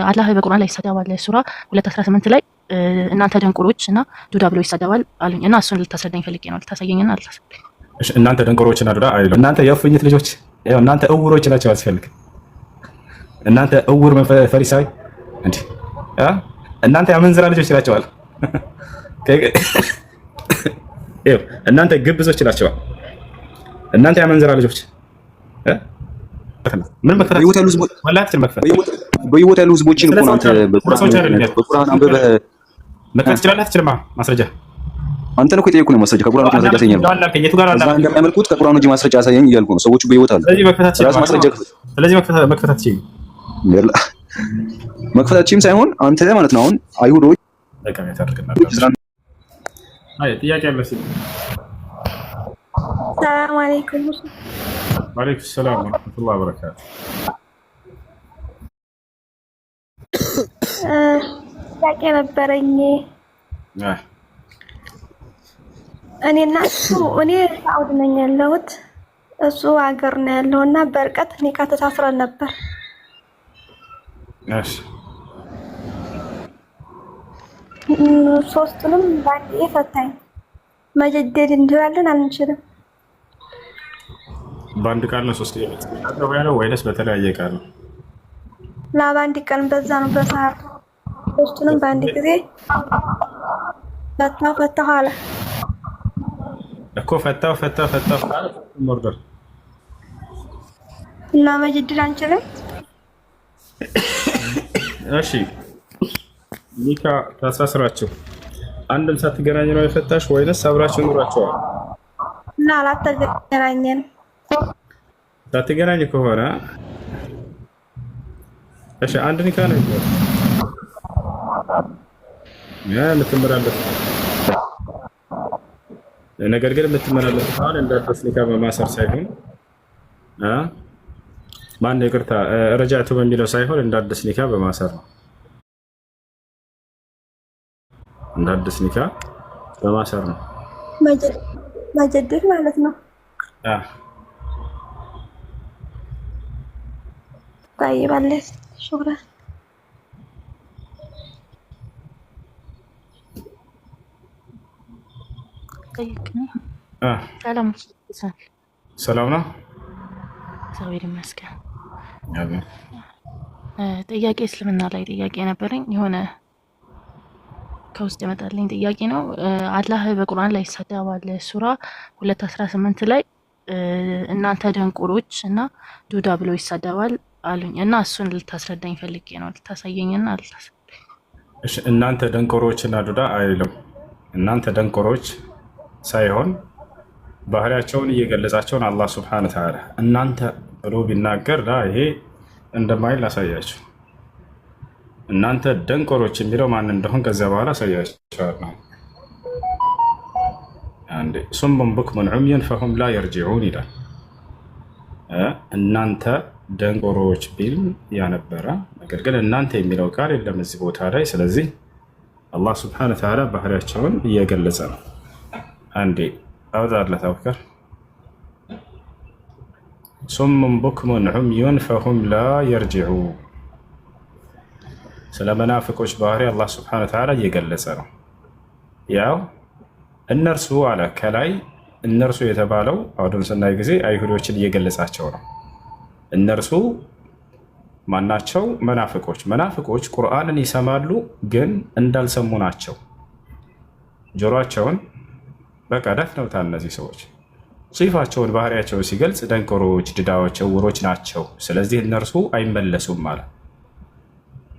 አላህ በቁርአን ላይ ይሳደባል ሱራ 2:18 ላይ እናንተ ደንቆሮች እና ዱዳ ብሎ ይሳደባል አሉኝ እና እሱን ልታስረዳኝ ፈልጌ ነው። ልታሳየኝና አልታሰብኝ። እሺ እናንተ ደንቆሮች እና ዱዳ አይደለም። እናንተ የእፉኝት ልጆች ያው እናንተ እውሮች ናቸው አስፈልግ እናንተ እውር ፈሪሳዊ እንዴ እናንተ ያመንዝራ ልጆች ናቸዋል። ይኸው እናንተ ግብዞች ናቸዋል። እናንተ ያመንዝራ ልጆች ምን መክፈት በህይወት ያሉ ህዝቦችን እኮ አንተ በቁርአን አንብበህ መክፈት ትችላለህ። አትችልም? ማስረጃ አንተ ነው እኮ የጠየኩህ ነው። ማስረጃ ከቁርአን ማስረጃ ያሳየኝ ነው። እዛ እንደሚያመልኩት ከቁርአን እንጂ ማስረጃ ያሳየኝ እያልኩ ነው። ሰዎቹ በህይወት አሉ። ስለዚህ መክፈት አትችልም። መክፈት አትችልም ሳይሆን አንተ ማለት ነው አሁን አይሁዶች ጥያቄ አለ ሲል ሰላም አለይኩም። ወአለይኩም ሰላም ወራህመቱላሂ ወበረካቱ። ጥያቄ ነበረኝ። እኔና እኔ ሳውዲ ነኝ ያለሁት፣ እሱ ሀገር ነው ያለውና በርቀት ኒካ ተሳስረን ነበር። እሺ ሶስቱንም ባንዴ ፈታኝ። መጀደድ እንችላለን አንችልም? በአንድ ቃል ነው ሶስት ያለው ወይስ በተለያየ ቃል ነው? በአንድ ቀን በዛ ነው በሰዓቱ ሶስቱንም በአንድ ጊዜ ፈታሁ አለ እኮ ፈታው አለ ሞርደር እና መጀደድ አንችልም? እሺ ኒካ ታሳስራችሁ አንድም ሳትገናኙ ነው የፈታሽ ወይንስ አብራችሁ ኑራችኋል? እና አላተገናኘን። ሳትገናኙ ከሆነ እሺ አንድ ኒካ ነው የምትመላለስ ነገር ግን የምትመላለስ ከሆነ እንዳትስ ኒካ በማሰር ሳይሆን ማን ይቅርታ ረጃቱ በሚለው ሳይሆን እንዳትስ ኒካ በማሰር ነው። እንዳትስ ኒካ በማሰር ነው መጀደድ ማለት ነው። طيب عليك شكرا. ሰላም ነው። እግዚአብሔር ይመስገን። ጥያቄ እስልምና ላይ ጥያቄ ነበረኝ። የሆነ ከውስጥ የመጣልኝ ጥያቄ ነው። አላህ በቁርአን ላይ ይሳደባል ሱራ 2:18 ላይ እናንተ ደንቆሮች እና ዱዳ ብሎ ይሳደባል አሉኝ እና እሱን ልታስረዳኝ ፈልጌ ነው። ልታሳየኝና አልታሰብኝ። እሺ እናንተ ደንቆሮች እና ዱዳ አይልም። እናንተ ደንቆሮች ሳይሆን ባህሪያቸውን እየገለጻቸውን አላህ ሱብሓነሁ ወተዓላ እናንተ ብሎ ቢናገር ይሄ እንደማይል አሳያችሁ። እናንተ ደንቆሮች የሚለው ማን እንደሆን ከዚያ በኋላ አሳያችኋለሁ። አንዴ ሱሙን ቡክሙን ዑምዩን ፈሁም ላ የርጂዑን ይላል። እናንተ ደንቆሮች ቢል ያነበረ ነገር ግን እናንተ የሚለው ቃል የለም እዚህ ቦታ ላይ። ስለዚህ አላህ ሱብሓነሁ ወተዓላ ባህሪያቸውን እየገለጸ ነው። አንዴ አውጣለት አውከር ሱሙን ቡክሙን ዑምዩን ፈሁም ላ የርጂዑን። ስለ መናፍቆች ባህሪ አላህ ሱብሓነሁ ወተዓላ እየገለጸ ነው። ያው እነርሱ አለ ከላይ እነርሱ የተባለው አውዱን ስናይ ጊዜ አይሁዶችን እየገለጻቸው ነው። እነርሱ ማናቸው? መናፍቆች። መናፍቆች ቁርአንን ይሰማሉ ግን እንዳልሰሙ ናቸው። ጆሮአቸውን በቃ ደፍነውታል። እነዚህ ሰዎች ሲፋቸውን ባህሪያቸውን ሲገልጽ ደንቆሮች፣ ድዳዎች፣ እውሮች ናቸው። ስለዚህ እነርሱ አይመለሱም ማለት።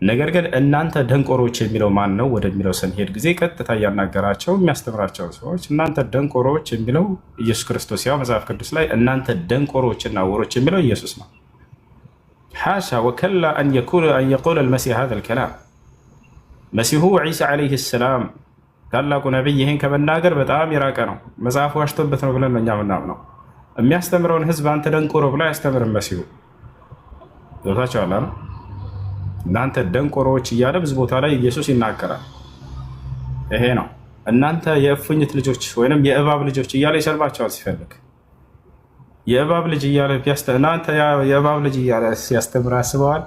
ነገር ግን እናንተ ደንቆሮች የሚለው ማን ነው ወደሚለው ስንሄድ ጊዜ ቀጥታ እያናገራቸው የሚያስተምራቸው ሰዎች እናንተ ደንቆሮች የሚለው ኢየሱስ ክርስቶስ ያው መጽሐፍ ቅዱስ ላይ እናንተ ደንቆሮችና እውሮች የሚለው ኢየሱስ ነው። ሓሻ ወከላ አን የቁል አልመሲህ ሃዛ ልከላም መሲሁ ዒሳ ዓለይህ ሰላም ታላቁ ነቢይ ይህን ከመናገር በጣም የራቀ ነው። መጽሐፉ ዋሽቶበት ነው ብለን እኛ ምናምነው። የሚያስተምረውን ህዝብ አንተ ደንቆሮ ብሎ አያስተምርም መሲሁ። ገብታችኋል ነው እናንተ ደንቆሮዎች እያለ ብዙ ቦታ ላይ ኢየሱስ ይናገራል። ይሄ ነው እናንተ የእፉኝት ልጆች ወይንም የእባብ ልጆች እያለ ይሰልባቸዋል ሲፈልግ። የእባብ ልጅ እያለ እናንተ የእባብ ልጅ እያለ ሲያስተምር አስበዋል።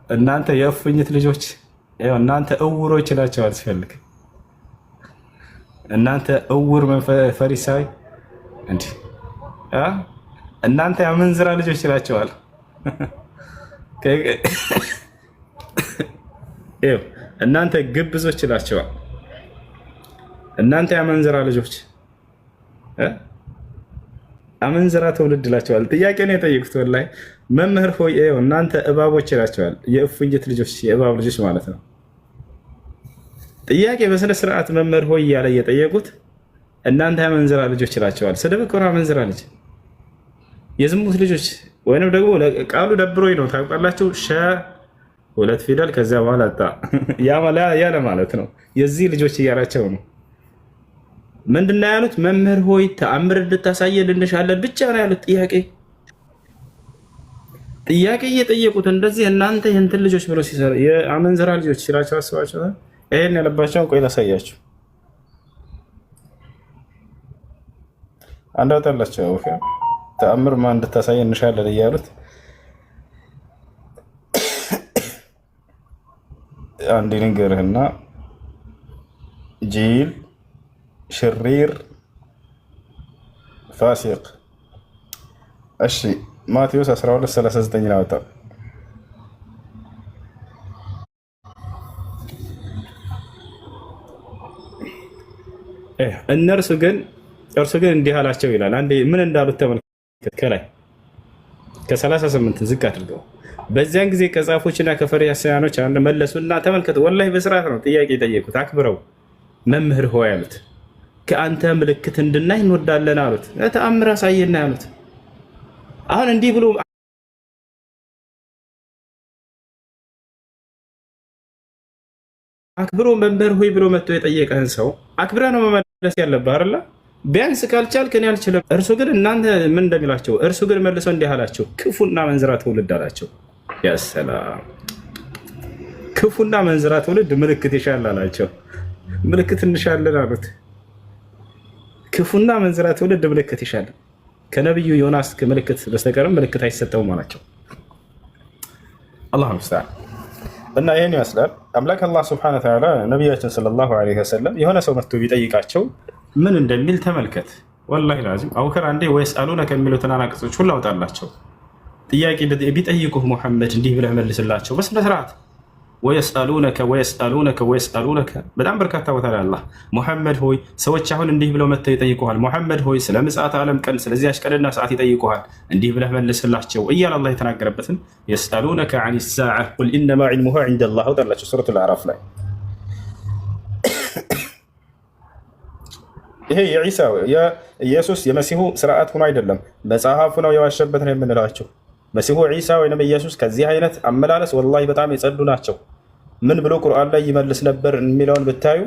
እናንተ የእፉኝት ልጆች እናንተ እውሮች ይላቸዋል ሲፈልግ። እናንተ እውር ፈሪሳዊ እንዲህ እናንተ የአመንዝራ ልጆች ይላቸዋል። እናንተ ግብዞች ይላቸዋል። እናንተ የአመንዝራ ልጆች አመንዝራ ትውልድ ይላቸዋል። ጥያቄ ነው የጠየቁት። ወላሂ መምህር ሆይ እናንተ እባቦች ይላቸዋል። የእፉኝት ልጆች የእባብ ልጆች ማለት ነው። ጥያቄ በስነ ስርዓት መምህር ሆይ እያለ እየጠየቁት እናንተ የአመንዝራ ልጆች ይላቸዋል። ስድብ እኮ ነው። አመንዝራ ልጅ የዝሙት ልጆች ወይንም ደግሞ ቃሉ ደብሮኝ ነው ታውቃላችሁ። ሁለት ፊደል ከዚያ በኋላ ያለ ማለት ነው። የዚህ ልጆች እያላቸው ነው። ምንድነው ያሉት? መምህር ሆይ ተአምር እንድታሳየን እንሻለን ብቻ ነው ያሉት። ጥያቄ እየጠየቁት እንደዚህ እናንተ የእንትን ልጆች ብሎ ሲሰራ የአመንዝራ ልጆች ሲላቸው አስባቸው። ይሄን ያለባቸውን ቆይ ላሳያችሁ። አንዳውጣላቸው ተአምር ማን እንድታሳየን እንሻለን እያሉት አንድ ንገርህና ጂል ሽሪር ፋሲቅ። እሺ ማቴዎስ 12:39 ነው ወጣው። እርሱ ግን እንዲህ አላቸው ይላል። አንዴ ምን እንዳሉት ተመልከት። ከላይ ከ38 ዝቅ አድርገው በዚያን ጊዜ ከጻፎችና ከፈሪሳውያኖች አንድ መለሱና ተመልከቱ። ወላሂ በስርዓት ነው ጥያቄ የጠየቁት። አክብረው መምህር ሆይ አሉት፣ ከአንተ ምልክት እንድናይ እንወዳለን አሉት። ተአምር አሳየና ያሉት። አሁን እንዲህ ብሎ አክብሮ መምህር ሆይ ብሎ መጥቶ የጠየቀህን ሰው አክብረህ ነው መመለስ ያለብህ አይደለ? ቢያንስ ካልቻልክ እኔ አልችልም። እርሱ ግን እናንተ ምን እንደሚላቸው እርሱ ግን መልሶ እንዲህ አላቸው፣ ክፉና መንዝራ ትውልድ አላቸው። ያሰላም ክፉና መንዝራ ትውልድ ምልክት ይሻል አላቸው። ምልክት እንሻለን አሉት። ክፉና መንዝራ ትውልድ ምልክት ይሻል፣ ከነቢዩ ዮናስ ምልክት በስተቀር ምልክት አይሰጠውም አላቸው። አላሁ ሙስተዓን። እና ይህን ይመስላል አምላክ አላህ ሱብሓነሁ ወተዓላ ነቢያችን ሰለላሁ ዐለይሂ ወሰለም የሆነ ሰው መጥቶ ቢጠይቃቸው ምን እንደሚል ተመልከት። ወላሂ ላዚም አቡከር አንዴ ወይስአሉነከ የሚሉትን አናቅጾች ሁሉ አውጣላቸው። ጥያቄ ቢጠይቁህ ሙሐመድ እንዲህ ብለህ መልስላቸው በስነ ስርዓት። ወይስአሉነከ በጣም በርካታ ቦታ ላይ አላህ ሙሐመድ ሆይ ሰዎች አሁን እንዲህ ብለው መጥተው ይጠይቁሃል። ሙሐመድ ሆይ ስለ ምጽአተ ዓለም ቀን ስለዚያች ቀንና ሰዓት ይጠይቁሃል፣ እንዲህ ብለህ መልስላቸው እያለ አላህ የተናገረበትን የስአሉነከ ዐኒ ሰዓة ቁል ኢነማ ዒልሙሃ ዒንደላህ አውጣላቸው ሱረቱል አዕራፍ ላይ። ይሄ የዒሳ የኢየሱስ የመሲሁ ስርዓት ሆኖ አይደለም መጽሐፉ ነው የዋሸበት ነው የምንላቸው። መሲሁ ዒሳ ወይም ኢየሱስ ከዚህ አይነት አመላለስ ወላሂ በጣም የጸዱ ናቸው። ምን ብሎ ቁርአን ላይ ይመልስ ነበር የሚለውን ብታዩ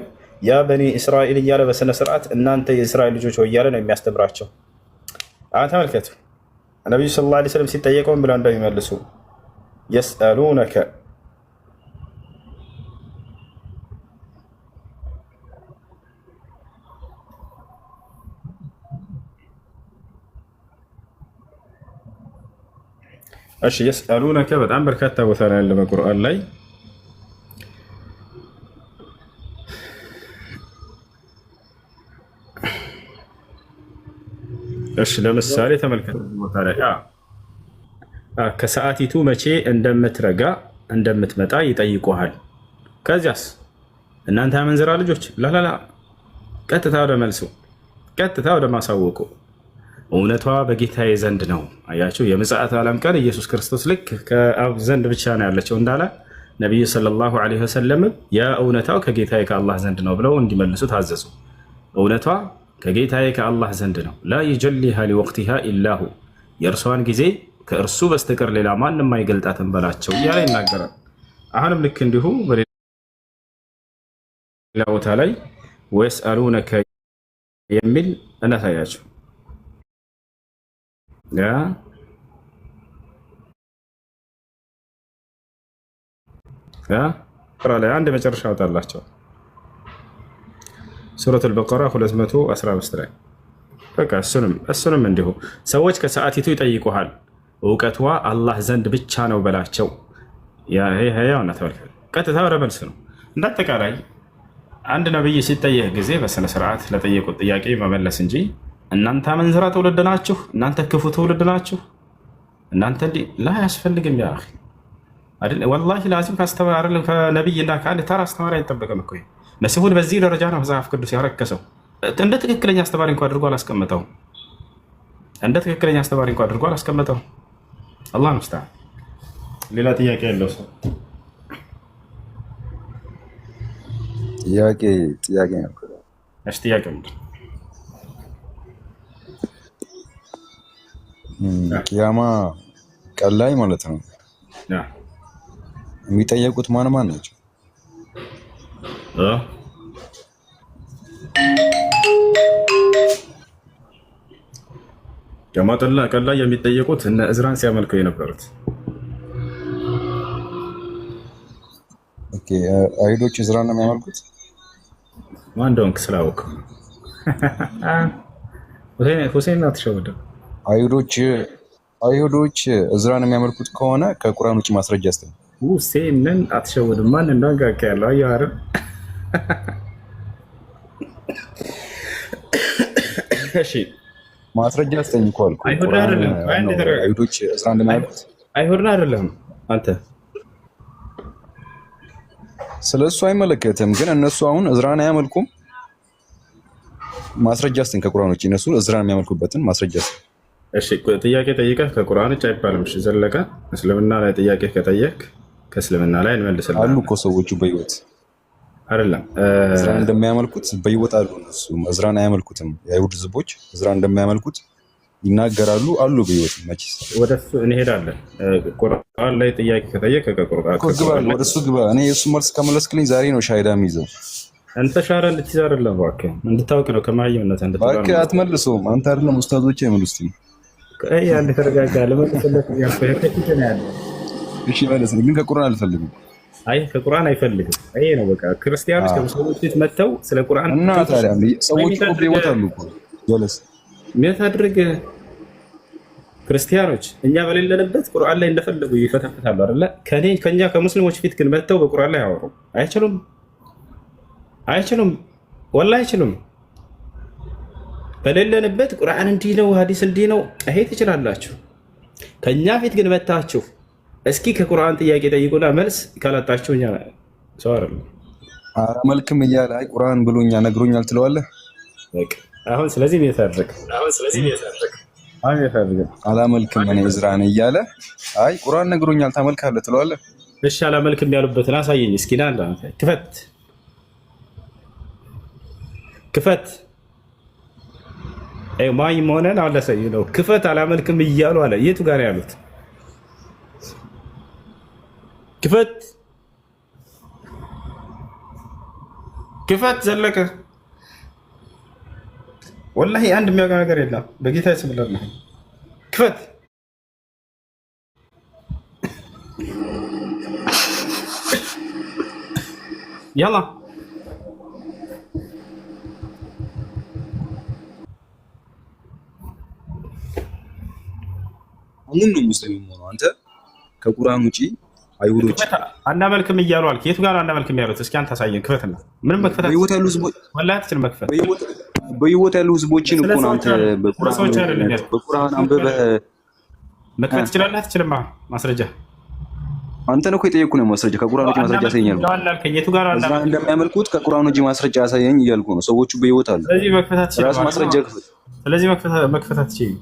ያ በኒ እስራኤል እያለ በስነ ስርዓት እናንተ የእስራኤል ልጆች ወይ እያለ ነው የሚያስተምራቸው። ተመልከቱ ነቢዩ ሰለላሁ ዐለይሂ ወሰለም ሲጠየቀው ምን ብለው እንደሚመልሱ የስአሉነከ እሺ የስአሉነከ በጣም በርካታ ቦታ ላይ ያለ በቁርአን ላይ እሺ ለምሳሌ ተመልከቱ ቦታ ላይ ከሰዓቲቱ መቼ እንደምትረጋ እንደምትመጣ ይጠይቁሃል። ከዚያስ እናንተ አመንዝራ ልጆች ላላላ ቀጥታ ወደ መልሱ ቀጥታ ወደ ማሳወቁ እውነቷ በጌታዬ ዘንድ ነው። አያቸው የምጽአተ ዓለም ቀን ኢየሱስ ክርስቶስ ልክ ከአብ ዘንድ ብቻ ነው ያለችው እንዳለ ነቢዩ ሰለላሁ ዐለይሂ ወሰለም ያ እውነታው ከጌታዬ ከአላህ ዘንድ ነው ብለው እንዲመልሱ ታዘዙ። እውነቷ ከጌታዬ ከአላህ ዘንድ ነው። ላ የጀሊሃ ሊወቅቲሃ ኢላሁ የእርሷን ጊዜ ከእርሱ በስተቀር ሌላ ማንም አይገልጣትም በላቸው እያለ ይናገራል። አሁንም ልክ እንዲሁ በሌላ ቦታ ላይ ወየስአሉነከ የሚል እናሳያቸው። ላይ አንድ መጨረሻ አወጣላቸው ሱረቱል በቀራ 215 ላይ በቃ እሱንም እንዲሁ ሰዎች ከሰዓቲቱ ይጠይቁሃል፣ እውቀቷ አላህ ዘንድ ብቻ ነው በላቸው። ያውና ተመልከት። ቀጥታ ወደ መልስ ነው። እንዳጠቃላይ አንድ ነብይ ሲጠየቅ ጊዜ በስነ ስርዓት ለጠየቁት ጥያቄ መመለስ እንጂ እናንተ አመንዝራ ትውልድ ናችሁ፣ እናንተ ክፉ ትውልድ ናችሁ፣ እናንተ እንዲህ ላ አያስፈልግም። ያ አይደል ወላሂ ላዚም ካስተማረ ከነብይና ከአንድ ተራ አስተማሪ አይጠበቅም እኮ። መሲሁን በዚህ ደረጃ ነው መጽሐፍ ቅዱስ ያረከሰው። እንደ ትክክለኛ አስተማሪ እንኳ አድርጎ አላስቀመጠው። እንደ ትክክለኛ አስተማሪ እንኳ አድርጎ አላስቀመጠው። አላህ ሙስተዓን። ሌላ ጥያቄ ያለው ሰው? ጥያቄ ነው። እሺ ጥያቄ ምንድን ነው? ቂያማ ቀን ላይ ማለት ነው የሚጠየቁት ማን ናቸው? ቂያማ ቀን ላይ የሚጠየቁት እነ እዝራን ሲያመልከው የነበሩት አይሁዶች እዝራን ነው የሚያመልኩት። ማን እንደሆንክ ስላወቅ ሁሴን አትሸወድም። አይሁዶች እዝራን የሚያመልኩት ከሆነ ከቁርአን ውጭ ማስረጃ አስተኝ። ሁሴንን አትሸወድም። ማን እንዳንጋካ ያለው አየህ አይደል? እሺ ማስረጃ አስተኝ እኮ አልኩ። አይሁዶች እዝራን እንደሚያመልኩት አይሁድ አይደለም አንተ ስለሱ አይመለከትም። ግን እነሱ አሁን እዝራን አያመልኩም። ማስረጃ አስተኝ ከቁርአን ውጭ እነሱ እዝራን የሚያመልኩበትን ማስረጃ አስተኝ። እሺ ጥያቄ ጠይቀህ ከቁርአን ውጭ አይባልም። እሺ ዘለቀ እስልምና ላይ ጥያቄ ከጠየቅ ከእስልምና ላይ እንመልስልሃለን። አሉ እኮ ሰዎቹ በህይወት አይደለም እዝራን እንደሚያመልኩት በህይወት አሉ። እነሱ እዝራን አያመልኩትም። የአይሁድ ህዝቦች እዝራን እንደሚያመልኩት ይናገራሉ አሉ በህይወት። መቼስ ወደሱ እንሄዳለን። ቁርአን ላይ ጥያቄ ከጠየቅ ከቁርአን ወደሱ ግባ። እኔ የእሱ መልስ ከመለስክልኝ ዛሬ ነው ሻሂዳ የሚይዘው። አንተ ሻራ እንድትይዝ አይደለም እባክህ፣ እንድታውቅ ነው። ከማየምነት እባክህ አትመልሰውም። አንተ አይደለም ኡስታዞች አይመልሱትም። ያለ ተረጋጋ። ለመለስለት ያፈከተ ያለ እሺ ማለት ግን ከቁርአን አልፈልግም። አይ ከቁርአን አይፈልግም። ይሄ ነው በቃ። ክርስቲያኖች ከሙስሊሞች ፊት መጥተው ስለ ቁርአን እና ታዲያ ሰዎች እኮ ይወጣሉ እኮ ጀለስ የሚያታድርግ ክርስቲያኖች እኛ በሌለንበት ቁርአን ላይ እንደፈለጉ ይፈተፍታሉ አይደለ? ከኛ ከሙስሊሞች ፊት ግን መጥተው በቁርአን ላይ ያወሩ አይችሉም። ወላሂ አይችሉም። በሌለንበት ቁርአን እንዲህ ነው፣ ሐዲስ እንዲህ ነው። ይሄ ትችላላችሁ። ከኛ ፊት ግን መጣችሁ እስኪ ከቁርአን ጥያቄ ጠይቁና መልስ ካላጣችሁ እኛ ሰው አይደለም። መልክም እያለ አይ ቁርአን ብሎኛ ነግሮኛል ትለዋለህ። በቃ አሁን ስለዚህ የሚያታድርግ አላመልክም እኔ እዝራን እያለ አይ ቁርአን ነግሮኛል ታመልካለህ ትለዋለህ። እሺ አላመልክም ያሉበትን አሳየኝ እስኪ። ና ክፈት ማይ መሆነን አለሰይ ነው። ክፈት አላመልክም እያሉ አለ። የቱ ጋር ያሉት? ክፈት ዘለቀ። ወላሂ አንድ የሚያውቀው ነገር የለም። በጌታ ስምለር ነው። ክፈት ያላ አሁን ነው ሙስሊም ሆኖ አንተ ከቁርአን ውጪ አይሁዶች አናመልክም እያሉ አልክ። የቱ ጋር አናመልክም ያሉት? እስኪ አንተ አሳየን። ክፈትና ምንም መክፈት በህይወት ያሉ ህዝቦች ወላሂ አትችልም መክፈት። በህይወት ያሉ ህዝቦችን እኮ ነው አንተ በቁርአን አንብበህ መክፈት ትችላለህ አትችልም? ማስረጃ አንተን እኮ የጠየኩህ ነው። ማስረጃ ከቁርአን ውጪ ማስረጃ አሳየኝ። የቱ ጋር እንደሚያመልኩት ከቁርአን ውጪ ማስረጃ አሳየኝ እያልኩ ነው። ሰዎቹ በህይወት አሉ። ስለዚህ መክፈት አትችልም። ራስ ማስረጃ ክፈት። ስለዚህ መክፈት አትችልም።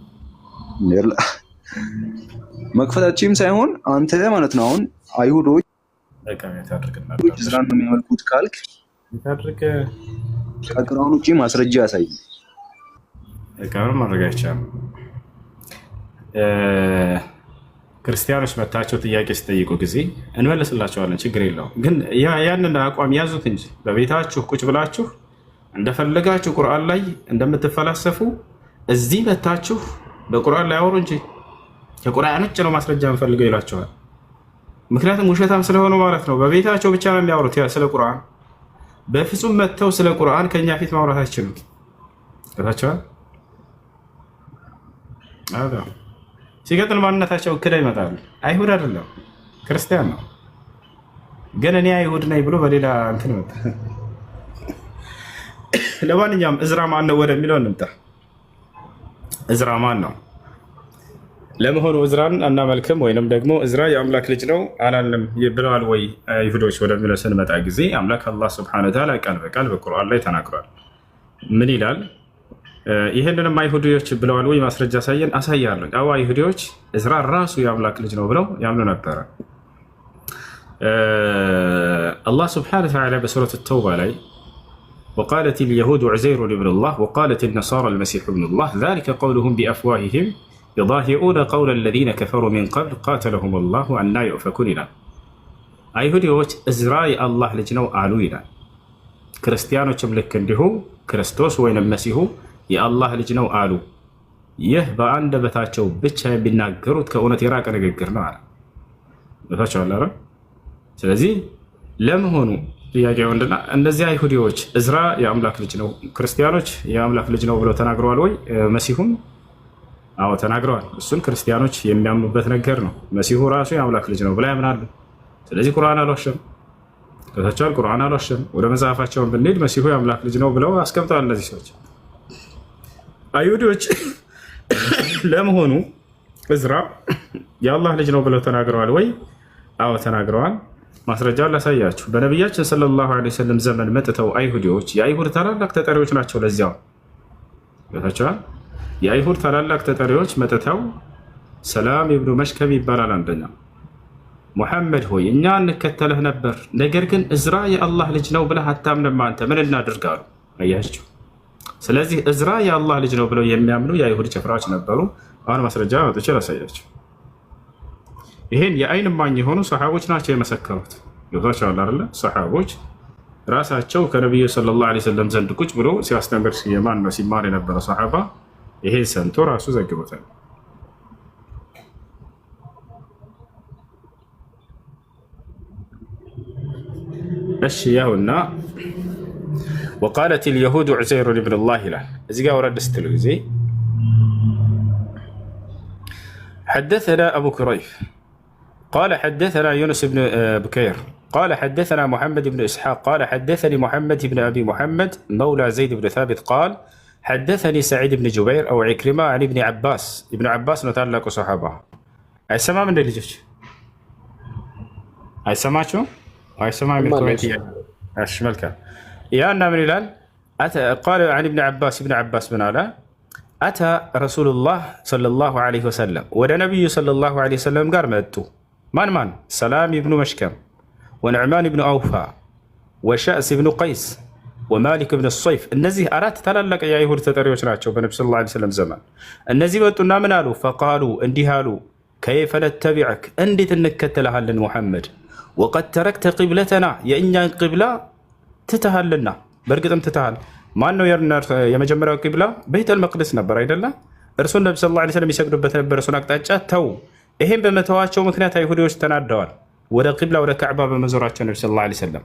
መክፈታችንም ሳይሆን አንተ ማለት ነው አሁን አይሁዶች እዝራን ነው የሚያመልኩት ካልክ ከቁርአን ውጪ ማስረጃ ያሳይ። ማድረግ አይቻልም። ክርስቲያኖች መታቸው ጥያቄ ሲጠይቁ ጊዜ እንመልስላቸዋለን፣ ችግር የለውም። ግን ያንን አቋም ያዙት እንጂ በቤታችሁ ቁጭ ብላችሁ እንደፈለጋችሁ ቁርአን ላይ እንደምትፈላሰፉ እዚህ መታችሁ በቁርአን ላይ አውሩ እንጂ ከቁርአን ውጭ ነው ማስረጃ እንፈልገው ይላቸዋል። ምክንያቱም ውሸታም ስለሆኑ ማለት ነው። በቤታቸው ብቻ ነው የሚያወሩት ስለ ቁርአን። በፍጹም መጥተው ስለ ቁርአን ከኛ ፊት ማውራት አይችሉም። ከታቸዋል ሲቀጥል ማንነታቸው ክዳ ይመጣሉ። አይሁድ አይደለም ክርስቲያን ነው። ግን እኔ አይሁድ ነኝ ብሎ በሌላ እንትን መጣ። ለማንኛውም እዝራ ማን ነው ወደሚለው እንምጣ። እዝራ ማን ነው? ለመሆኑ እዝራን አናመልክም ወይንም ደግሞ እዝራ የአምላክ ልጅ ነው አላለም ብለዋል ወይ አይሁዶች ወደሚለው ስንመጣ ጊዜ አምላክ አላህ ሱብሓነሁ ወተዓላ ቃል በቃል በቁርአን ላይ ተናግሯል። ምን ይላል? ይህንንም አይሁዶች ብለዋል ወይ ማስረጃ አሳየን። አሳያለሁ። አዎ አይሁዶች እዝራ ራሱ የአምላክ ልጅ ነው ብለው ያምኑ ነበረ። አላህ ሱብሓነሁ ወተዓላ በሱረት ተውባ ላይ وقالت اليهود عزير ابن الله وقالت النصارى المسيح ابن الله ذلك قولهم بأفواههم يضاهئون قول الذين كفروا من قبل قاتلهم الله أنى يؤفكون ይላል። አይሁዶች እዝራ የአላህ ልጅ ነው አሉ ይላል። ክርስቲያኖችም ልክ እንዲሁ ክርስቶስ ወይንም መሲሁ የአላህ ልጅ ነው አሉ። ይህ በአንደበታቸው ብቻ የሚናገሩት ከእውነት የራቀ ንግግር ነው አለ። በታቸው አለ። ስለዚህ ለመሆኑ ጥያቄው ምንድን ነው? እነዚህ አይሁዲዎች እዝራ የአምላክ ልጅ ነው፣ ክርስቲያኖች የአምላክ ልጅ ነው ብለው ተናግረዋል ወይ? መሲሁም አዎ ተናግረዋል። እሱን ክርስቲያኖች የሚያምኑበት ነገር ነው። መሲሁ ራሱ የአምላክ ልጅ ነው ብለው ያምናሉ። ስለዚህ ቁርአን አልዋሸም። ከታቻል ቁርአን አልዋሸም። ወደ መጽሐፋቸውን ብንሄድ መሲሁ የአምላክ ልጅ ነው ብለው አስቀምጠዋል እነዚህ ሰዎች። አይሁዲዎች ለመሆኑ እዝራ የአላህ ልጅ ነው ብለው ተናግረዋል ወይ? አዎ ተናግረዋል። ማስረጃውን ላሳያችሁ። በነቢያችን ሰለላሁ ዐለይሂ ወሰለም ዘመን መጥተው አይሁዲዎች የአይሁድ ታላላቅ ተጠሪዎች ናቸው። ለዚያው ታቻል የአይሁድ ታላላቅ ተጠሪዎች መጥተው ሰላም ኢብኑ መሽከም ይባላል አንደኛው፣ ሙሐመድ ሆይ እኛ እንከተልህ ነበር፣ ነገር ግን እዝራ የአላህ ልጅ ነው ብለህ አታምንም፣ አንተ ምን እናድርጋሉ? አያችሁ። ስለዚህ እዝራ የአላህ ልጅ ነው ብለው የሚያምኑ የአይሁድ ጭፍራዎች ነበሩ። አሁን ማስረጃ ወጥቼ ላሳያችሁ። ይሄን የአይን እማኝ የሆኑ ሰሓቦች ናቸው የመሰከሩት። ገብቷቸዋል አይደለ? ሰሓቦች ራሳቸው ከነቢዩ ሰለላሁ ዐለይሂ ወሰለም ዘንድ ቁጭ ብሎ ሲያስተምር የማን ነው ሲማር የነበረ ሰሓባ ይሄ ሰምቶ ራሱ ዘግቦታል። እሺ ያውና وقالت اليهود عزير ابن الله ይላል። እዚህ ጋር ወረድ ስትሉ ጊዜ حدثنا أبو كريب قال حدثنا يونس بن بكير قال حدثنا محمد بن إسحاق قال حدثني محمد بن أبي محمد مولى زيد بن ثابت قال حدثني سعيد بن جبير أو عكرمة عن ابن عباس. ابن عباس نتعلق صحابه. أيسمع من اللي أيسمع شو؟ أيسمع من كويتية أشمل كان يا أنا من الهلال قال عن ابن عباس بن علاء أتى رسول الله صلى الله عليه وسلم ولا نبي صلى الله عليه وسلم قال ماتوا من سلام بن مشكم ونعمان بن أوفى وشأس بن قيس ومالك بن الصيف እነዚህ አራት ታላላቅ የአይሁድ ተጠሪዎች ናቸው በነብዩ ሰለላሁ ዐለይሂ ወሰለም ዘመን። እነዚህ መጡና ምን አሉ? ፈቃሉ እንዲህ አሉ፣ ከይፈ ነተቢዐክ እንዴት እንከተልሃለን ሙሐመድ፣ ወቀድ ተረክተ ቂብለተና የእኛን ቂብላ ትተሃልና። በእርግጥም ትተሃል። ማን ነው የመጀመሪያው ቂብላ? ቤተል መቅደስ ነበር አይደለ? እርሱን ነብዩ ሰለላሁ ዐለይሂ ወሰለም ይሰግዱበት ነበር። እሱን አቅጣጫ ተው። ይሄን በመተዋቸው ምክንያት አይሁዶች ተናደዋል። ወደ ቂብላ ወደ ካዕባ በመዞራቸው ነብዩ ሰለላሁ ዐለይሂ ወሰለም።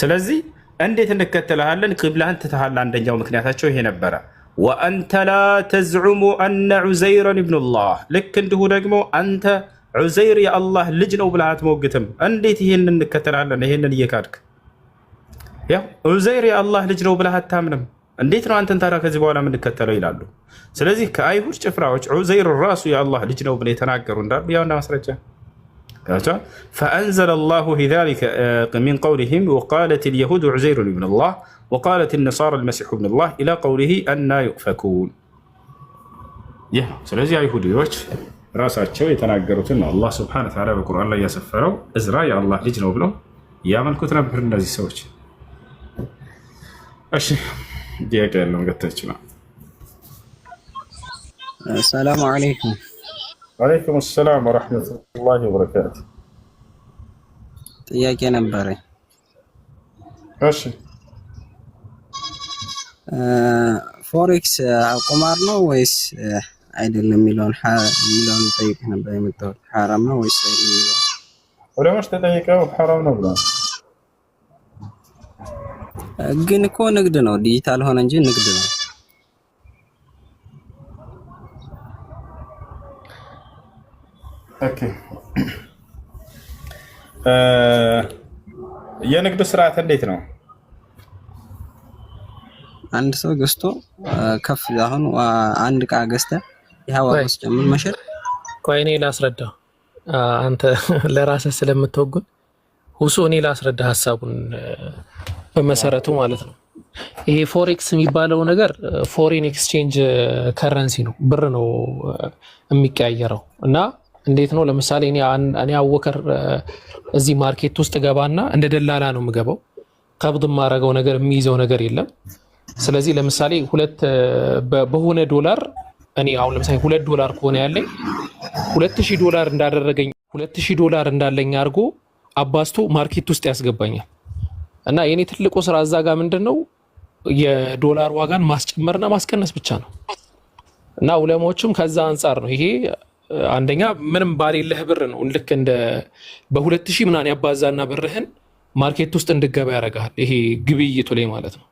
ስለዚህ እንዴት እንከተልሃለን? ቂብላህን ትተሃል። አንደኛው ምክንያታቸው ይሄ ነበረ። ወአንተ ላ ተዝዑሙ አነ ዑዘይረን ኢብኑላህ፣ ልክ እንዲሁ ደግሞ አንተ ዑዘይር የአላህ ልጅ ነው ብለህ አትሞግትም። እንዴት ይሄንን እንከተልሃለን? ይሄንን እየካድክ ያው ዑዘይር የአላህ ልጅ ነው ብለህ አታምንም። እንዴት ነው አንተን ታዲያ ከዚህ በኋላ የምንከተለው ይላሉ። ስለዚህ ከአይሁድ ጭፍራዎች ዑዘይር ራሱ የአላህ ልጅ ነው ብለው የተናገሩ እንዳሉ ያውና ማስረጃ فأنزل الله ذلك من قولهم وقالت اليهود عزير ابن الله وقالت النصارى المسيح ابن الله إلى قوله أنى يؤفكون. ስለዚህ አይሁዶች ራሳቸው የተናገሩትን አላህ ሱብሓነሁ ወተዓላ በቁርአን ላይ ያሰፈረው እዝራ የአላህ ልጅ ነው ብለው ያመልኩት ነበር እነዚህ ሰዎች። እሺ ጥያቄ ያለው ገታች ነው። ሰላም አለይኩም። ወአለይኩም ሰላም ወራህመቱላሂ ወበረካቱ። ጥያቄ ነበረ። እሺ ፎሬክስ ቁማር ነው ወይስ አይደለም የሚለውን ጠይቅ ነበር የመጣሁት። ሐራም ነው ወይስ አይደለም የሚለውን ዑለማዎች ተጠይቀው ሐራም ነው ብለዋል። ግን እኮ ንግድ ነው፣ ዲጂታል ሆነ እንጂ ንግድ ነው። ኦኬ የንግዱ ስርዓት እንዴት ነው? አንድ ሰው ገዝቶ ከፍ አሁን አንድ እቃ ገዝተህ ይሄ ዋጋ ሲጨምር መሸጥ። ቆይ እኔ ላስረዳ፣ አንተ ለራስህ ስለምትወጉን ሁሱ እኔ ላስረዳ ሀሳቡን በመሰረቱ ማለት ነው። ይሄ ፎሬክስ የሚባለው ነገር ፎሬን ኤክስቼንጅ ከረንሲ ነው፣ ብር ነው የሚቀያየረው። እና እንዴት ነው? ለምሳሌ እኔ አወከር እዚህ ማርኬት ውስጥ ገባና እንደ ደላላ ነው የምገባው። ቀብድ የማደርገው ነገር የሚይዘው ነገር የለም። ስለዚህ ለምሳሌ በሆነ ዶላር እኔ አሁን ለምሳሌ $2 ከሆነ ያለኝ $2000 እንዳደረገኝ $2000 እንዳለኝ አድርጎ አባስቶ ማርኬት ውስጥ ያስገባኛል። እና የኔ ትልቁ ስራ እዛ ጋር ምንድነው የዶላር ዋጋን ማስጨመርና ማስቀነስ ብቻ ነው። እና ዑለማዎችም ከዛ አንፃር ነው ይሄ አንደኛ ምንም ባሌለህ ብር ነው ልክ እንደ በ2000 ምናምን ያባዛና ብርህን ማርኬት ውስጥ እንድገባ ያደርጋል። ይሄ ግብይቱ ላይ ማለት ነው።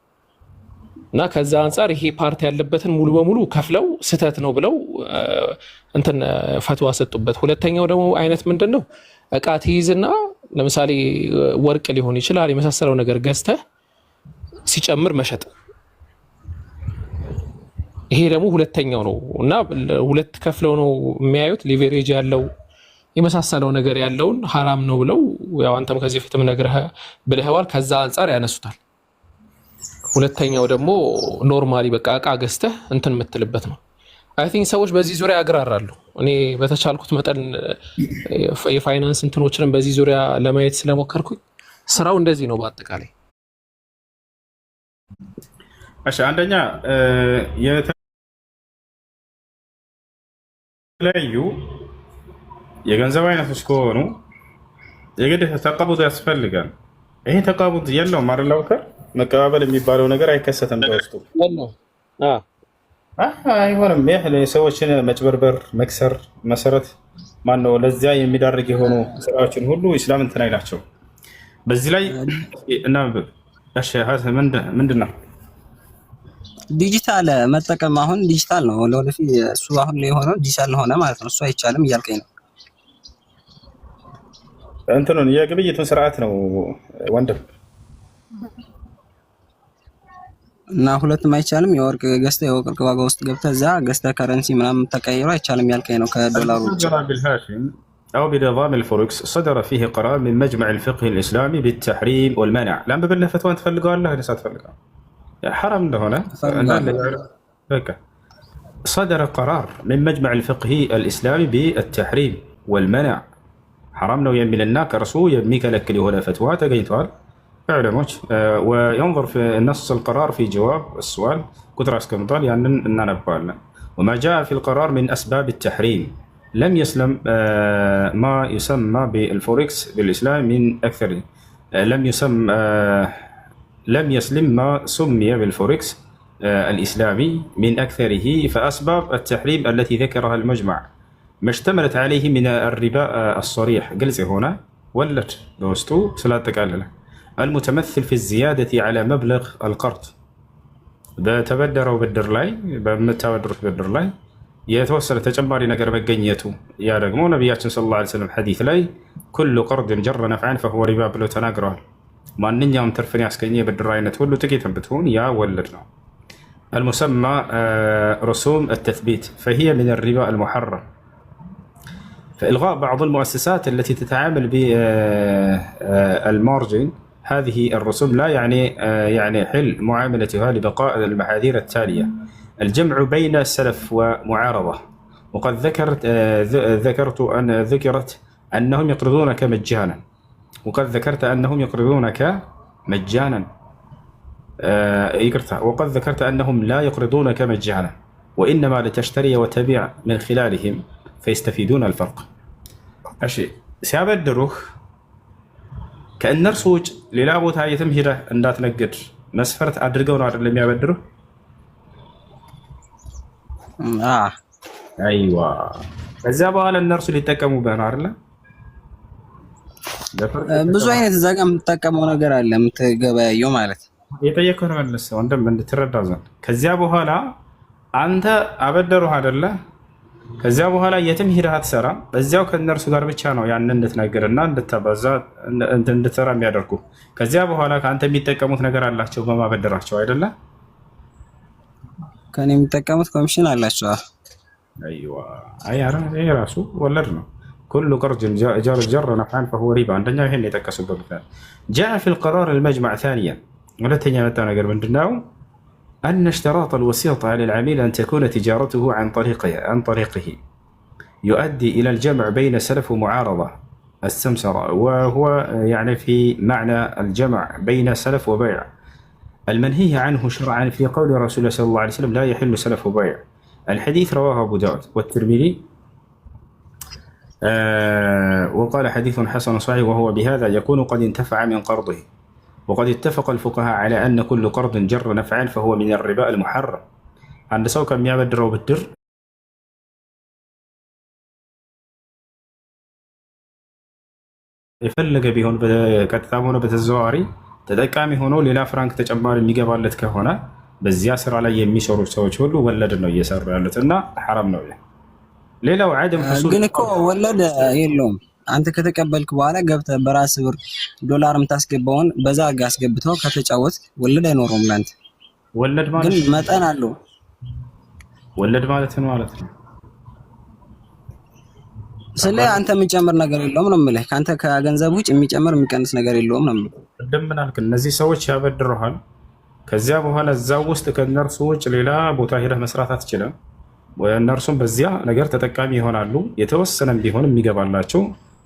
እና ከዛ አንፃር ይሄ ፓርቲ ያለበትን ሙሉ በሙሉ ከፍለው ስተት ነው ብለው እንትን ፈትዋ ሰጡበት። ሁለተኛው ደግሞ አይነት ምንድነው እቃ ትይዝና ለምሳሌ ወርቅ ሊሆን ይችላል የመሳሰለው ነገር ገዝተህ ሲጨምር መሸጥ። ይሄ ደግሞ ሁለተኛው ነው። እና ሁለት ከፍለው ነው የሚያዩት። ሊቨሬጅ ያለው የመሳሰለው ነገር ያለውን ሐራም ነው ብለው ያው አንተም ከዚህ ፊትም ብለህዋል። ከዛ አንፃር ያነሱታል። ሁለተኛው ደግሞ ኖርማሊ በቃ እቃ ገዝተህ እንትን የምትልበት ነው። አይ ቲንክ ሰዎች በዚህ ዙሪያ ያግራራሉ። እኔ በተቻልኩት መጠን የፋይናንስ እንትኖችንም በዚህ ዙሪያ ለማየት ስለሞከርኩኝ ስራው እንደዚህ ነው በአጠቃላይ። እሺ አንደኛ የተለያዩ የገንዘብ አይነቶች ከሆኑ የግድ ተቀቡድ ያስፈልጋል። ይሄ ተቀቡድ የለውም አይደል? አውከር መቀባበል የሚባለው ነገር አይከሰትም በውስጡ አይሆንም። ይህ ሰዎችን መጭበርበር፣ መክሰር መሰረት ማነው ለዚያ የሚዳርግ የሆኑ ስራዎችን ሁሉ ኢስላም እንትን አይላቸው። በዚህ ላይ እና ምንድን ነው ዲጂታል መጠቀም አሁን ዲጂታል ነው ለወደፊት እሱ አሁን ላይ የሆነው ዲጂታል ሆነ ማለት ነው። እሱ አይቻልም እያልከኝ ነው? እንትኑን የግብይቱን ስርዓት ነው ወንድም። እና ሁለቱም አይቻልም። የወርቅ ገዝተህ የወርቅ ዋጋ ውስጥ ገብተህ እዛ ገዝተህ ከረንሲ ምናምን ተቀይሮ አይቻልም ያልከኝ ነው? ከዶላሩ أو بنظام الفوركس صدر فيه قرار من مجمع الفقه الإسلامي بالتحريم والمنع. لما ببلنا فتوى أنت تفلقوا الله لسا تفلقوا حرام ده هنا صدر قرار من مجمع الفقه الإسلامي بالتحريم والمنع. حرام لو يمي لنا كرسو يميك لك اللي هنا فتوى تقيتوال علموش وينظر في نص القرار في جواب السؤال كتر اسكندال يعني أننا نبالنا. وما جاء في القرار من أسباب التحريم لم يسلم ما يسمى بالفوركس بالإسلام من أكثر لم يسلم ما سمي بالفوركس الإسلامي من أكثره. فأسباب التحريم التي ذكرها المجمع ما اشتملت عليه من الربا الصريح قلت هنا ولت دوستو سلاتك على المتمثل في الزيادة على مبلغ القرض بتبدر وبدر لاي بمتبدر بدر لاي يتوصل تجمعي نقر مجنيته يا رجمو نبياتنا صلى الله عليه وسلم حديث لاي كل قرض جر نفعا فهو ربا بلو تناقره ما ننيا ترفني عسكرية بالدراينة تقول له تجي تنبتون يا ولدنا. المسمى رسوم التثبيت فهي من الربا المحرم. فإلغاء بعض المؤسسات التي تتعامل بالمارجن هذه الرسوم لا يعني حل معاملتها لبقاء المحاذير التالية: الجمع بين السلف ومعارضة. وقد ذكرت أنهم يقرضونك مجانا. وقد ذكرت أنهم يقرضونك مجانا. وقد ذكرت أنهم لا يقرضونك مجانا وإنما لتشتري وتبيع من خلالهم فيستفيدون الفرق. أشي سيابدروه كأن نرسوج للابوت هاي تمهيرة أن لا تنقر مسفرت أدرقون على اللي يابدروه. أيوة الزابة على النرس اللي تكموا بنار له ብዙ አይነት እዛ ጋር የምትጠቀመው ነገር አለ የምትገበያየው ማለት የጠየቀው ነው መልሰው እንደም እንድትረዳ ዘንድ ከዚያ በኋላ አንተ አበደሩህ አይደለ ከዚያ በኋላ የትም ሂደህ አትሰራም። በዚያው ከእነርሱ ጋር ብቻ ነው ያንን እንድትነግርና እንድታባዛ እንድትሰራ የሚያደርጉ። ከዚያ በኋላ ከአንተ የሚጠቀሙት ነገር አላቸው በማበደራቸው አይደለ? ከኔ የሚጠቀሙት ኮሚሽን አላቸው። አይዋ አይ ኧረ ይሄ ራሱ ወለድ ነው። ኩሉ ቀርድን ጀረ ነፍዐን ፈሁወ ሪባ። አንደኛው ይሄን የጠቀሱበት ምክንያት ጃአ ፊል ቀራር አልመጅመዕ ታኒያ። ሁለተኛ የመጣው ነገር ምንድነው? أن اشتراط الوسيط على العميل أن تكون تجارته عن طريقه يؤدي إلى الجمع بين سلف ومعارضة السمسرة، وهو يعني في معنى الجمع بين سلف وبيع المنهي عنه شرعا في قول رسول الله صلى الله عليه وسلم لا يحل سلف وبيع. الحديث رواه أبو داود والترمذي وقال حديث حسن صحيح، وهو بهذا يكون قد انتفع من قرضه. وقد اتفق الفقهاء على أن كل قرض جر نفعا فهو من الربا المحرم. عند سوق የሚያበድረው ብድር የፈለገ ቢሆን በቀጥታም ሆነ በተዘዋዋሪ ተጠቃሚ ሆኖ ሌላ ፍራንክ ተጨማሪ የሚገባለት ከሆነ በዚያ ስራ ላይ የሚሰሩ ሰዎች ሁሉ ወለድ ነው እየሰሩ ያሉት እና ሐራም ነው። ሌላው ዓደም ሑሱል ግን እኮ ወለድ የለውም። አንተ ከተቀበልክ በኋላ ገብተህ በራስህ ብር ዶላር የምታስገባውን በዛ ጋር አስገብተው ከተጫወት ወለድ አይኖረውም ላንተ። ወለድ ማለት ግን መጠን አለው። ወለድ ማለት ነው ማለት ነው። ስለ አንተ የሚጨምር ነገር የለውም ነው የምልህ። ከአንተ ከገንዘብ ውጭ የሚጨምር የሚቀንስ ነገር የለውም ነው የምልህ። እንደምን አልክ? እነዚህ ሰዎች ያበድሩሃል። ከዚያ በኋላ እዛው ውስጥ ከእነርሱ ውጭ ሌላ ቦታ ሄደህ መስራት አትችልም። እነርሱም በዚያ ነገር ተጠቃሚ ይሆናሉ። የተወሰነም ቢሆን የሚገባላቸው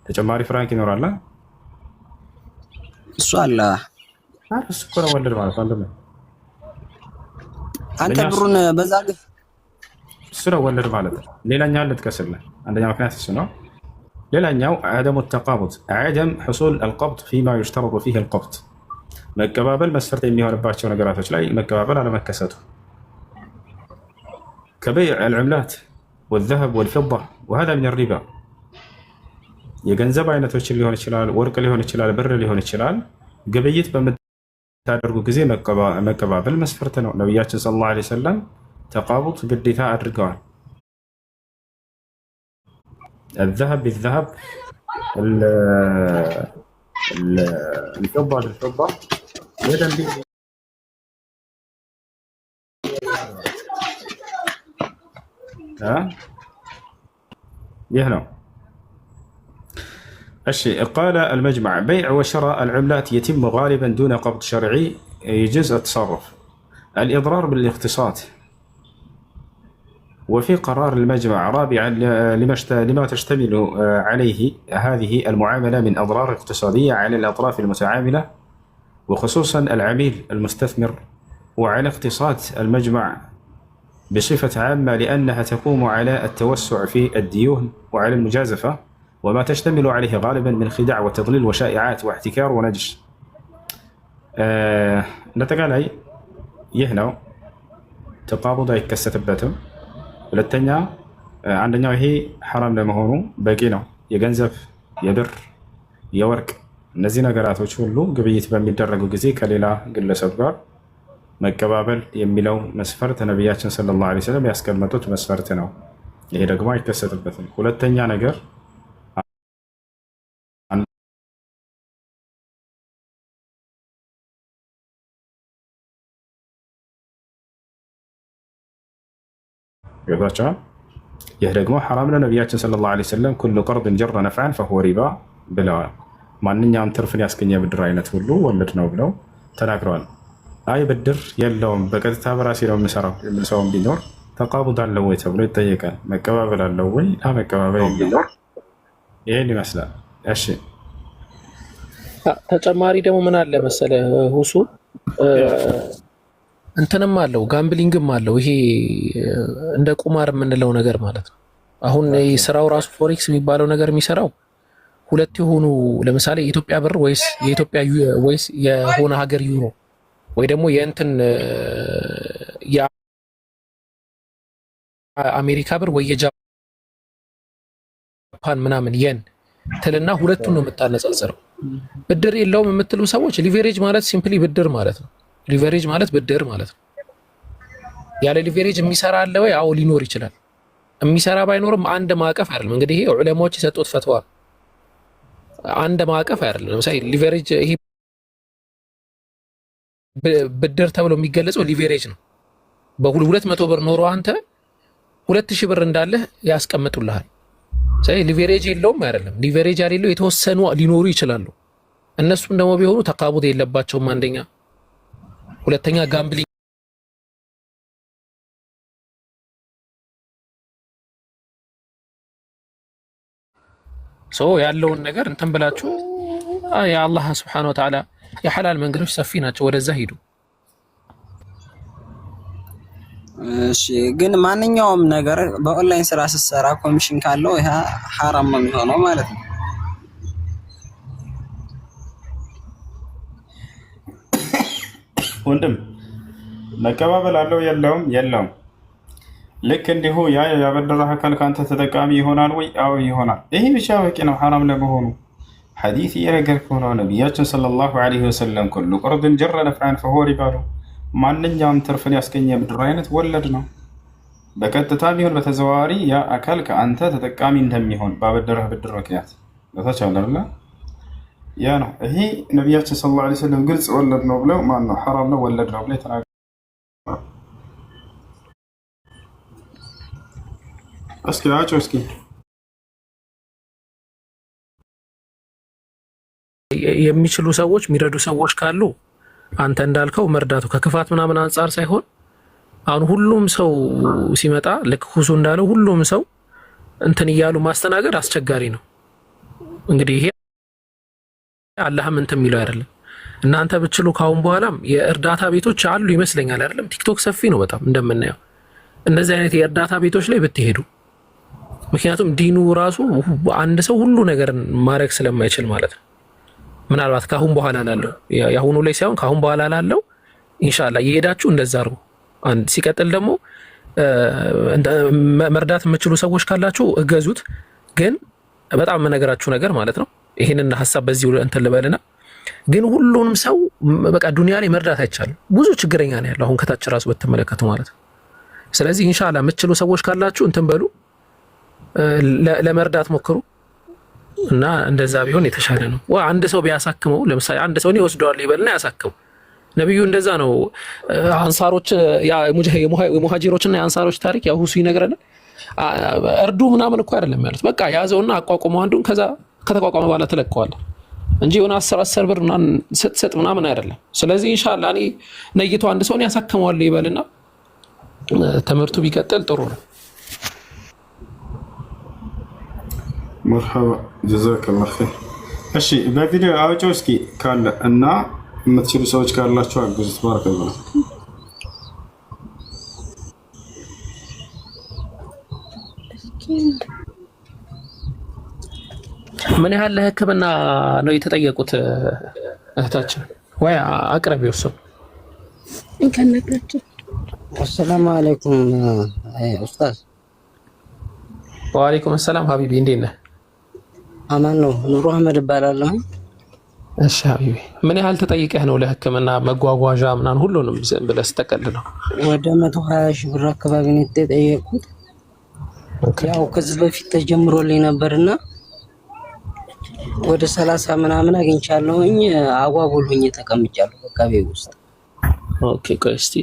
ተጨማሪ ፍራንክ ይኖራል። እሱ አለ። እሱ እኮ ነው ወለድ ማለት ነው። አንተ ብሩን በዛ እሱ ነው ወለድ ማለት ነው። ሌላኛው ልጥቀስልህ። አንደኛው ምክንያት እሱ ነው። ሌላኛው عدم التقابض عدم حصول القبض فيما يشترط فيه القبض መቀባበል መስፈርት የሚሆንባቸው ነገራቶች ላይ መቀባበል አለመከሰቱ كبيع العملات والذهب والفضة وهذا من الربا የገንዘብ አይነቶችን ሊሆን ይችላል፣ ወርቅ ሊሆን ይችላል፣ ብር ሊሆን ይችላል። ግብይት በምታደርጉ ጊዜ መቀባበል መስፈርት ነው። ነብያችን ሰለላሁ ዐለይሂ ወሰለም ተቃቡጥ ግዴታ አድርገዋል። الذهب بالذهب الفضة بالفضة يدا بيد يهنا الشيء. قال المجمع بيع وشراء العملات يتم غالبا دون قبض شرعي يجوز التصرف. الإضرار بالاقتصاد. وفي قرار المجمع رابعا لما تشتمل عليه هذه المعاملة من أضرار اقتصادية على الأطراف المتعاملة وخصوصا العميل المستثمر وعلى اقتصاد المجمع بصفة عامة، لأنها تقوم على التوسع في الديون وعلى المجازفة وما تشتمل عليه غالبا من خداع وتضليل وشائعات واحتكار ونجش. نتقال هي يهنا تقابض يكستبتهم. ሁለተኛ አንደኛው ይሄ ሐራም ለመሆኑ በቂ ነው። የገንዘብ የብር የወርቅ እነዚህ ነገራቶች ሁሉ ግብይት በሚደረጉ ጊዜ ከሌላ ግለሰብ ጋር መቀባበል የሚለው መስፈርት ነቢያችን ሰለላሁ ዐለይሂ ወሰለም ያስቀመጡት መስፈርት ነው። ይሄ ደግሞ አይከሰትበትም። ሁለተኛ ነገር ይባቻ ይህ ደግሞ ሐራም ነው። ነቢያችን ሰለላሁ ዐለይሂ ወሰለም ኩሉ ቀርድን ጀረ ነፍዐን ፈሁወ ሪባ ብለዋል። ማንኛውም ትርፍን ያስገኘ ብድር አይነት ሁሉ ወለድ ነው ብለው ተናግረዋል። አይ ብድር የለውም በቀጥታ በራሴ ነው የምሰራው የሚል ሰውም ቢኖር ተቃቡድ አለው ወይ ተብሎ ይጠየቃል። መቀባበል አለው ወይ? መቀባበል ቢኖር ይሄን ይመስላል። እሺ ተጨማሪ ደግሞ ምን አለ መሰለ ሁሱ እንትንም አለው ጋምብሊንግም አለው። ይሄ እንደ ቁማር የምንለው ነገር ማለት ነው። አሁን ስራው ራሱ ፎሬክስ የሚባለው ነገር የሚሰራው ሁለት የሆኑ ለምሳሌ የኢትዮጵያ ብር ወይስ የኢትዮጵያ ወይስ የሆነ ሀገር ዩሮ ወይ ደግሞ የእንትን የአሜሪካ ብር ወይ የጃፓን ምናምን የን ትልና ሁለቱን ነው የምታነጻጽረው። ብድር የለውም የምትሉ ሰዎች ሊቨሬጅ ማለት ሲምፕሊ ብድር ማለት ነው። ሊቨሬጅ ማለት ብድር ማለት ነው። ያለ ሊቨሬጅ የሚሰራ አለ ወይ? አዎ ሊኖር ይችላል። የሚሰራ ባይኖርም አንድ ማዕቀፍ አይደለም። እንግዲህ ይሄ ዑለማዎች የሰጡት ፈትዋ አንድ ማዕቀፍ አይደለም። ለምሳሌ ሊቨሬጅ ይሄ ብድር ተብሎ የሚገለጸው ሊቨሬጅ ነው። በ200 ብር ኖሮ አንተ 2000 ብር እንዳለ ያስቀምጡልሃል። ስለዚህ ሊቨሬጅ የለውም አይደለም። ሊቨሬጅ ያሌለው የተወሰኑ ሊኖሩ ይችላሉ። እነሱም ደግሞ ቢሆኑ ተቃቡድ የለባቸውም። አንደኛ፣ ሁለተኛ ጋምብሊንግ ያለውን ነገር እንትን ብላችሁ የአላህ ሱብሓነሁ ወተዓላ የሐላል መንገዶች ሰፊ ናቸው፣ ወደዛ ሂዱ። እሺ ግን ማንኛውም ነገር በኦንላይን ስራ ስትሰራ ኮሚሽን ካለው ይሄ ሐራም ነው የሚሆነው ማለት ነው። ወንድም መቀባበል አለው የለውም? የለውም። ልክ እንዲሁ ያ ያበደረህ አካል ካንተ ተጠቃሚ ይሆናል ወይ? አዎ ይሆናል። ይሄ ብቻ በቂ ነው ሐራም ለመሆኑ። ሐዲስ እየነገርከው ነው ነቢያችን ሰለላሁ ዐለይሂ ወሰለም ኩሉ ቀርድን ጀረ ነፍዐን ፈሁወ ሪባ ነው። ማንኛውም ትርፍን ያስገኘ ብድር አይነት ወለድ ነው። በቀጥታ ቢሆን በተዘዋዋሪ ያ አካል ከአንተ ተጠቃሚ እንደሚሆን ባበደረህ ብድር ምክንያት ለታች አለርላ ያ ነው። ይሄ ነቢያችን ሰለላሁ ዐለይሂ ወሰለም ግልጽ ወለድ ነው ብለው ማን ነው ሐራም ነው ወለድ ነው ብለው የተናገሩት። እስኪ አጭው እስኪ የሚችሉ ሰዎች የሚረዱ ሰዎች ካሉ አንተ እንዳልከው መርዳቱ ከክፋት ምናምን አንጻር ሳይሆን አሁን ሁሉም ሰው ሲመጣ ልክ ሁሱ እንዳለው ሁሉም ሰው እንትን እያሉ ማስተናገድ አስቸጋሪ ነው። እንግዲህ ይሄ አላህም እንትን የሚለው አይደለም። እናንተ ብትችሉ ካሁን በኋላም የእርዳታ ቤቶች አሉ ይመስለኛል አይደለም? ቲክቶክ ሰፊ ነው በጣም እንደምናየው። እነዚህ አይነት የእርዳታ ቤቶች ላይ ብትሄዱ፣ ምክንያቱም ዲኑ ራሱ አንድ ሰው ሁሉ ነገር ማድረግ ስለማይችል ማለት ነው። ምናልባት ካሁን በኋላ ላለው ያሁኑ ላይ ሳይሆን ካሁን በኋላ ላለው ኢንሻአላህ እየሄዳችሁ እንደዛ አድርጉ። አንድ ሲቀጥል ደግሞ መርዳት የምትችሉ ሰዎች ካላችሁ እገዙት። ግን በጣም የምነግራችሁ ነገር ማለት ነው ይሄንን ሐሳብ በዚህ እንትን ልበልና ግን ሁሉንም ሰው በቃ ዱንያ ላይ መርዳት አይቻልም። ብዙ ችግረኛ ነው ያለው አሁን ከታች ራሱ በተመለከቱ ማለት ነው። ስለዚህ ኢንሻአላህ የምትችሉ ሰዎች ካላችሁ እንትን በሉ፣ ለመርዳት ሞክሩ እና እንደዛ ቢሆን የተሻለ ነው። አንድ ሰው ቢያሳክመው ለምሳሌ አንድ ሰው ነው ይወስደዋል ይበልና ያሳክመው። ነብዩ እንደዛ ነው። አንሳሮች ያ የሙሃጂሮችና የአንሳሮች ታሪክ ያው ሁሱ ይነግረናል። እርዱ ምናምን እኮ አይደለም ያሉት። በቃ ያዘውና አቋቁመው አንዱን ከዛ ከተቋቋመ በኋላ ተለቀዋል እንጂ የሆነ 10 ብር ምናምን ስትሰጥ ምናምን አይደለም። ስለዚህ ኢንሻአላህ እኔ ነይቶ አንድ ሰው ነው ያሳክመዋል ይበልና ትምህርቱ ቢቀጥል ጥሩ ነው። መርሐባ ጀዛከላሁ ኸይር። እሺ በቪዲዮ አውጪው እስኪ ካለ እና የምትችሉ ሰዎች ካላችሁ አግዙት። ባረከላሁ። ምን ያህል ለሕክምና ነው የተጠየቁት እህታችን? ወይ አቅርቢው ሰው እንከነግራችሁ። አሰላሙ አለይኩም ኡስታዝ። ወአለይኩም ሰላም ሀቢቢ፣ እንዴት ነህ? አማን ነው። ኑሩ አህመድ እባላለሁ። እሺ ሀቢቢ፣ ምን ያህል ተጠይቀህ ነው ለሕክምና መጓጓዣ ምናምን ሁሉንም ብለህ ስትጠቀልለው? ወደ 120 ሺህ ብር አካባቢ ነው የተጠየቁት። ያው ከዚህ በፊት ተጀምሮልኝ ነበርና ወደ 30 ምናምን አግኝቻለሁኝ። አጓጉልኝ ተቀምጫለሁ በቃ ቤት ውስጥ። ኦኬ ቆይ እስቲ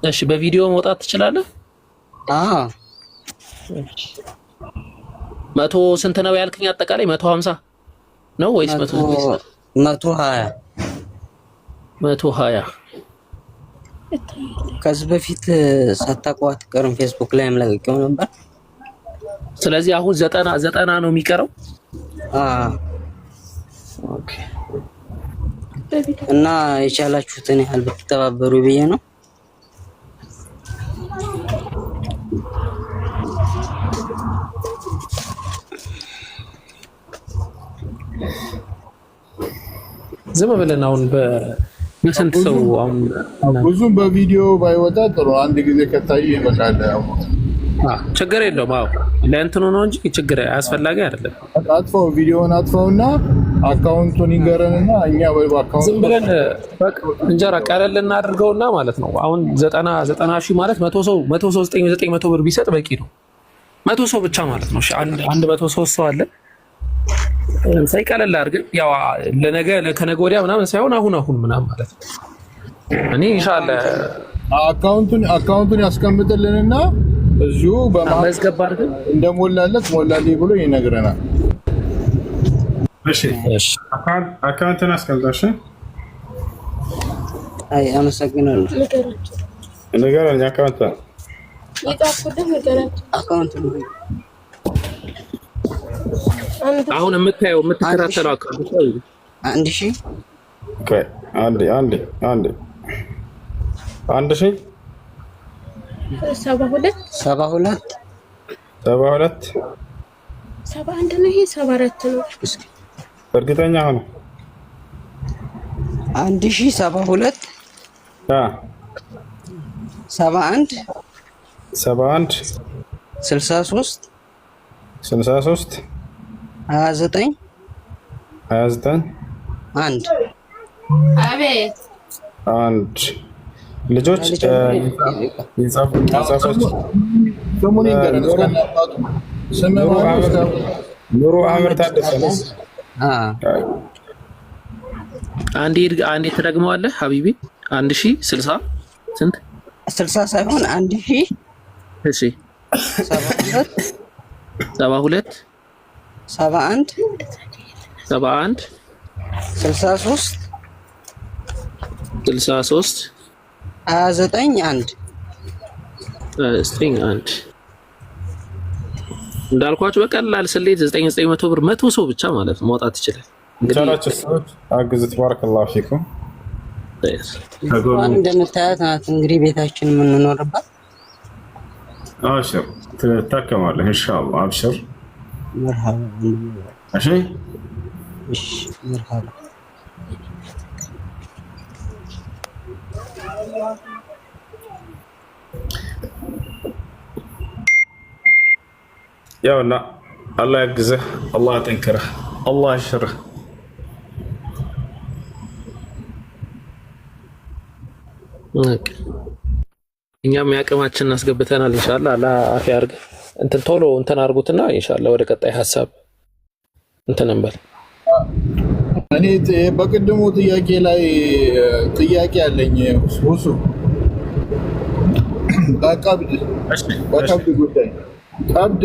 እሺ፣ በቪዲዮ መውጣት ትችላለህ? አዎ። መቶ ስንት ነው ያልከኝ? አጠቃላይ 150 ነው ወይስ 120? 120 ከዚህ በፊት ሳታውቋት ቀርም ፌስቡክ ላይ ለቅቄው ነበር። ስለዚህ አሁን 90 ነው የሚቀረው። ኦኬ። እና የቻላችሁትን ያህል ብትተባበሩ ብዬ ነው። ዝም ብለን አሁን በስንት ሰው አሁን ብዙም በቪዲዮ ባይወጣ ጥሩ፣ አንድ ጊዜ ከታየ ይበቃል። ችግር የለውም። አዎ ለእንትኑ ነው እንጂ ችግር አስፈላጊ አይደለም። አጥፋው፣ ቪዲዮውን አጥፋውና አካውንቱን ይንገረንና እኛ በአካውንት ዝም ብለን በቃ እንጀራ ቀለል እናድርገውና ማለት ነው። አሁን 90 ሺህ ማለት 100 ሰው 900 ብር ቢሰጥ በቂ ነው። 100 ሰው ብቻ ማለት ነው። እሺ አንድ 103 ሰው አለ። ሳይቀለል አድርገን ያው ለነገ ከነገ ወዲያ ምናምን ሳይሆን አሁን ምናምን ማለት ነው። እኔ ኢንሻአላህ አካውንቱን ያስቀምጥልንና እዚሁ በማስገባ አድርገን እንደሞላለት ሞላልኝ ብሎ ይነግረናል። እሺ አካውንትን አስቀምጣሽ። አይ አመሰግናለሁ። ንገረኝ አካውንት አሁን የምትከታተለው አካውንት 1000 ኦኬ። አንዴ 1000 72 71 71 ነው። ይሄ 74 ነው። እርግጠኛ ሆነ 1072 71 63 29 1 አቤት ልጆች ስሙን ይንገረን። ኑሩ አህመድ ታደሰ ነው። አንዴ ተደግመዋለህ ሀቢቢ 1060 ስንት 60 ሳይሆን 1000 እሺ 72 71 63 29 1 እንዳልኳችሁ በቀላል ስሌት 900 ብር 100 ሰው ብቻ ማለት ማውጣት ይችላል። እንግዲህ ሰዎች አግዙ። ተባረከላሁ ፊኩም። እንደምታያት ናት እንግዲህ ቤታችን የምንኖርባት። አብሽር ትታከማለህ ኢንሻአላህ። አብሽር መርሃባ። እሺ መርሃባ። ያውና አላህ ያግዝህ፣ አላህ ያጠንክርህ፣ አላህ ያሽርህ። እኛም ያቅማችንን እናስገብተናል ኢንሻአላህ። አላህ አፊያ አድርግ። ቶሎ አድርጉትና ኢንሻአላህ ወደ ቀጣይ ሀሳብ እንበል። እኔ በቅድሙ ጥያቄ ላይ ጥያቄ አለኝ። ሁሱ በቀብድ ጉዳይ ቀብድ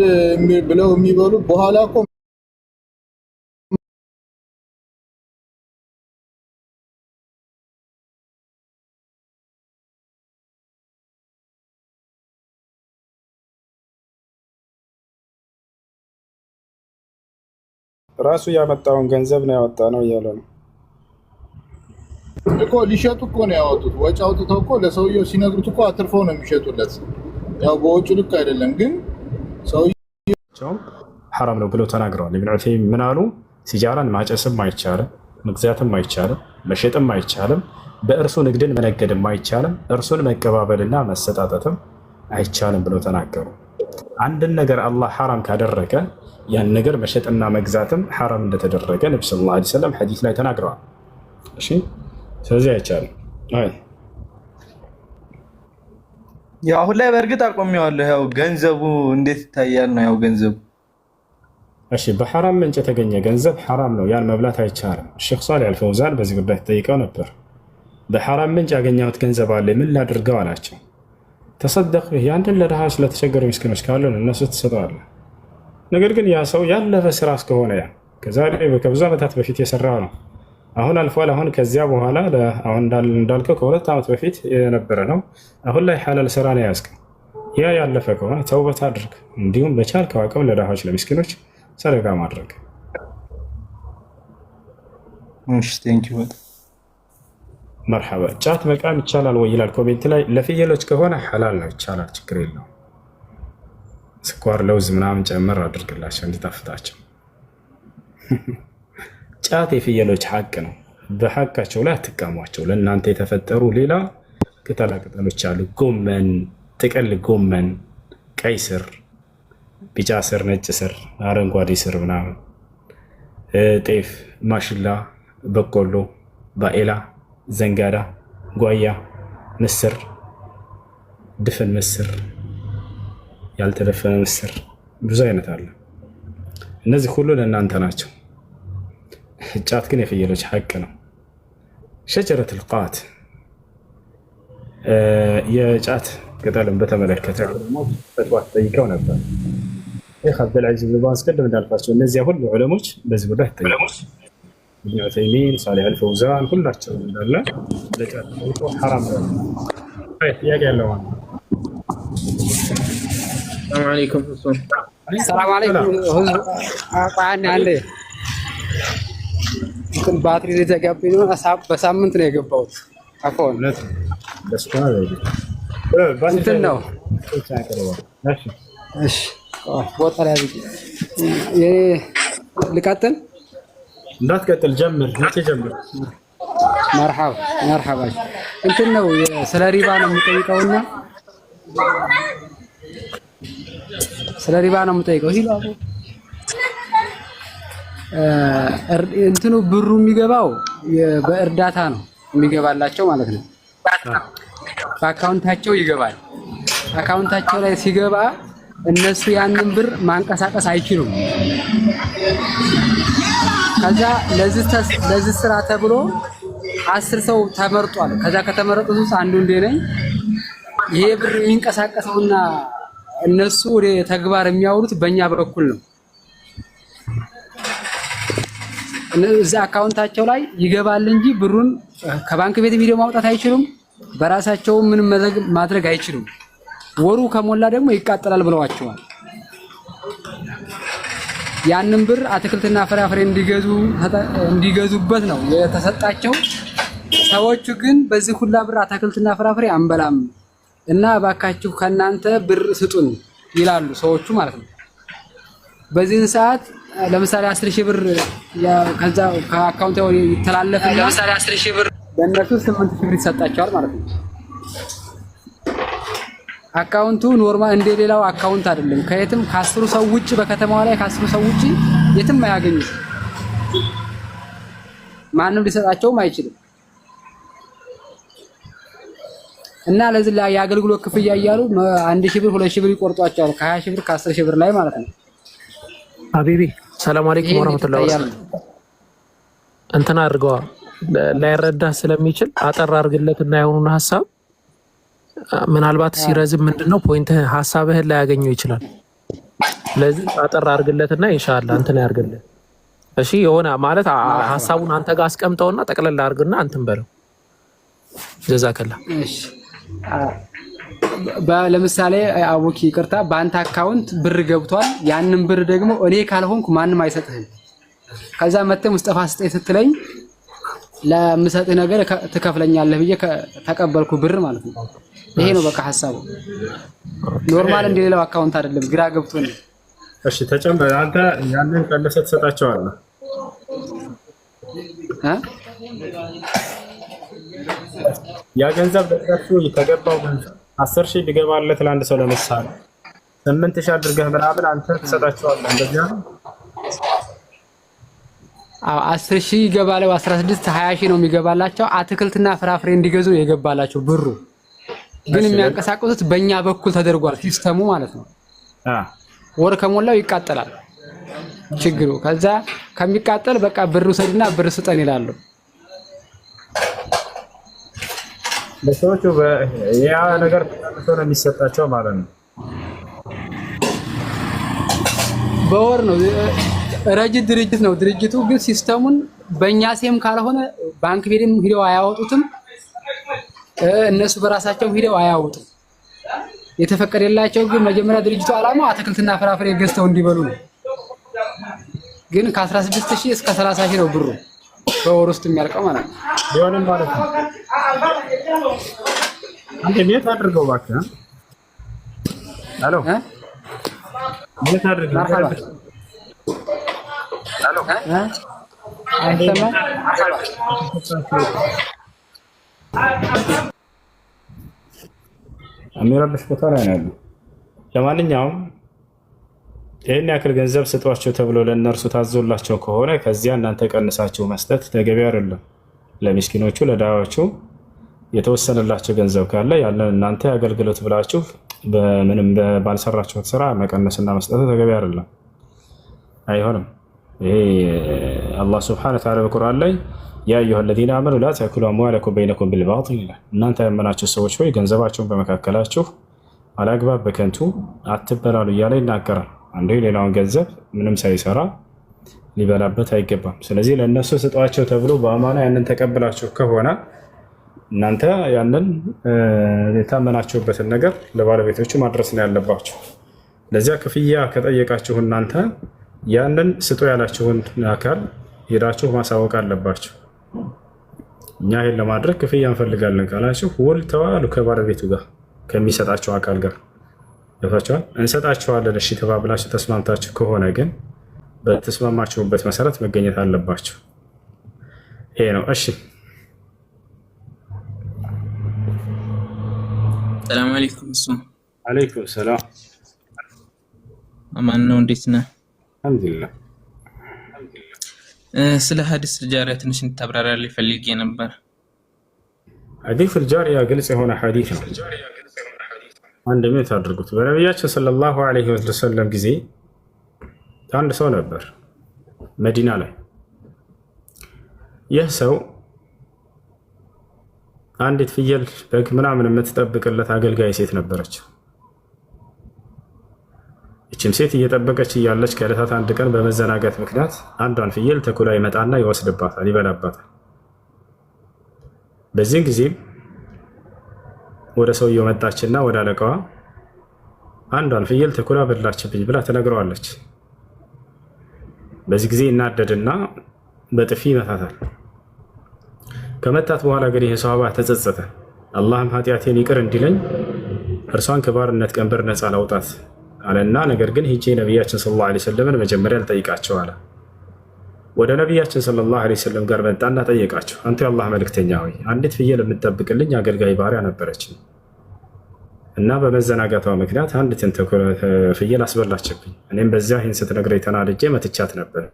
ብለው የሚበሉ በኋላ እኮ ራሱ ያመጣውን ገንዘብ ነው ያወጣ ነው እያለ ነው እኮ። ሊሸጡ እኮ ነው ያወጡት። ወጪ አውጥተው እኮ ለሰውየው ሲነግሩት እኮ አትርፈው ነው የሚሸጡለት። ያው በወጪ ልክ አይደለም፣ ግን ሰውየው ሐራም ነው ብለው ተናግረዋል። ኢብኑ ዑሰይሚን ምን አሉ? ሲጃራን ማጨስም አይቻልም፣ መግዛትም አይቻልም፣ መሸጥም አይቻልም፣ በእርሱ ንግድን መነገድም አይቻልም፣ እርሱን መቀባበልና መሰጣጠትም አይቻልም ብለው ተናገሩ። አንድን ነገር አላህ ሐራም ካደረገ ያን ነገር መሸጥና መግዛትም ሐራም እንደተደረገ ነብዩ ሰለላሁ ዐለይሂ ወሰለም ሐዲስ ላይ ተናግረዋል። እሺ ስለዚህ አይቻልም። ያው አሁን ላይ በእርግጥ አቆሚዋለሁ። ያው ገንዘቡ እንዴት ይታያል ነው ያው ገንዘቡ። እሺ በሐራም ምንጭ የተገኘ ገንዘብ ሐራም ነው፣ ያን መብላት አይቻልም። ሼክ ሷሊህ አልፈውዛን በዚህ ጉዳይ ተጠይቀው ነበር። በሐራም ምንጭ ያገኘሁት ገንዘብ አለ ምን ላድርገው አላቸው። ተሰደቅ ይህ አንድን ለድሃ ስለተቸገሩ ምስኪኖች ካሉ እነሱ ትሰጠዋለህ። ነገር ግን ያ ሰው ያለፈ ስራ እስከሆነ ያ ከብዙ ዓመታት በፊት የሰራው ነው። አሁን አልፏል። አሁን ከዚያ በኋላ አሁን እንዳልከው ከ2 ዓመት በፊት የነበረ ነው። አሁን ላይ ሐላል ስራ ነው ያዝከው። ያ ያለፈ ከሆነ ተውበት አድርግ። እንዲሁም በቻልከው አቅም ለድሃዎች ለምስኪኖች ሰደቃ ማድረግ። እሺ ቴንኪው። መርሐባ። ጫት መቃም ይቻላል ወይ ይላል ኮሜንት ላይ። ለፍየሎች ከሆነ ሐላል ነው፣ ይቻላል፣ ችግር የለውም። ስኳር፣ ለውዝ ምናምን ጨምር አድርግላቸው እንዲጣፍጣቸው። ጫት የፍየሎች ሐቅ ነው። በሐቃቸው ላይ አትቃሟቸው። ለእናንተ የተፈጠሩ ሌላ ቅጠላ ቅጠሎች አሉ። ጎመን፣ ጥቅል ጎመን፣ ቀይ ስር፣ ቢጫ ስር፣ ነጭ ስር፣ አረንጓዴ ስር ምናምን ጤፍ፣ ማሽላ፣ በቆሎ፣ ባኤላ፣ ዘንጋዳ፣ ጓያ፣ ምስር፣ ድፍን ምስር፣ ያልተደፈነ ምስር፣ ብዙ አይነት አለ። እነዚህ ሁሉ ለእናንተ ናቸው። ጫት ግን የፍየሎች ሐቅ ነው። ሸጀረት ልቃት የጫት ቅጠልን በተመለከተ ፈትዋ ተጠይቀው ነበር። ሼክ አብዱልዓዚዝ ብን ባዝ ቀደም እንዳልኳቸው እነዚያ ሁሉ ዑለሞች በዚህ ጉዳይ ተጠይቀው ኢብኑ ዑሰይሚን፣ ሳሊህ አልፈውዛን ሁላቸው እንዳለ ለጫት ተጠይቀው ሐራም ነው። ጥያቄ ያለው ማለት ነው። ሰላም አለይኩም ሰላም አለይኩም አንዴ እንትን ባትሪ ሊዘጋብኝ ነው። በሳምንት ነው የገባሁት። አፎን እንትን ነው። እሺ ቦታ ላይ ልቀጥል? እንዳትቀጥል ጀምር። መቼ ጀምር? መርሐባ እንትን ነው ስለ ሪባ ነው የምጠይቀውና ስለ ሪባ ነው የምጠይቀው። እንትኑ ብሩ የሚገባው በእርዳታ ነው የሚገባላቸው ማለት ነው። በአካውንታቸው ይገባል። አካውንታቸው ላይ ሲገባ እነሱ ያንን ብር ማንቀሳቀስ አይችሉም። ከዛ ለዚህ ስራ ተብሎ 10 ሰው ተመርጧል። ከዛ ከተመረጡት ውስጥ አንዱ እንደ ነኝ ይሄ ብር የሚንቀሳቀሰውና እነሱ ወደ ተግባር የሚያውሉት በእኛ በኩል ነው። እዛ አካውንታቸው ላይ ይገባል እንጂ ብሩን ከባንክ ቤት ቪዲዮ ማውጣት አይችሉም። በራሳቸው ምንም ማድረግ አይችሉም። ወሩ ከሞላ ደግሞ ይቃጠላል ብለዋቸዋል። ያንን ብር አትክልትና ፍራፍሬ እንዲገዙበት ነው የተሰጣቸው። ሰዎቹ ግን በዚህ ሁላ ብር አትክልትና ፍራፍሬ አንበላም እና እባካችሁ ከናንተ ብር ስጡን ይላሉ ሰዎቹ ማለት ነው። በዚህን ሰዓት ለምሳሌ 10,000 ብር ከዛ ከአካውንት ይተላለፍና ለምሳሌ 10,000 ብር በእነሱ 8,000 ብር ይሰጣቸዋል ማለት ነው። አካውንቱ ኖርማል እንደሌላው አካውንት አይደለም። ከየትም ከ10 ሰው ውጪ በከተማዋ ላይ ከ10 ሰው ውጪ የትም አያገኙት። ማንም ሊሰጣቸውም አይችልም። እና ለዚህ ላይ የአገልግሎት ክፍያ እያሉ 1,000 ብር 2,000 ብር ይቆርጧቸዋል። ከ20,000 ብር ከ10,000 ብር ላይ ማለት ነው። ሀቢቢ ሰላም አለይኩም ወራህመቱላሂ ወበረካቱ። እንትና አድርገዋ ላይረዳህ ስለሚችል አጠር አድርግለትና የሆኑን ሀሳብ ምናልባት ሲረዝም ምንድነው ፖይንትህ ሀሳብህን ላይ ያገኘው ይችላል። ስለዚህ አጠር አድርግለትና ኢንሻአላህ እንትን ያርግልህ። እሺ የሆነ ማለት ሀሳቡን አንተ ጋር አስቀምጠውና ጠቅለል አድርግና እንትን በለው። ጀዛከላ። እሺ ለምሳሌ አቡኪ ይቅርታ፣ በአንተ አካውንት ብር ገብቷል። ያንን ብር ደግሞ እኔ ካልሆንኩ ማንም አይሰጥህም። ከዛ መጥተህ ሙስጠፋ ስጠኝ ስትለኝ ለምሰጥህ ነገር ትከፍለኛለህ ብዬ ተቀበልኩ ብር ማለት ነው። ይሄ ነው በቃ ሐሳቡ። ኖርማል እንደሌላው አካውንት አይደለም። ግራ ገብቶኝ። እሺ ተጨምር። አንተ ያንን ቀለሰ ትሰጣቸዋለህ ያ ገንዘብ ለእሱ የተገባው ገንዘብ 10,000 ሊገባለት ለአንድ ሰው ለምሳሌ 8,000 አድርገህ ምናምን አንተ ትሰጣቸዋለህ። እንደዚያ ነው። 10,000 ይገባል። 16 20,000 ነው የሚገባላቸው። አትክልትና ፍራፍሬ እንዲገዙ ነው የገባላቸው ብሩ። ግን የሚያንቀሳቅሱት በእኛ በኩል ተደርጓል ሲስተሙ ማለት ነው። ወር ከሞላው ይቃጠላል ችግሩ። ከዛ ከሚቃጠል በቃ ብር ውሰድና ብር ስጠን ይላሉ። ለሰዎቹ ያ ነገር ተሰጥቶ ነው የሚሰጣቸው ማለት ነው። በወር ነው። ረጅ ድርጅት ነው። ድርጅቱ ግን ሲስተሙን በእኛ ሴም ካልሆነ ባንክ ቤትም ሂደው አያወጡትም። እነሱ በራሳቸው ሂደው አያወጡም። የተፈቀደላቸው ግን መጀመሪያ ድርጅቱ ዓላማው አትክልትና ፍራፍሬ ገዝተው እንዲበሉ ነው። ግን ከ16,000 እስከ 30,000 ነው ብሩ በወር ውስጥ የሚያልቀው ማለት ነው። ቢሆንም ማለት ነው አንተ ሜት አድርገው እባክህ። አሎ ሜት አድርገው። አሎ አይሰማም። የሚረብሽ ቦታ ላይ ነው ያለው። ለማንኛውም ይህን ያክል ገንዘብ ስጧቸው ተብሎ ለእነርሱ ታዞላቸው ከሆነ ከዚያ እናንተ ቀንሳችሁ መስጠት ተገቢ አይደለም። ለሚስኪኖቹ ለድሃዎቹ የተወሰነላቸው ገንዘብ ካለ ያለን እናንተ አገልግሎት ብላችሁ ምንም ባልሰራችሁት ስራ መቀነስና መስጠት ተገቢ አይደለም፣ አይሆንም። ይሄ አላህ ስብሐነሁ ወተዓላ በቁርአን ላይ ያ አዩሃ ለዚነ አመኑ ላ ተእኩሉ አምዋለኩም በይነኩም ቢልባጢል ይላል። እናንተ ያመናችሁ ሰዎች ሆይ ገንዘባችሁን በመካከላችሁ አላግባብ በከንቱ አትበላሉ እያለ ይናገራል። አንዱ ሌላውን ገንዘብ ምንም ሳይሰራ ሊበላበት አይገባም። ስለዚህ ለእነሱ ስጧቸው ተብሎ በአማና ያንን ተቀብላችሁ ከሆነ እናንተ ያንን የታመናችሁበትን ነገር ለባለቤቶቹ ማድረስ ነው ያለባችሁ። ለዚያ ክፍያ ከጠየቃችሁ እናንተ ያንን ስጡ ያላችሁን አካል ሄዳችሁ ማሳወቅ አለባችሁ። እኛ ይሄን ለማድረግ ክፍያ እንፈልጋለን ካላችሁ ውል ተዋሉ ከባለቤቱ ጋር ከሚሰጣቸው አካል ጋር ይፈቻል። እንሰጣቸዋለን እሺ ተባብላችሁ ተስማምታችሁ ከሆነ ግን በተስማማችሁበት መሰረት መገኘት አለባችሁ። ይሄ ነው። እሺ ሰላም አለይኩም። እሱ አለይኩም ሰላም። አማን ነው? እንዴት ነህ? አልሐምዱሊላህ። ስለ ሐዲስ ጃሪያ ትንሽ እንድታብራራልኝ ፈልጌ ነበር። ሐዲስ ጃሪያ ግልጽ የሆነ ሐዲስ ነው። አንድ ምን ታድርጉት። በነቢያችን ሰለላሁ ዐለይሂ ወሰለም ጊዜ አንድ ሰው ነበር መዲና ላይ። ይህ ሰው አንዲት ፍየል በግ ምናምን የምትጠብቅለት አገልጋይ ሴት ነበረች። እችም ሴት እየጠበቀች እያለች ከዕለታት አንድ ቀን በመዘናጋት ምክንያት አንዷን ፍየል ተኩላ ይመጣና ይወስድባታል፣ ይበላባታል። በዚህን ጊዜ ወደ ሰውየው መጣችና ወደ አለቃዋ አንዷን ፍየል ተኩላ በላችብኝ ብላ ትነግረዋለች። በዚህ ጊዜ ይናደድና በጥፊ ይመታታል። ከመታት በኋላ ግን ይህ ሰሃባ ተጸጸተ። አላህም ኃጢአቴን ይቅር እንዲለኝ እርሷን ከባርነት ቀንበር ነፃ ላውጣት አለና ነገር ግን ሂጄ ነቢያችን ሰለላሁ ዐለይሂ ወሰለም መጀመሪያ ልጠይቃቸው አለ። ወደ ነቢያችን ሰለላሁ ዐለይሂ ወሰለም ጋር መጣና ጠየቃቸው። አንተ የአላህ መልእክተኛ ሆይ አንዲት ፍየል የምትጠብቅልኝ አገልጋይ ባሪያ ነበረችኝ እና በመዘናጋቷ ምክንያት አንዲትን ፍየል አስበላችብኝ። እኔም በዚያ ይህን ስትነግረኝ ተናድጄ መትቻት ነበር።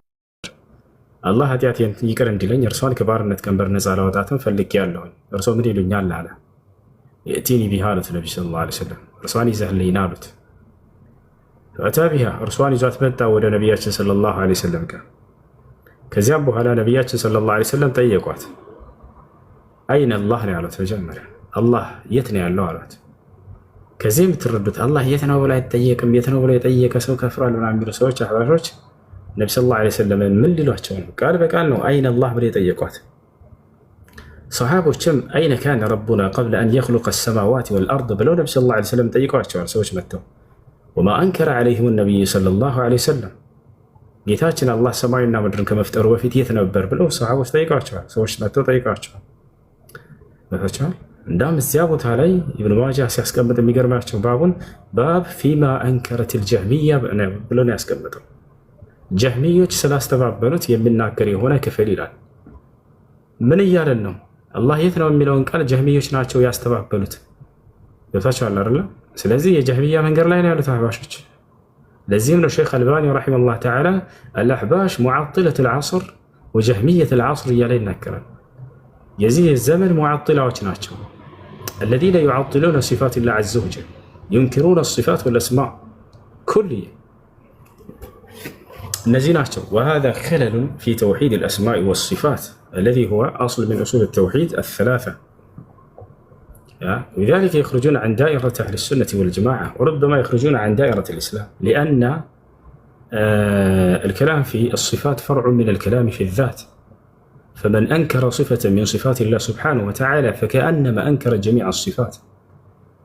አላህ ኃጢአቴን ይቅር እንዲለኝ እርሷን ከባርነት ቀንበር ነፃ ላወጣትን ፈልጌያለሁኝ። እርሶ ምን ይሉኛል አለ። የእቲኒ ቢሃ አሉት ነቢ ሰለላሁ ዐለይሂ ወሰለም። እርሷን ይዘህልኝ ና አሉት። ፈአታ ቢሃ እርሷን ይዟት መጣ ወደ ነቢያችን ሰለላሁ ዐለይሂ ወሰለም ጋር። ከዚያም በኋላ ነቢያችን ሰለላሁ ዐለይሂ ወሰለም ጠየቋት። አይነ አላህ ነው ያሉት። መጀመሪያ አላህ የት ነው ያለው አሏት። ከዚህ የምትረዱት አላህ የት ነው ብሎ አይጠየቅም፣ የት ነው ብሎ የጠየቀ ሰው ከፍሯል ምናምን የሚሉ ሰዎች አህባሾች ነቢ ሰለላሁ ዐለይሂ ወሰለም ምን ሊሏቸው ነው? ቃል በቃል ነው አይነ አላህ ብሎ የጠየቋት። ሰሓቦችም አይነ ካነ ረቡና ቀብለ አን የኽሉቀ ሰማዋት ወልአርድ ብለው ነቢ ሰለላሁ ዐለይሂ ወሰለም ጠይቀዋቸዋል። ሰዎች መጥተው ወማ አንከረ ዐለይሂም ነቢዩ ሰለላሁ ዐለይሂ ወሰለም ጌታችን አላህ ሰማይና ምድርን ከመፍጠሩ በፊት የት ነበር ብለው ሰሓቦች ጠይቀዋቸዋል። ሰዎች መጥተው ጠይቀዋቸዋል። መጥተዋል። እንዳም እዚያ ቦታ ላይ ኢብኑ ማጃህ ሲያስቀምጥ የሚገርማቸው ባቡን ባብ ፊማ አንከረት ልጀህሚያ ብሎ ነው ያስቀምጠው። ጀህሚዮች ስላስተባበሉት የሚናገር የሆነ ክፍል ይላል። ምን እያለን ነው? አላህ የት ነው የሚለውን ቃል ጀህሚዮች ናቸው ያስተባበሉት። ገብታችኋል አይደለ? ስለዚህ የጀህሚያ መንገድ ላይ ነው ያሉት አህባሾች። ለዚህም ነው ሼክ አልባኒ ረሒመሁላህ ተዓላ አልአሕባሽ ሙዓጢለት ልዓስር ወጀህሚየት ልዓስር እያለ ይናገራል። የዚህ ዘመን ሙዓጢላዎች ናቸው። አለዚነ ዩዓጢሉነ ሲፋት ላህ ዐዘ ወጀል ዩንኪሩነ ሲፋት ወልአስማ ኩልየ እነዚህ ናቸው። ወሃዛ ኸለሉን ፊ ተውሒድ አልአስማኢ ወሲፋት አለዚ ሁወ አስል ሚን ኡሱል ተውሒድ አሰላሳ ولذلك يخرجون عن دائرة أهل السنة والجماعة وربما يخرجون عن دائرة الإسلام لأن الكلام في الصفات فرع من الكلام في الذات فمن أنكر صفة من صفات الله سبحانه وتعالى فكأنما أنكر جميع الصفات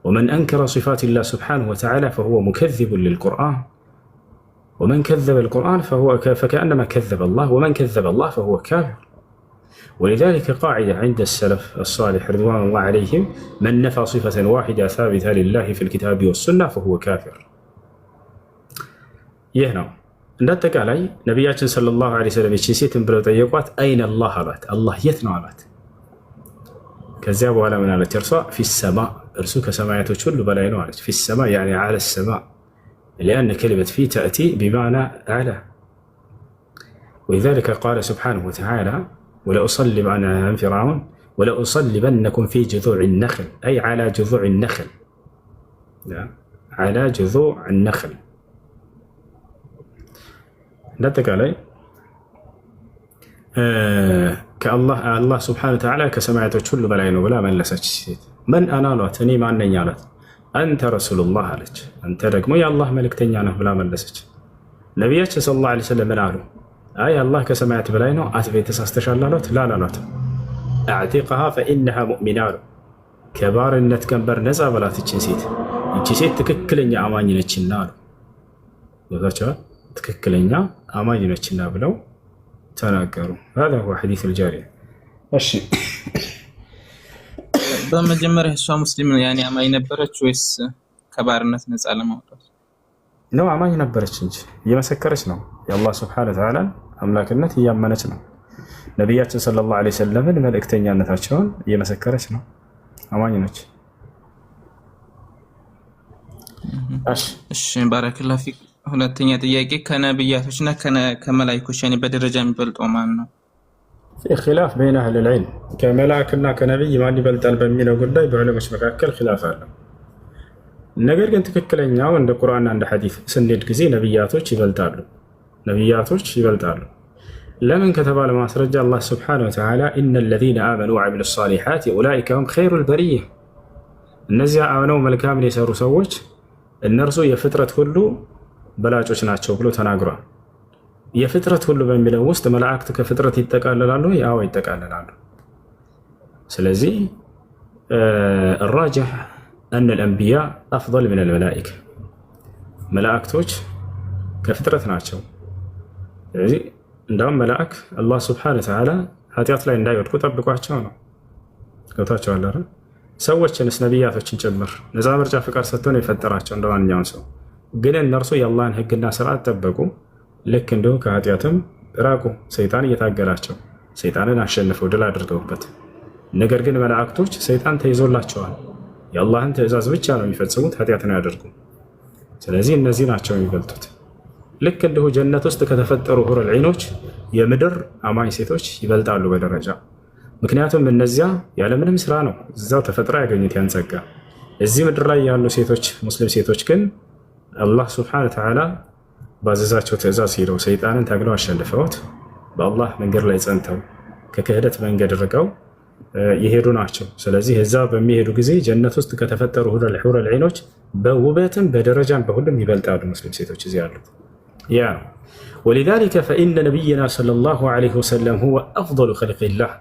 ومن أنكر صفات الله سبحانه وتعالى فهو مكذب للقرآن ومن كذب القرآن فكأنما كذب الله ومن كذب الله فهو كافر ولذلك قاعدة عند السلف الصالح رضوان الله عليهم من نفى صفة واحدة ثابتة لله في الكتاب والسنة فهو كافر. يهنا ندتك علي نبياتنا صلى الله عليه وسلم يشيسيت بلو طيقات أين الله علات الله يتنو علات كذاب ولا من على ترسى في السماء ارسوك سمايات كل بلاينو علات في السماء يعني على السماء لأن كلمة في تأتي بمعنى على. ولذلك قال سبحانه وتعالى ولأصلبن عن فرعون ولأصلبنكم في جذوع النخل، أي على جذوع النخل، على جذوع النخل. نتك علي الله سبحانه وتعالى كسمعت كل بلاين ولا من لسج من أنا لا تني ما نيالت أنت رسول الله عليك أنت رقم يا الله ملك تنيانه ولا من لسج نبيك صلى الله عليه وسلم من قالوا أي الله كسمعت بلاينه أثبت استشالات لا أعتقها فإنها مؤمنة كبار النت كبر نزا ولا تجسيت جسيت تككلني أماني نتشنال وذاك تككلني أماني نتشنال بلو تناقروا. هذا هو حديث الجارية. እሺ በመጀመሪያ እሷ ሙስሊም ያኔ አማኝ ነበረች ወይስ ከባርነት ነፃ ለማውጣት ነው? አማኝ ነበረች እንጂ እየመሰከረች ነው። የአላህ ሱብሓነሁ ወተዓላ አምላክነት እያመነች ነው። ነቢያችን ሰለላሁ ዐለይሂ ወሰለምን መልእክተኛነታቸውን እየመሰከረች ነው። አማኝ ነች። እሺ ባረከላሁ ፊክ። ሁለተኛ ጥያቄ ከነብያቶችና ከመላእክቶች ያኔ በደረጃ የሚበልጠው ማን ነው? ኺላፍ በይነ አህለል ዒልም ከመላእክና ከነብይ ማን ይበልጣል በሚለው ጉዳይ በዑለሞች መካከል ኺላፍ አለ። ነገር ግን ትክክለኛው እንደ ቁርአንና እንደ ሐዲስ ስንሄድ ጊዜ ነብያቶች ይበልጣሉ። ለምን ከተባለ ማስረጃ አላህ ሱብሓነሁ ወተዓላ ኢነል ለዚነ አመኑ ወዐሚሉ ሷሊሓት ኡላኢከ ሁም ኸይሩል በሪያ፣ እነዚያ አምነው መልካምን የሰሩ ሰዎች እነርሱ የፍጥረት ሁሉ በላጮች ናቸው ብሎ ተናግሯል። የፍጥረት ሁሉ በሚለው ውስጥ መላእክት ከፍጥረት ይጠቃለላሉ? ያው ይጠቃለላሉ። ስለዚህ الراجح أن الأنبياء أفضل من الملائكة መላእክቶች ከፍጥረት ናቸው። ስለዚህ እንደውም መላእክ አላህ ሱብሓነሁ ወተዓላ ኃጢአት ላይ እንዳይወድቁ ጠብቋቸው ነው። ገብቷቸዋል አይደል? ሰዎችንስ ነቢያቶችን ጭምር ነፃ ምርጫ ፍቃድ ሰጥቶ ነው የፈጠራቸው እንደ ማንኛውም ሰው። ግን እነርሱ የአላህን ሕግና ስርዓት ጠበቁ። ልክ እንዲሁ ከኃጢአትም ራቁ። ሰይጣን እየታገላቸው ሰይጣንን አሸንፈው ድል አድርገውበት። ነገር ግን መላእክቶች ሰይጣን ተይዞላቸዋል። የአላህን ትእዛዝ ብቻ ነው የሚፈጽሙት፣ ኃጢአትን አያደርጉም። ስለዚህ እነዚህ ናቸው የሚበልጡት። ልክ እንዲሁ ጀነት ውስጥ ከተፈጠሩ ሁረል ዒኖች የምድር አማኝ ሴቶች ይበልጣሉ በደረጃ። ምክንያቱም እነዚያ ያለምንም ስራ ነው እዛው ተፈጥሮ ያገኙት ያን ጸጋ። እዚህ ምድር ላይ ያሉ ሴቶች ሙስሊም ሴቶች ግን አላህ ሱብሓነሁ ወተዓላ ባዘዛቸው ትእዛዝ ሄደው ሰይጣንን ታግለው አሸንፈውት በአላህ መንገድ ላይ ጸንተው ከክህደት መንገድ ርቀው የሄዱ ናቸው። ስለዚህ እዛ በሚሄዱ ጊዜ ጀነት ውስጥ ከተፈጠሩ ሁረል ዒኖች በውበትም በደረጃም በሁሉም ይበልጣሉ ሙስሊም ሴቶች እዚህ ያሉት። ያ ወሊዛሊከ ፈኢነ ነቢይና ሰለላሁ ዐለይሂ ወሰለም ሁወ አፍደሉ ኸልቂላህ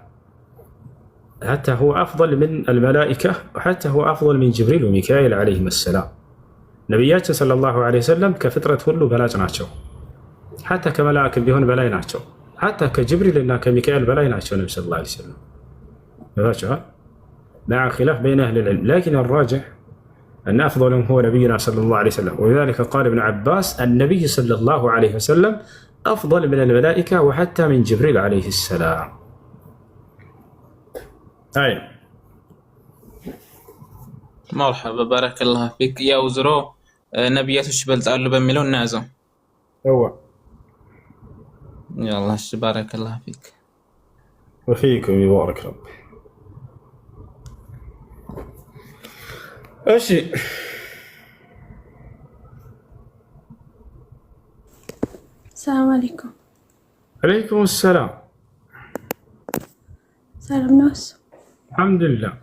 ሐታ ሁወ አፍደል ሚን አልመላኢካ ወሐታ ሁወ አፍደል ሚን ጅብሪል ወሚካኤል ዐለይሂም ሰላም። ነቢያችን ሰለላሁ ዐለይሂ ወሰለም ከፍጥረት ሁሉ በላጭ ናቸው። ሐታ ከመላእክም ቢሆን በላይ ናቸው። ሐታ ከጅብሪል እና ከሚካኤል በላይ ናቸው። ነቢ ሰለላሁ ዐለይሂ ወሰለም مع خلاف بين أهل العلم، لكن الراجح أن أفضلهم هو نبينا صلى الله عليه وسلم. ولذلك قال ابن عباس النبي صلى الله عليه وسلم أفضل من الملائكة وحتى من جبريل عليه السلام. أي مرحبا بارك الله فيك. يا وزرو نبيات الشبل تعالوا بملون نازم هو يا الله بارك الله فيك وفيكم يبارك ربي. እሺ ሰላም አለይኩም። አለይኩም ሰላም። ሰላም ነው? አልሐምዱሊላህ።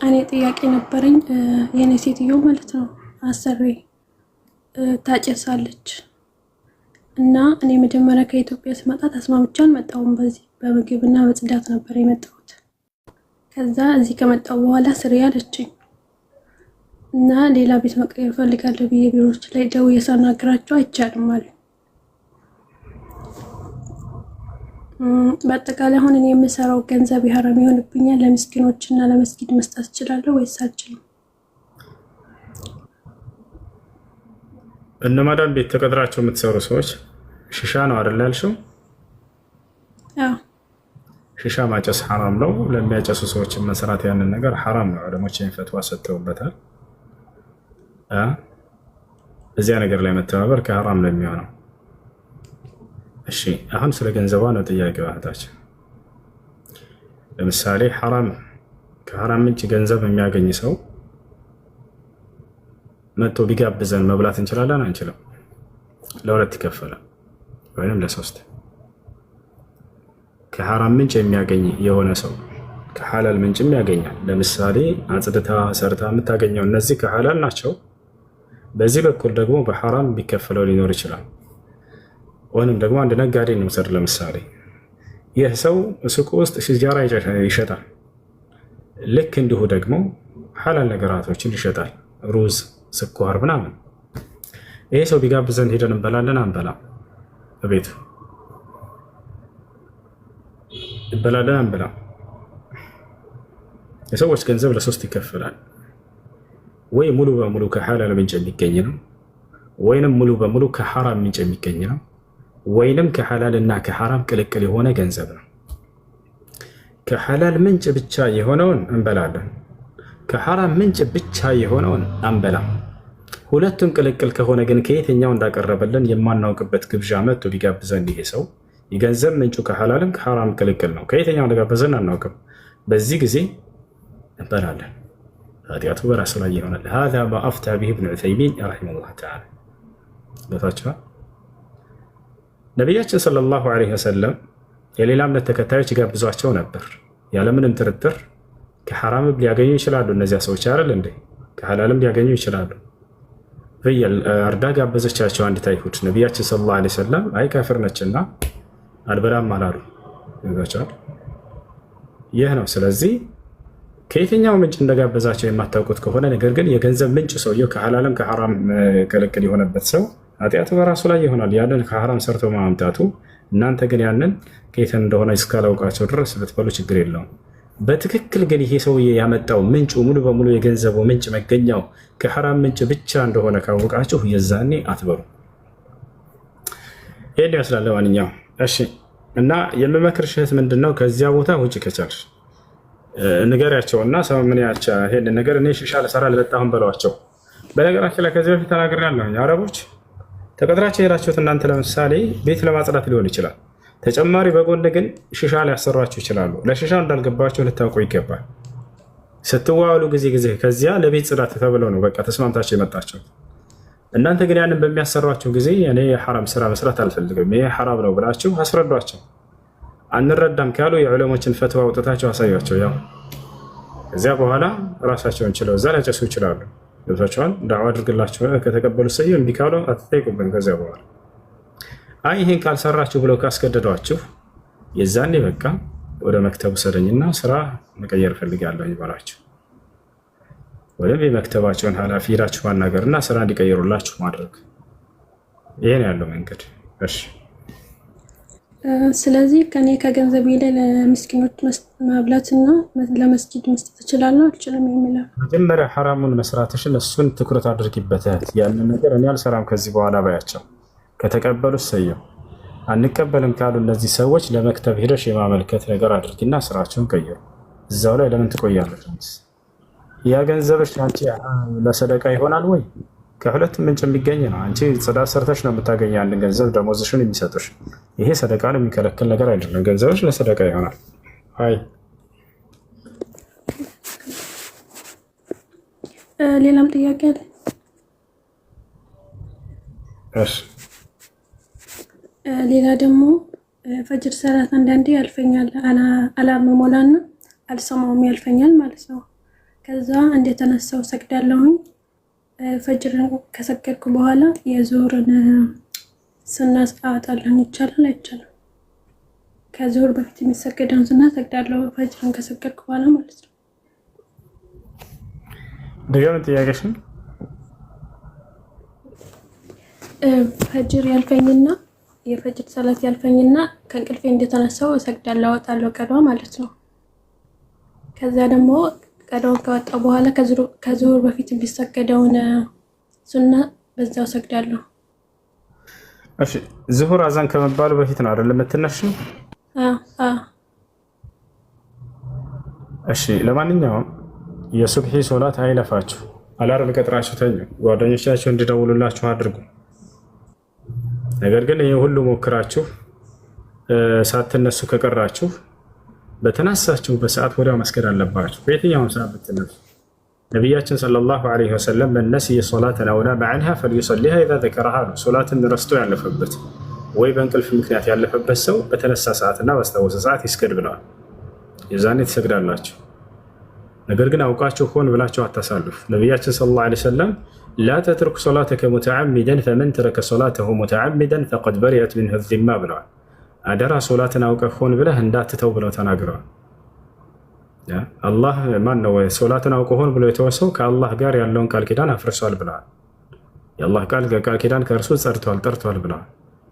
እኔ ጥያቄ ነበረኝ። የኔ ሴትዮ ማለት ነው አሰሪ ታጨሳለች እና እኔ መጀመሪያ ከኢትዮጵያ ስመጣ ተስማምቼ አልመጣሁም። በዚህ በምግብና በጽዳት ነበር የመጣሁት። ከዛ እዚህ ከመጣሁ በኋላ ስሪ አለችኝ እና ሌላ ቤት መቀየር ፈልጋለሁ ብዬ ቢሮዎች ላይ ደውዬ ሳናግራቸው አይቻልም አሉ። በአጠቃላይ አሁን እኔ የምሰራው ገንዘብ የሐራም ይሆንብኛል? ለምስኪኖችና ለመስጊድ መስጠት እችላለሁ ወይስ አልችልም? እነማዳም ቤት ተቀጥራቸው የምትሰሩ ሰዎች ሽሻ ነው አይደል ያልሽው? አዎ ሽሻ ማጨስ ሐራም ነው። ለሚያጨሱ ሰዎች መስራት ያንን ነገር ሐራም ነው። ዑለሞች ፈትዋ ሰጥተውበታል። እዚያ ነገር ላይ መተባበር ከሐራም ነው የሚሆነው። እሺ አሁን ስለ ገንዘቧ ነው ጥያቄው እህታችን። ለምሳሌ ከሐራም ምንጭ ገንዘብ የሚያገኝ ሰው መጥቶ ቢጋብዘን መብላት እንችላለን? አንችልም። ለሁለት ይከፈላል ወይንም ለሶስት። ከሐራም ምንጭ የሚያገኝ የሆነ ሰው ከሐላል ምንጭም ያገኛል። ለምሳሌ አጽድታ ሰርታ የምታገኘው እነዚህ ከሐላል ናቸው። በዚህ በኩል ደግሞ በሐራም ቢከፈለው ሊኖር ይችላል። ወይንም ደግሞ አንድ ነጋዴ እንውሰድ። ለምሳሌ ይህ ሰው ሱቁ ውስጥ ሲጃራ ይሸጣል። ልክ እንዲሁ ደግሞ ሐላል ነገራቶችን ይሸጣል፣ ሩዝ፣ ስኳር ምናምን። ይሄ ሰው ቢጋብዘን ሄደን እንበላለን? አንበላም። በቤቱ እንበላለን? አንበላም። የሰዎች ገንዘብ ለሶስት ይከፈላል። ወይ ሙሉ በሙሉ ከሐላል ምንጭ የሚገኝ ነው፣ ወይንም ሙሉ በሙሉ ከሐራም ምንጭ የሚገኝ ነው፣ ወይንም ከሐላል እና ከሐራም ቅልቅል የሆነ ገንዘብ ነው። ከሐላል ምንጭ ብቻ የሆነውን እንበላለን፣ ከሐራም ምንጭ ብቻ የሆነውን አንበላም። ሁለቱም ቅልቅል ከሆነ ግን ከየትኛው እንዳቀረበልን የማናውቅበት ግብዣ መጥቶ ቢጋብዘን ይሄ ሰው የገንዘብ ምንጩ ከሐላልም ከሐራም ቅልቅል ነው፣ ከየትኛው እንደጋበዘን አናውቅም። በዚህ ጊዜ እንበላለን። ኃጢአቱ በራሱ ላይ ይሆናል። هذا ما افتى به ابن عثيمين رحمه الله تعالى። ለታችኋል ነቢያችን ሰለላሁ ዐለይሂ ወሰለም የሌላ እምነት ተከታዮች ይጋብዟቸው ነበር። ያለምንም ጥርጥር ከሐራም ሊያገኙ ይችላሉ እነዚያ ሰዎች አይደል እንዴ? ከሐላልም ሊያገኙ ይችላሉ። ፍየል አርዳ ጋበዘቻቸው አንዲት አይሁድ። ነቢያችን ሰለላሁ ዐለይሂ ወሰለም አይ ካፍር ነችና አልበላም አላሉ። ይህ ነው። ስለዚህ ከየትኛው ምንጭ እንደጋበዛቸው የማታውቁት ከሆነ ነገር ግን የገንዘብ ምንጭ ሰውየው ከሐላልም ከሐራም ቅልቅል የሆነበት ሰው ኃጢአቱ በራሱ ላይ ይሆናል፣ ያንን ከሐራም ሰርቶ ማምጣቱ። እናንተ ግን ያንን ከየት እንደሆነ እስካላውቃቸው ድረስ ብትበሉ ችግር የለውም። በትክክል ግን ይሄ ሰውዬ ያመጣው ምንጩ ሙሉ በሙሉ የገንዘቡ ምንጭ መገኛው ከሐራም ምንጭ ብቻ እንደሆነ ካወቃችሁ የዛኔ አትበሉ። ይሄን ይመስላል። ለማንኛውም እሺ። እና የምመክርሽ እህት ምንድነው ከዚያ ቦታ ውጭ ከቻልሽ ንገሪያቸውና ሰው ምን ያቻ ይሄን ነገር እኔ ሽሻ ልሰራ ልጠጣሁን በሏቸው። በነገራችን ላይ ከዚህ በፊት ተናግሬያለሁ። አረቦች ተቀጥራችሁ ሄዳችሁት እናንተ ለምሳሌ ቤት ለማጽዳት ሊሆን ይችላል። ተጨማሪ በጎን ግን ሽሻ ሊያሰሯችሁ ይችላሉ። ለሽሻው እንዳልገባችሁ ልታውቁ ይገባል። ስትዋዋሉ ጊዜ ከዚያ ለቤት ጽዳት ተብለው ነው በቃ ተስማምታችሁ የመጣችሁ። እናንተ ግን ያንን በሚያሰሯችሁ ጊዜ እኔ የሐራም ስራ መስራት አልፈልግም ይሄ ሐራም ነው ብላችሁ አስረዷቸው። አንረዳም ካሉ የዑለሞችን ፈትዋ አውጥታቸው አሳያቸው። ያው ከዚያ በኋላ ራሳቸውን ችለው እዛ ሊያጨሱ ይችላሉ። ገብታችኋል? ዳዕዋ አድርግላቸው ከተቀበሉ ሰየው፣ እምቢ ካሉ አትጠይቁብን። ከዚያ በኋላ አይ ይሄን ካልሰራችሁ ብለው ካስገደዷችሁ የዛኔ በቃ ወደ መክተቡ ሰደኝና ስራ መቀየር ፈልጋለሁ ይባላችሁ። ወይም የመክተባቸውን ኃላፊ ሄዳችሁ ማናገርና ስራ እንዲቀይሩላችሁ ማድረግ። ይሄን ያለው መንገድ። እሺ ስለዚህ ከኔ ከገንዘቤ ላይ ለምስኪኖች ማብላትና ለመስጂድ መስጠት እችላለሁ አልችልም የሚለው መጀመሪያ ሐራሙን መስራትሽን እሱን ትኩረት አድርጊበት። ያንን ነገር እኔ አልሰራም ከዚህ በኋላ ባያቸው። ከተቀበሉ ሰየው፣ አንቀበልም ካሉ እነዚህ ሰዎች ለመክተብ ሄደሽ የማመልከት ነገር አድርጊና ስራቸውን ቀይሩ። እዛው ላይ ለምን ትቆያለሽ? ያ ገንዘብሽ አንቺ ለሰደቃ ይሆናል ወይ? ከሁለቱም ምንጭ የሚገኝ ነው። አንቺ ጽዳት ሰርተሽ ነው የምታገኝ አንድ ገንዘብ ደሞዝሽን የሚሰጡሽ። ይሄ ሰደቃን የሚከለክል ነገር አይደለም። ገንዘብሽ ለሰደቃ ይሆናል። አይ ሌላም ጥያቄ አለ። እሺ ሌላ ደግሞ ፈጅር ሰላት አንዳንዴ ያልፈኛል። አላርም ሞላና አልሰማውም ያልፈኛል ማለት ነው። ከዛ እንደተነሳው ሰግዳለሁኝ። ፈጅርን ከሰገድኩ በኋላ የዙሁርን ሱና አወጣለሁ። ይቻላል አይቻልም? ከዙሁር በፊት የሚሰገደውን ሱና ሰግዳለሁ ፈጅርን ከሰገድኩ በኋላ ማለት ነው። ድጋሚ ጥያቄሽን። ፈጅር ያልፈኝና የፈጅር ሰላት ያልፈኝና ከእንቅልፌ እንደተነሳው እሰግዳለሁ አወጣለሁ ቀዷ ማለት ነው። ከዛ ደግሞ ቀዷን ከወጣው በኋላ ከዙሁር በፊት የሚሰገደውን ሱና በዛው ሰግዳለሁ። እሺ ዙሁር አዛን ከመባሉ በፊት ነው አይደል የምትነሽው? እሺ ለማንኛውም የሱብሒ ሶላት አይለፋችሁ። አላርም ቀጥራችሁ ተኙ። ጓደኞቻችሁ እንዲደውሉላችሁ አድርጉ። ነገር ግን ይህ ሁሉ ሞክራችሁ ሳትነሱ ከቀራችሁ በተነሳችሁ በሰዓት ወዲያው መስገድ አለባችሁ። በየትኛውም ሰዓት ብትነሱ ነቢያችን ሰለላሁ ዐለይሂ ወሰለም መን ነሲየ ሶላተን አው ናመ ዐንሃ ፈልዩሰሊሃ ኢዛ ዘከረሃ አሉ። ሶላትን ረስቶ ያለፈበት ወይ በእንቅልፍ ምክንያት ያለፈበት ሰው በተነሳ ሰዓትና ባስታወሰ ሰዓት ይስገድ ብለዋል። የዛኔ ትሰግዳላችሁ። ነገር ግን አውቃችሁ ሆን ብላችሁ አታሳልፉ። ነቢያችን ሰለላሁ ዐለይሂ ወሰለም ላ ተትሩክ ሶላተከ ሙተዓሚደን ፈመን ተረከ ሶላተሁ ሙተዓሚደን ፈቀድ በሪአት ሚንሁ ዚማ ብለዋል። አደራ ሶላትን አውቀህ ሆን ብለህ እንዳትተው ብለው ተናግረዋል። አላህ ማን ነው ሶላትን አውቀህ ሆን ብሎ የተወሰው ከአላህ ጋር ያለውን ቃል ኪዳን አፍርሷል ብለዋል። የአላህ ቃል ኪዳን ከእርሱ ጠርቷል ብለዋል።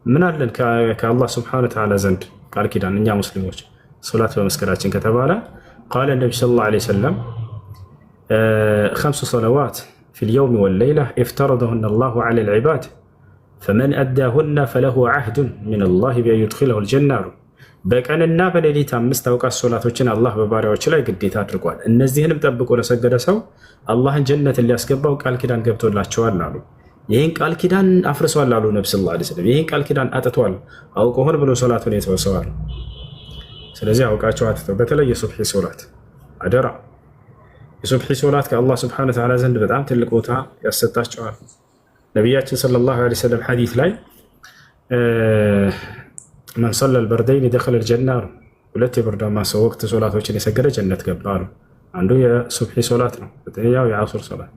ምን አለን ከአላህ ስብሐነሁ ወተዓላ ዘንድ ቃል ኪዳን እኛ ሙስሊሞች ሶላት በመስገዳችን ከተባለ ቃለ ነቢ ሰለላሁ ዐለይሂ ወሰለም خمس صلوات في اليوم والليلة افترضهن الله على العباد فمن أداهن فله عهد من الله بأن يدخله الجنة በቀንና በሌሊት 5 አውቃት ሶላቶችን አላህ በባሪያዎች ላይ ግዴታ አድርጓል። እነዚህንም ጠብቆ ለሰገደ ሰው አላህን ጀነትን ሊያስገባው ቃል ኪዳን ገብቶላቸዋል አሉ። ይህን ቃል ኪዳን አፍርሷል አሉ ነቢ ሰለላሁ ዐለይሂ ወሰለም። ይህን ቃል ኪዳን አጥቷል አውቆ ሆን ብሎ ሶላቱን የተወሰዋል። ስለዚህ አውቃቸው አትተው። በተለይ የሱብሒ ሶላት አደራ። የሱብሒ ሶላት ከአላህ ስብሐነሁ ወተዓላ ዘንድ በጣም ትልቅ ቦታ ያሰጣቸዋል። ነቢያችን ሰለላሁ ዐለይሂ ወሰለም ሐዲስ ላይ መን ሰለል በርደይን ደኸለል ጀና ነው። ሁለት የብርዳማ ሰው ወቅት ሶላቶችን የሰገደ ጀነት ገባ ነው። አንዱ የሱብሒ ሶላት ነው፣ ሁለተኛው የዐሱር ሶላት።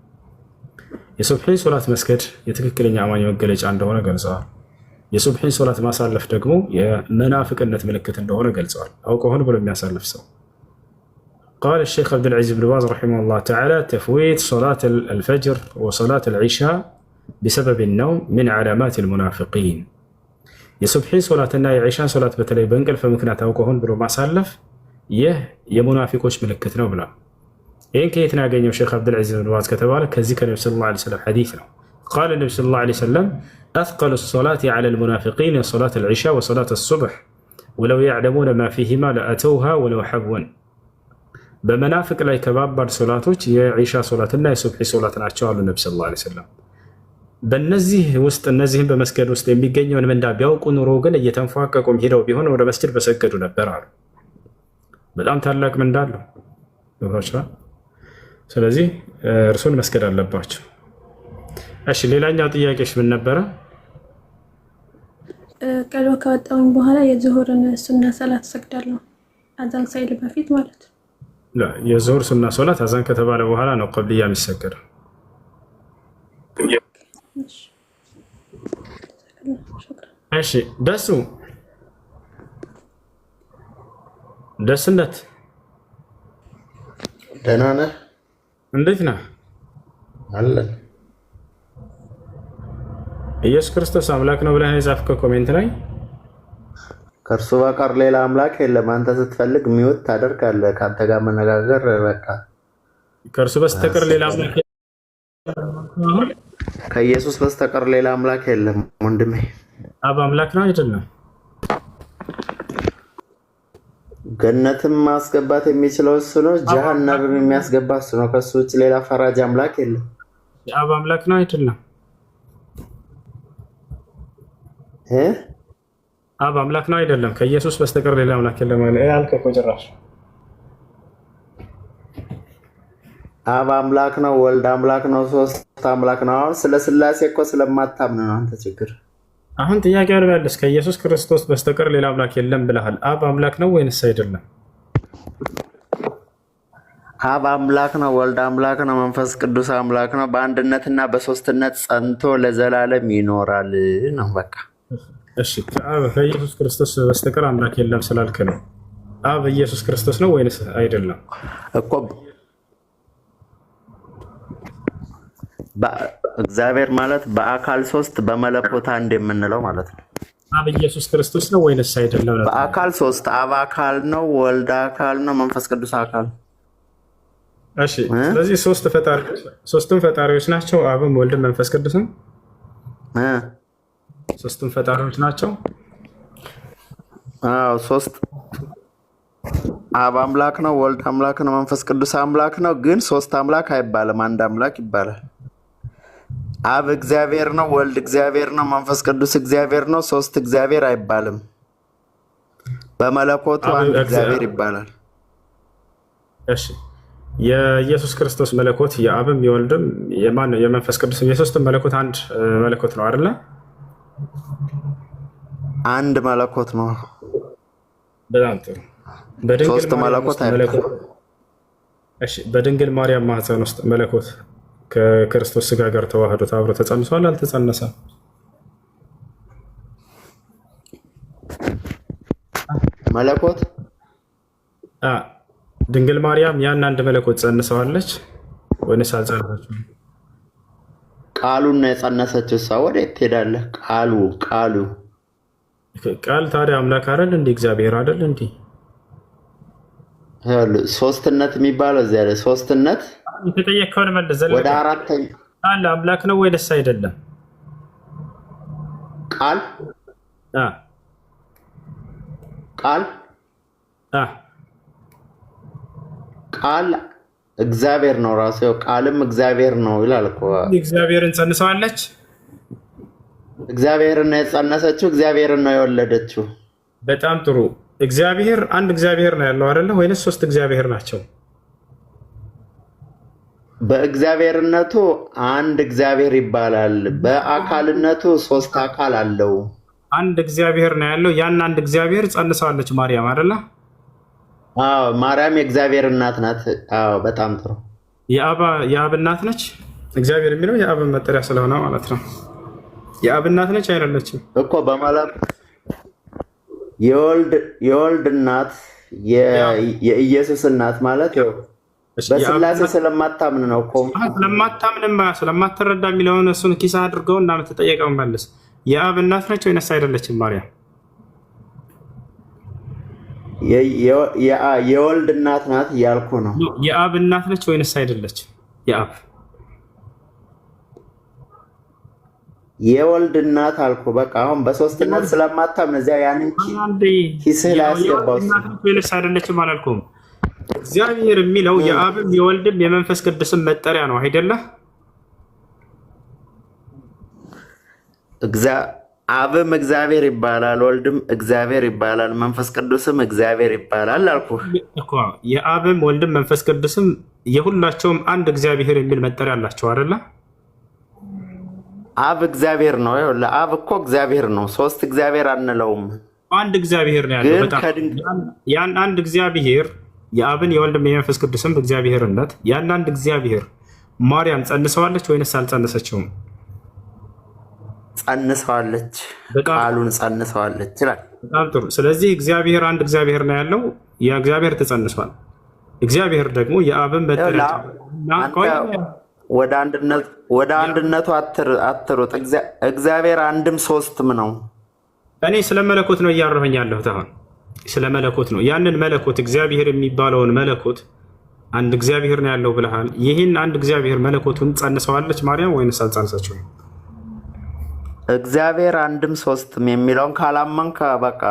የሱብሒ ሶላት መስገድ የትክክለኛ አማኝ መገለጫ እንደሆነ ገልጸዋል። የሱብሒን ሶላት ማሳለፍ ደግሞ የመናፍቅነት ምልክት እንደሆነ ገልጸዋል። አውቆ ሆን ብሎ የሚያሳልፍ ሰው قال الشيخ عبد العزيز بن باز رحمه الله تعالى تفويت صلاة الفجر وصلاة العشاء بسبب النوم من علامات المنافقين የሱብሒ ሶላትና የዒሻን ሶላት በተለይ በእንቅልፍ ምክንያት አውቆ ሆን ብሎ ማሳለፍ ይህ የሙናፊቆች ምልክት ነው ብሏል። ይህን ከየት ነው ያገኘው ሼክ አብዱልዓዚዝ ብን ባዝ ከተባለ ከዚህ ከነቢ ሰለላሁ ዐለይሂ ወሰለም ሐዲስ ነው። ቃለ ነቢ ሰለላሁ ዐለይሂ ወሰለም አስቀሉ ሶላት ዐለ ልሙናፊቂን ሶላት አልዒሻ ወሶላት አሱብሕ ወለው ያዕለሙነ ማ ፊሂማ ለአተውሃ ወለው ሐብወን። በመናፍቅ ላይ ከባባድ ሶላቶች የዒሻ ሶላትና የሱብሒ ሶላት ናቸው አሉ ነቢ ሰለላሁ ዐለይሂ ወሰለም። በእነዚህ ውስጥ እነዚህም በመስገድ ውስጥ የሚገኘውን ምንዳ ቢያውቁ ኑሮ ግን እየተንፏቀቁም ሄደው ቢሆን ወደ መስጅድ በሰገዱ ነበር አሉ። በጣም ታላቅ ምንዳ አለው። ስለዚህ እርሱን መስገድ አለባቸው። እሺ ሌላኛው ጥያቄሽ ምን ነበረ? ቀልዋ ከወጣሁኝ በኋላ የዙሁርን ሱና ሰላት ሰግዳለሁ፣ አዛን ሳይል በፊት ማለት ነው። የዙሁር ሱና ሶላት አዛን ከተባለ በኋላ ነው ቀብልያ የሚሰገደው። እሺ ደሱ ደስነት ደህና ነህ? እንዴት ነህ? አለን። ኢየሱስ ክርስቶስ አምላክ ነው ብለህ የጻፍከው ኮሜንት ላይ ከእርሱ በቀር ሌላ አምላክ የለም። አንተ ስትፈልግ ሚውት ታደርጋለህ። ከአንተ ጋር መነጋገር በቃ ከእርሱ በስተቀር ሌላ አምላክ ከኢየሱስ በስተቀር ሌላ አምላክ የለም ወንድሜ። አብ አምላክ ነው አይደለም? ገነትም ማስገባት የሚችለው እሱ ነው፣ ጀሃነምም የሚያስገባ እሱ ነው። ከሱ ውጭ ሌላ ፈራጅ አምላክ የለም። የአብ አምላክ ነው አይደለም? አብ አምላክ ነው አይደለም? ከኢየሱስ በስተቀር ሌላ አምላክ የለም ማለት ያልከው እኮ ጭራሽ አብ አምላክ ነው፣ ወልድ አምላክ ነው፣ ሶስት አምላክ ነው። አሁን ስለ ስላሴ እኮ ስለማታምን ነው አንተ ችግር። አሁን ጥያቄው ልመልስ። ከኢየሱስ ክርስቶስ በስተቀር ሌላ አምላክ የለም ብለሃል። አብ አምላክ ነው ወይንስ አይደለም? አብ አምላክ ነው፣ ወልድ አምላክ ነው፣ መንፈስ ቅዱስ አምላክ ነው። በአንድነትና በሶስትነት ጸንቶ ለዘላለም ይኖራል ነው በቃ። እሺ ከኢየሱስ ክርስቶስ በስተቀር አምላክ የለም ስላልክ ነው አብ ኢየሱስ ክርስቶስ ነው ወይንስ አይደለም እኮ? እግዚአብሔር ማለት በአካል ሶስት በመለኮት አንድ የምንለው ማለት ነው። አብ ኢየሱስ ክርስቶስ ነው ወይንስ አይደለም? በአካል ሶስት፣ አብ አካል ነው፣ ወልድ አካል ነው፣ መንፈስ ቅዱስ አካል። እሺ ስለዚህ ሶስቱም ፈጣሪዎች ናቸው። አብም ወልድም መንፈስ ቅዱስም ሶስቱም ፈጣሪዎች ናቸው። አዎ ሶስት አብ አምላክ ነው፣ ወልድ አምላክ ነው፣ መንፈስ ቅዱስ አምላክ ነው። ግን ሶስት አምላክ አይባልም፣ አንድ አምላክ ይባላል። አብ እግዚአብሔር ነው፣ ወልድ እግዚአብሔር ነው፣ መንፈስ ቅዱስ እግዚአብሔር ነው። ሶስት እግዚአብሔር አይባልም። በመለኮቱ አንድ እግዚአብሔር ይባላል። እሺ የኢየሱስ ክርስቶስ መለኮት የአብም የወልድም የመንፈስ ቅዱስም የሶስቱም መለኮት አንድ መለኮት ነው አይደለ? አንድ መለኮት ነው። በጣም ጥሩ። በድንግል ማርያም ማህፀን ውስጥ መለኮት ከክርስቶስ ስጋ ጋር ተዋህዶ አብሮ ተጸንሷል አልተጸነሰም? መለኮት ድንግል ማርያም ያን አንድ መለኮት ጸንሰዋለች ወይንስ አልጸነሰችም? ቃሉን ነው የጸነሰችው። እሷ ወዴት ትሄዳለህ? ቃል ታዲያ አምላክ አይደል እንዴ? እግዚአብሔር አይደል እንዴ? ሶስትነት የሚባለው እዚያ ላይ ሶስትነት የተጠየቀውን መልስ ዘለቀ። ወደ አራተኛ ቃል አምላክ ነው ወይስ አይደለም? ቃል እግዚአብሔር ነው ራሱ። ቃልም እግዚአብሔር ነው ይላል እኮ። እግዚአብሔርን ጸንሰዋለች። እግዚአብሔርን ነው የጸነሰችው፣ እግዚአብሔርን ነው የወለደችው። በጣም ጥሩ። እግዚአብሔር አንድ እግዚአብሔር ነው ያለው አይደለ? ወይንስ ሶስት እግዚአብሔር ናቸው? በእግዚአብሔርነቱ አንድ እግዚአብሔር ይባላል። በአካልነቱ ሶስት አካል አለው። አንድ እግዚአብሔር ነው ያለው። ያን አንድ እግዚአብሔር ጸንሰዋለች ማርያም አይደለ? አዎ፣ ማርያም የእግዚአብሔር እናት ናት። አዎ፣ በጣም ጥሩ። የአብ እናት ነች። እግዚአብሔር የሚለው የአብ መጠሪያ ስለሆነ ማለት ነው። የአብ እናት ነች አይደለችም እኮ በመለኮት የወልድ እናት የኢየሱስ እናት ማለት በስላሴ ስለማታምን ነው እኮ። ስለማትረዳ የሚለውን እሱን ኪስ አድርገው እና የምትጠየቀውን መልስ። የአብ እናት ነች ወይንስ አይደለችም ማርያም? የወልድ እናት ናት እያልኩ ነው። የአብ እናት ነች ወይንስ አይደለችም? የወልድ እናት አልኩ። በቃ አሁን በሶስትነት ስለማታምን እዚያ ያንን ኪስህ ላይ አስገባው። ወይንስ አይደለችም አላልኩም። እግዚአብሔር የሚለው የአብም የወልድም የመንፈስ ቅዱስም መጠሪያ ነው አይደለ? አብም እግዚአብሔር ይባላል፣ ወልድም እግዚአብሔር ይባላል፣ መንፈስ ቅዱስም እግዚአብሔር ይባላል አልኩ እኮ። የአብም ወልድም መንፈስ ቅዱስም የሁላቸውም አንድ እግዚአብሔር የሚል መጠሪያ አላቸው አይደለ? አብ እግዚአብሔር ነው። ለአብ እኮ እግዚአብሔር ነው። ሶስት እግዚአብሔር አንለውም፣ አንድ እግዚአብሔር ነው ያለው። ያን አንድ እግዚአብሔር የአብን የወልድም የመንፈስ ቅዱስም እግዚአብሔርነት ያን አንድ እግዚአብሔር ማርያም ጸንሰዋለች ወይንስ አልጸነሰችውም? ጸንሰዋለች። ቃሉን ጸንሰዋለች ይላል። በጣም ጥሩ። ስለዚህ እግዚአብሔር አንድ እግዚአብሔር ነው ያለው። የእግዚአብሔር ተጸንሷል። እግዚአብሔር ደግሞ የአብን መጠሪያ ወደ አንድነቱ አትሩጥ። እግዚአብሔር አንድም ሶስትም ነው። እኔ ስለ መለኮት ነው እያወራሁኝ ያለሁት። አሁን ስለ መለኮት ነው። ያንን መለኮት እግዚአብሔር የሚባለውን መለኮት አንድ እግዚአብሔር ነው ያለው ብለሃል። ይህን አንድ እግዚአብሔር መለኮቱን ጸንሰዋለች ማርያም ወይንስ አልጸነሰችውም? እግዚአብሔር አንድም ሶስትም የሚለውን ካላመንክ በቃ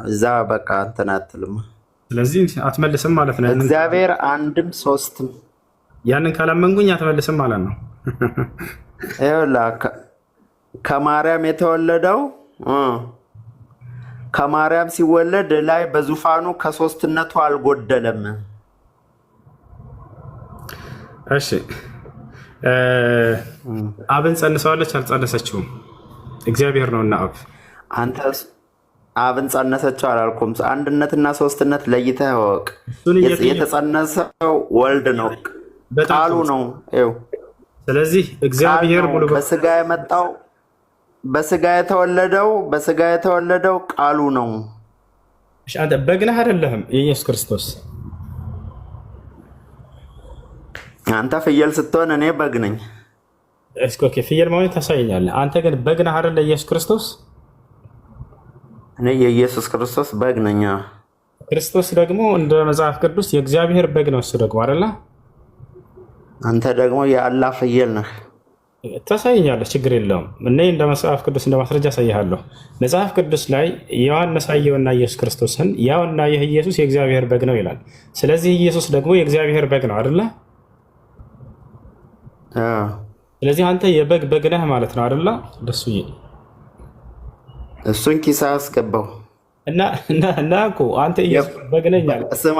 እዛ በቃ እንትን አትልም። ስለዚህ አትመልስም ማለት ነው። እግዚአብሔር አንድም ሶስትም ያንን ካላመንኩኝ አትመልስም ማለት ነው። ከማርያም የተወለደው ከማርያም ሲወለድ ላይ በዙፋኑ ከሶስትነቱ አልጎደለም። እሺ አብን ጸንሰዋለች አልጸነሰችውም? እግዚአብሔር ነውና አብ። አንተ አብን ጸነሰችው አላልኩም። አንድነትና ሶስትነት ለይተህ እወቅ። የተጸነሰው ወልድ ነው፣ ቃሉ ነው። ስለዚህ እግዚአብሔር ሙሉ በስጋ የመጣው በስጋ የተወለደው ቃሉ ነው። አንተ በግ ነህ አይደለህም? የኢየሱስ ክርስቶስ አንተ ፍየል ስትሆን እኔ በግ ነኝ። ኦኬ፣ ፍየል መሆን ታሳየኛለህ። አንተ ግን በግ ነህ አይደለ? ኢየሱስ ክርስቶስ እኔ የኢየሱስ ክርስቶስ በግ ነኝ። ክርስቶስ ደግሞ እንደ መጽሐፍ ቅዱስ የእግዚአብሔር በግ ነው። እሱ ደግሞ አይደለ? አንተ ደግሞ የአላህ ፍየል ነህ። ታሳየኛለህ፣ ችግር የለውም። እኔ እንደ መጽሐፍ ቅዱስ እንደ ማስረጃ አሳይሃለሁ። መጽሐፍ ቅዱስ ላይ ዮሐንስ አየውና ኢየሱስ ክርስቶስን ያውና ይህ ኢየሱስ የእግዚአብሔር በግ ነው ይላል። ስለዚህ ኢየሱስ ደግሞ የእግዚአብሔር በግ ነው አይደለ? ስለዚህ አንተ የበግ በግ ነህ ማለት ነው አይደለ? ደሱዬ እሱን ኪሳ አስገባው እና እኮ አንተ ኢየሱስ በግ ነኝ አለ። ስማ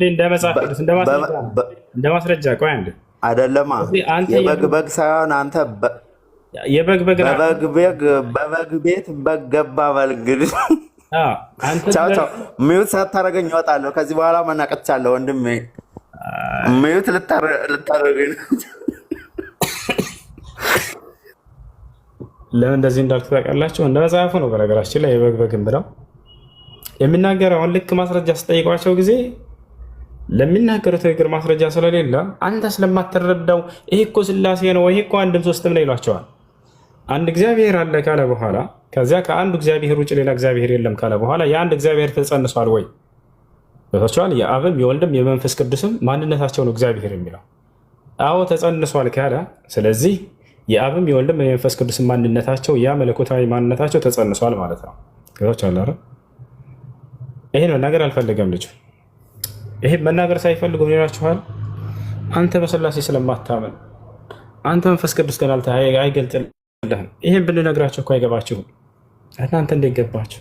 እንደ መጽሐፍ ቅዱስ እንደ ማስረጃ ቆይ አንዴ አይደለማ የበግ በግ ሳይሆን አንተ የበግ በግ በበግ ቤት በግ ገባ በል እንግዲህ። ቻው ሚዩት ሳታረገኝ እወጣለሁ። ከዚህ በኋላ መናቀቻለሁ ወንድሜ። ሚዩት ልታረገኝ ለምን እንደዚህ እንዳልኩ ታውቃላችሁ? እንደ መጽሐፉ ነው በነገራችን ላይ የበግ በግን ብለው የሚናገረውን ልክ ማስረጃ ስጠይቋቸው ጊዜ ለሚናገሩት ንግግር ማስረጃ ስለሌለ አንተ ስለማትረዳው ይሄ እኮ ስላሴ ነው፣ ይሄ እኮ አንድም ሶስትም ነው ይሏቸዋል። አንድ እግዚአብሔር አለ ካለ በኋላ ከዚያ ከአንዱ እግዚአብሔር ውጭ ሌላ እግዚአብሔር የለም ካለ በኋላ የአንድ እግዚአብሔር ተጸንሷል ወይ? ቦታቸዋል። የአብም የወልድም የመንፈስ ቅዱስም ማንነታቸው ነው እግዚአብሔር የሚለው። አዎ ተጸንሷል ካለ ስለዚህ የአብም የወልድም የመንፈስ ቅዱስም ማንነታቸው ያ መለኮታዊ ማንነታቸው ተጸንሷል ማለት ነው። ቦታቸዋል። አረ ይሄን መናገር አልፈለገም ልጁ። ይሄ መናገር ሳይፈልጉ ምን ይላችኋል? አንተ በስላሴ ስለማታመን አንተ መንፈስ ቅዱስ ገና አይገልጥልህም። ይሄን ብንነግራቸው እኮ አይገባችሁም። እናንተ እንዴት ገባችሁ?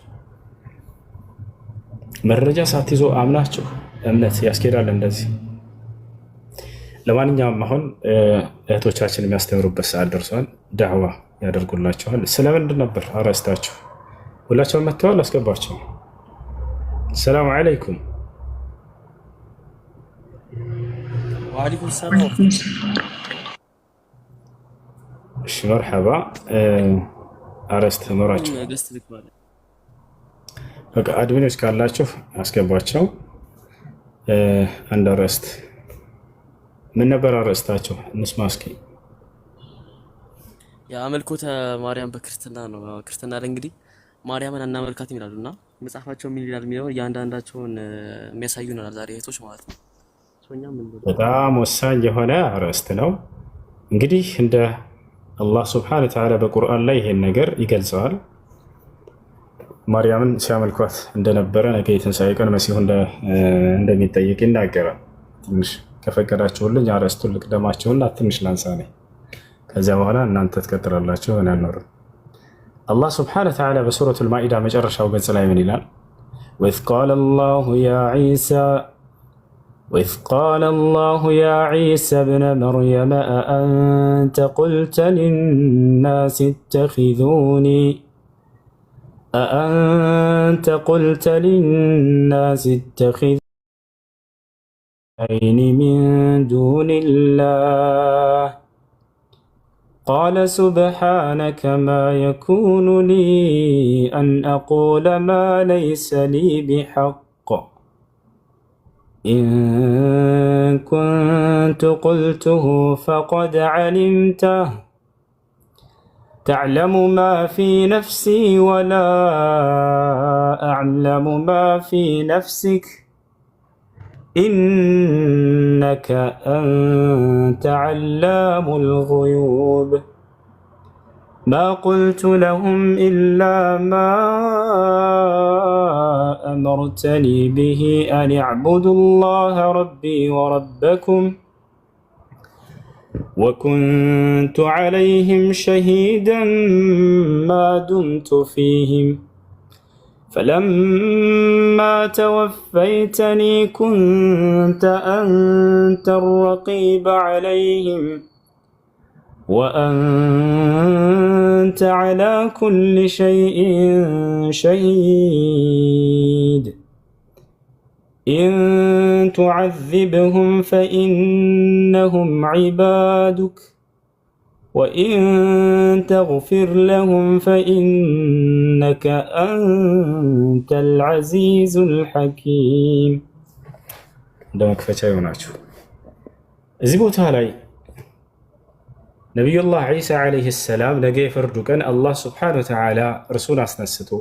መረጃ ሳትይዞ አምናችሁ እምነት ያስኬዳል እንደዚህ። ለማንኛውም አሁን እህቶቻችን የሚያስተምሩበት ሰዓት ደርሷል። ዳዕዋ ያደርጉላችኋል። ስለምንድን ነበር አረስታችሁ? ሁላቸውም መጥተዋል። አስገባቸው። ሰላም አለይኩም። ወአለይኩም ሰላም። እሺ መርሐባ። አረስት ኖራችሁ በቃ አድሚኖች ካላችሁ አስገባቸው። አንድ አረስት ምን ነበር አረስታቸው? እንስማ እስኪ። የአምልኮተ ማርያም በክርስትና ነው። ክርስትና ላይ እንግዲህ ማርያምን አናመልካትም ይላሉና መጽሐፋቸው ምን ይላል የሚለው እያንዳንዳቸውን የሚያሳዩናል ዛሬ እህቶች ማለት ነው። በጣም ወሳኝ የሆነ አርዕስት ነው። እንግዲህ እንደ አላህ ስብሐነሁ ወተዓላ በቁርአን ላይ ይሄን ነገር ይገልጸዋል። ማርያምን ሲያመልኳት እንደነበረ ነገ የትንሣኤ ቀን መሲሁ እንደሚጠይቅ ይናገራል። ትንሽ ከፈቀዳችሁልኝ አርዕስቱን ልቅደማችሁና ትንሽ ላንሳ ነኝ። ከዚያ በኋላ እናንተ ትቀጥላላችሁ። ሆነ አልኖርም። አላህ ስብሐነሁ ወተዓላ በሱረቱል ማኢዳ መጨረሻው ገጽ ላይ ምን ይላል? ወኢዝ ቃለ አላሁ ያ ዒሳ ብነ መርየም አአንተ ቁልተ ሊናስ ኢተኺዙኒ ሚን ዱኒላህ قال سبحانك ما يكون لي أن أقول ما ليس لي بحق إن كنت قلته فقد علمته تعلم ما في نفسي ولا أعلم ما في نفسك إنك أنت علام الغيوب ما قلت لهم إلا ما أمرتني به أن اعبدوا الله ربي وربكم وكنت عليهم شهيدا ما دمت فيهم فلما توفيتني كنت أنت الرقيب عليهم وأنت على كل شيء شهيد إن تعذبهم فإنهم عبادك وإن تغفر لهم فإنك أنت العزيز الحكيم. عندما كفتشا يوناتشو زبوتها لي نبي الله عيسى عليه السلام نجي فردوكن الله سبحانه وتعالى رسول أسنستو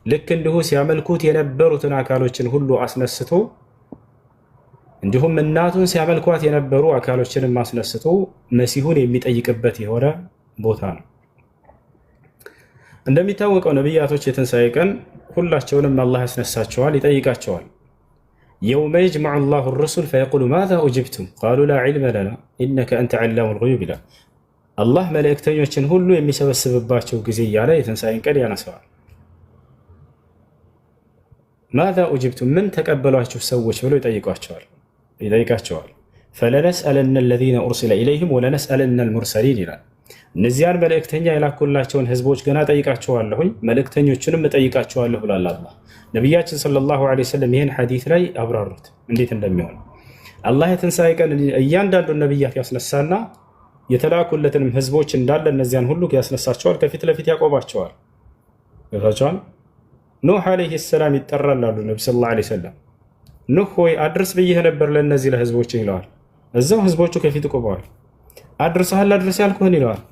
لكن له سيعمل كوت ينبرو تناكالوچن هلو أسنستو እንዲሁም እናቱን ሲያመልኳት የነበሩ አካሎችንም አስነስቶ መሲሁን የሚጠይቅበት የሆነ ቦታ ነው። እንደሚታወቀው ነቢያቶች የትንሣኤ ቀን ሁላቸውንም አላህ ያስነሳቸዋል፣ ይጠይቃቸዋል። የውመ የጅመዑ ላሁ ሩሱል ፈየቁሉ ማዛ ኡጅብቱም ቃሉ ላ ዒልመ ለና ኢነከ አንተ ዐላሙል ጉዩብ ይላል። አላህ መልእክተኞችን ሁሉ የሚሰበስብባቸው ጊዜ እያለ የትንሣኤን ቀን ያነሳዋል። ማዛ ኡጅብቱም ምን ተቀበሏችሁ ሰዎች ብሎ ይጠይቃቸዋል። ፈለነስአለነ አለዚነ ኡርሲለ ኢለይሂም ወለነስአለነ አልሙርሰሊን ይላል። እነዚያን መልእክተኛ የላኩላቸውን ህዝቦች ገና ጠይቃቸዋለሁኝ፣ መልእክተኞችንም እጠይቃቸዋለሁ ብሏል አላህ። ነቢያችን ሰለላሁ ዐለይሂ ወሰለም ይህን ሐዲስ ላይ አብራሩት እንዴት እንደሚሆን። አላህ የትንሣኤ ቀን እያንዳንዱን ነቢያት ያስነሳና የተላኩለትንም ህዝቦች እንዳለ እነዚያን ሁሉ ያስነሳቸዋል፣ ከፊት ለፊት ያቆማቸዋል። ገብታችኋል? ኑህ ዐለይሂ ሰላም ይጠራል አሉ ነቢ ሰለላሁ ዐለይሂ ወሰለም። ኑህ ሆይ አድርስ ብዬህ ነበር ለእነዚህ ለህዝቦች ይለዋል። እዛው ህዝቦቹ ከፊት ቆመዋል። አድርሰሃል አድርስ ያልኩህን ይለዋል።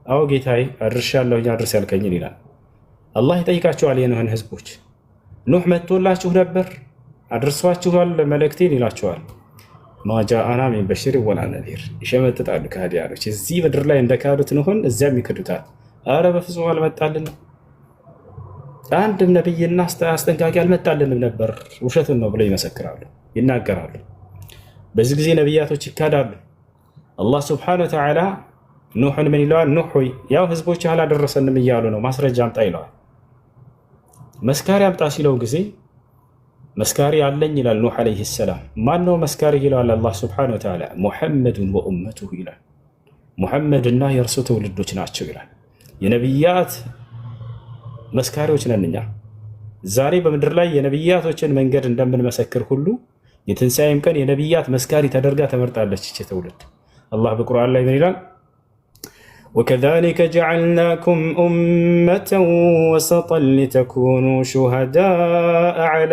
አዎ ጌታዬ አድርሻለሁኝ አድርስ ያልከኝን ይላል። አላህ ይጠይቃቸዋል የኑህን ህዝቦች፣ ኑህ መጥቶላችሁ ነበር አድርሷችኋል መልእክቴን ይላቸዋል። ማጃአና ሚን በሽር ወላ ነዚር። ይሸመጥጣሉ ከሃዲያኖች። እዚህ ምድር ላይ እንደካዱት ኑህን እዚያም ይክዱታል። አረ በፍጹም አልመጣልንም፣ አንድም ነብይና አስጠንቃቂ አልመጣልንም ነበር፣ ውሸቱን ነው ብለው ይመሰክራሉ፣ ይናገራሉ። በዚህ ጊዜ ነቢያቶች ይካዳሉ። አላህ ስብሓነሁ ወተዓላ ኑሕን ምን ይለዋል? ኑሕ ሆይ ያው ህዝቦች አላደረሰንም እያሉ ነው፣ ማስረጃ አምጣ ይለዋል። መስካሪ አምጣ ሲለው ጊዜ መስካሪ አለኝ ይላል ኑሕ ዓለይሂ ሰላም። ማን ነው መስካሪ ይለዋል አላህ ስብሓነሁ ወተዓላ። ሙሐመዱን ወኡመቱሁ ይላል። ሙሐመድና የእርሱ ትውልዶች ናቸው ይላል። የነቢያት መስካሪዎች ነን እኛ። ዛሬ በምድር ላይ የነቢያቶችን መንገድ እንደምንመሰክር ሁሉ የትንሣኤም ቀን የነቢያት መስካሪ ተደርጋ ተመርጣለች ይህች ትውልድ። አላህ በቁርአን ላይ ምን ይላል? ወከዛሊከ ጀዐልናኩም ኡመተን ወሰጠን ሊተኩኑ ሹሃዳአ ዐለ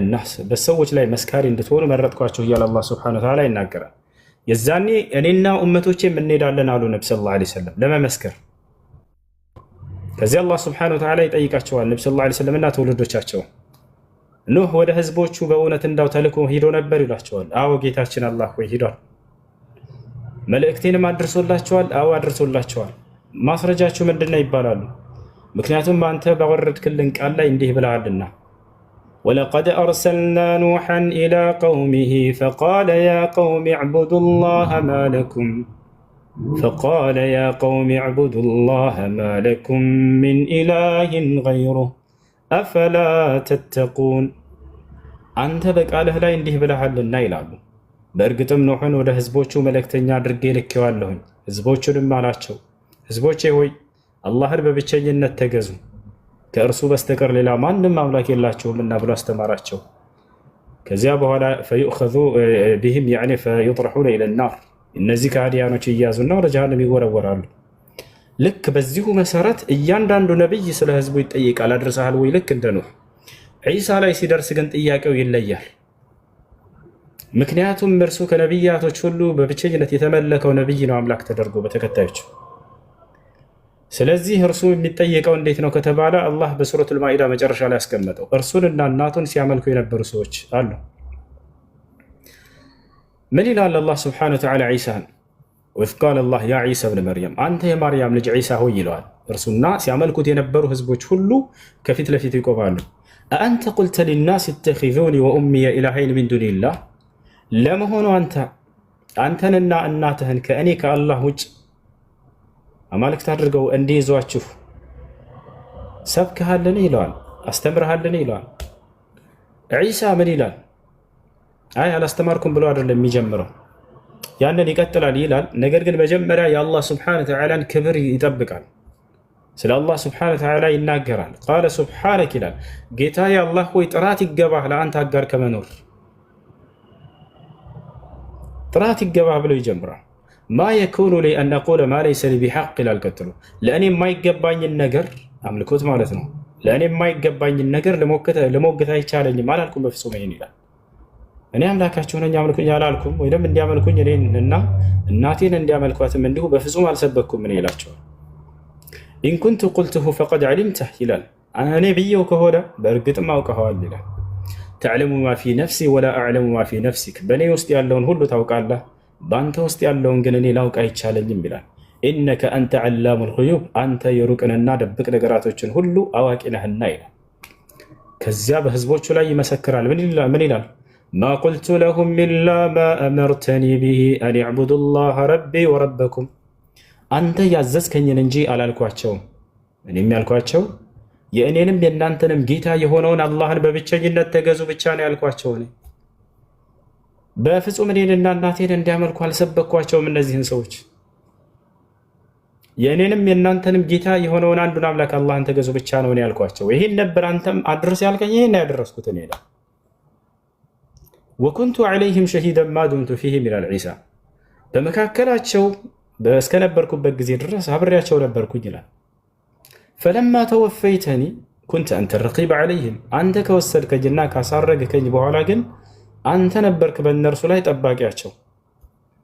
ናስ፣ በሰዎች ላይ መስካሪ እንድትሆኑ መረጥኳቸው እያለ አላህ ሱብሓነሁ ወተዓላ ይናገራል። የዛኔ እኔና ኡመቶቼም እንሄዳለን አሉ ነቢ ሰለላሁ ዐለይሂ ወሰለም ለመመስከር። ከዚህ አላህ ሱብሓነሁ ወተዓላ ይጠይቃቸዋል ነቢ ሰለላሁ ዐለይሂ ወሰለም እና ትውልዶቻቸው። ኑህ ወደ ህዝቦቹ በእውነት እንዳው ተልኮ ሂዶ ነበር ይሏቸዋል። አዎ ጌታችን አላህ ሆይ ሂዷል። መልእክቴንም አድርሶላቸዋል። አዎ አድርሶላቸዋል። ማስረጃችሁ ምንድነው ይባላሉ። ምክንያቱም አንተ ባወረድክልን ቃል ላይ እንዲህ ብለሃልና ወለቀድ አርሰልና ኑሐን ኢላ ቀውሚሂ ፈቃለ ያ ቀውሚ ዕቡዱ ላህ ማ ለኩም ሚን ኢላሂን ገይሩህ አፈላ ተተቁን። አንተ በቃልህ ላይ እንዲህ ብለሃልና ይላሉ። በእርግጥም ኑሕን ወደ ህዝቦቹ መልእክተኛ አድርጌ ልኬዋለሁኝ። ህዝቦቹንም አላቸው ህዝቦቼ ሆይ አላህን በብቸኝነት ተገዙ፣ ከእርሱ በስተቀር ሌላ ማንም አምላክ የላችሁምና ብሎ አስተማራቸው። ከዚያ በኋላ ፈዩእኸዙ ቢህም ያዕኒ ፈዩጥረሑነ ኢለናር፣ እነዚህ ከሃዲያኖች ይያዙና ወደ ጀሃነም ይወረወራሉ። ልክ በዚሁ መሰረት እያንዳንዱ ነቢይ ስለ ህዝቡ ይጠይቃል፣ አድርሰሃል ወይ? ልክ እንደ ኑሕ። ዒሳ ላይ ሲደርስ ግን ጥያቄው ይለያል። ምክንያቱም እርሱ ከነቢያቶች ሁሉ በብቸኝነት የተመለከው ነቢይ ነው አምላክ ተደርጎ በተከታዮች። ስለዚህ እርሱ የሚጠየቀው እንዴት ነው ከተባለ አላህ በሱረቱል ማኢዳ መጨረሻ ላይ ያስቀመጠው እርሱንና እናቱን ሲያመልኩ የነበሩ ሰዎች አሉ። ምን ይላል አላህ ስብሓነሁ ወተዓላ ዒሳን? ወኢዝ ቃለ አላህ ያ ዒሳ ብን መርየም፣ አንተ የማርያም ልጅ ዒሳ ሆይ ይለዋል። እርሱና ሲያመልኩት የነበሩ ህዝቦች ሁሉ ከፊት ለፊት ይቆማሉ። አአንተ ቁልተ ሊናስ ኢተኺዙኒ ወኡሚየ ኢላሀይን ሚን ዱኒላህ፣ ለመሆኑ አንተንና እናትህን ከእኔ ከአላህ ውጭ አማልክት አድርገው እንዲይዟችሁ ሰብክሃልን ይለዋል፣ አስተምርሃልን ይለዋል። ዒሳ ምን ይላል? አይ አላስተማርኩም ብሎ አይደለም የሚጀምረው፣ ያንን ይቀጥላል ይላል። ነገር ግን መጀመሪያ የአላህ ስብሓነሁ ወተዓላን ክብር ይጠብቃል። ስለ አላህ ስብሓነሁ ወተዓላ ይናገራል። ቃለ ሱብሓነክ ይላል፣ ጌታዬ አላህ ሆይ ጥራት ይገባህ ለአንተ አጋር ከመኖር ጥራት ይገባህ ብሎ ይጀምራል። ማ የኩኑ ሊ አን አቁለ ማ ለይሰ ሊ ቢሐቅ ይላል። ቀጥሎ ለእኔ የማይገባኝን ነገር አምልኮት ማለት ነው። ለእኔ የማይገባኝን ነገር ለሞግት አይቻለኝም አላልኩም በፍጹም ይሄን ይላል። እኔ አምላካችሁ ነኝ አምልኩኝ አላልኩም፣ ወይም እንዲያመልኩኝ እኔንና እናቴን እንዲያመልኳትም እንዲሁ በፍጹም አልሰበኩም እኔ ይላቸዋል። ኢን ኩንቱ ቁልቱሁ ፈቀድ ዐሊምተህ ይላል። እኔ ብዬው ከሆነ በእርግጥም አውቀኸዋል ይላል። ተዕለሙ ማ ፊ ነፍሲ ወላ አዕለሙ ማ ፊ ነፍሲክ፣ በእኔ ውስጥ ያለውን ሁሉ ታውቃለህ፣ በአንተ ውስጥ ያለውን ግን እኔ ላውቅ አይቻለኝም ይላል። ኢነከ አንተ ዓላሙል ጉዩብ፣ አንተ የሩቅንና ደብቅ ነገራቶችን ሁሉ አዋቂ ነህና ይላል። ከዚያ በህዝቦቹ ላይ ይመሰክራል። ምን ይላል? ማ ቁልቱ ለሁም ኢላ ማ አመርተኒ ቢሂ አን ዕቡዱ ላህ ረቢ ወረበኩም፣ አንተ ያዘዝከኝን እንጂ አላልኳቸውም። እኔም ያልኳቸው የእኔንም የእናንተንም ጌታ የሆነውን አላህን በብቸኝነት ተገዙ ብቻ ነው ያልኳቸው። እኔ በፍጹም እኔንና እናቴን እንዲያመልኩ አልሰበኳቸውም። እነዚህን ሰዎች የእኔንም የእናንተንም ጌታ የሆነውን አንዱን አምላክ አላህን ተገዙ ብቻ ነው እኔ ያልኳቸው። ይህን ነበር አንተም አድርስ ያልከኝ፣ ይህን ያደረስኩት እኔ ነው። ወኩንቱ ዐለይሂም ሸሂደን ማ ዱምቱ ፊህም ይላል ዒሳ፣ በመካከላቸው እስከነበርኩበት ጊዜ ድረስ አብሬያቸው ነበርኩኝ ይላል። ፈለማ ተወፈይተኒ ኩንተ አንተ ረቂብ ዐለይሂም፣ አንተ ከወሰድከኝና ካሳረግከኝ በኋላ ግን አንተ ነበርክ በእነርሱ ላይ ጠባቂያቸው።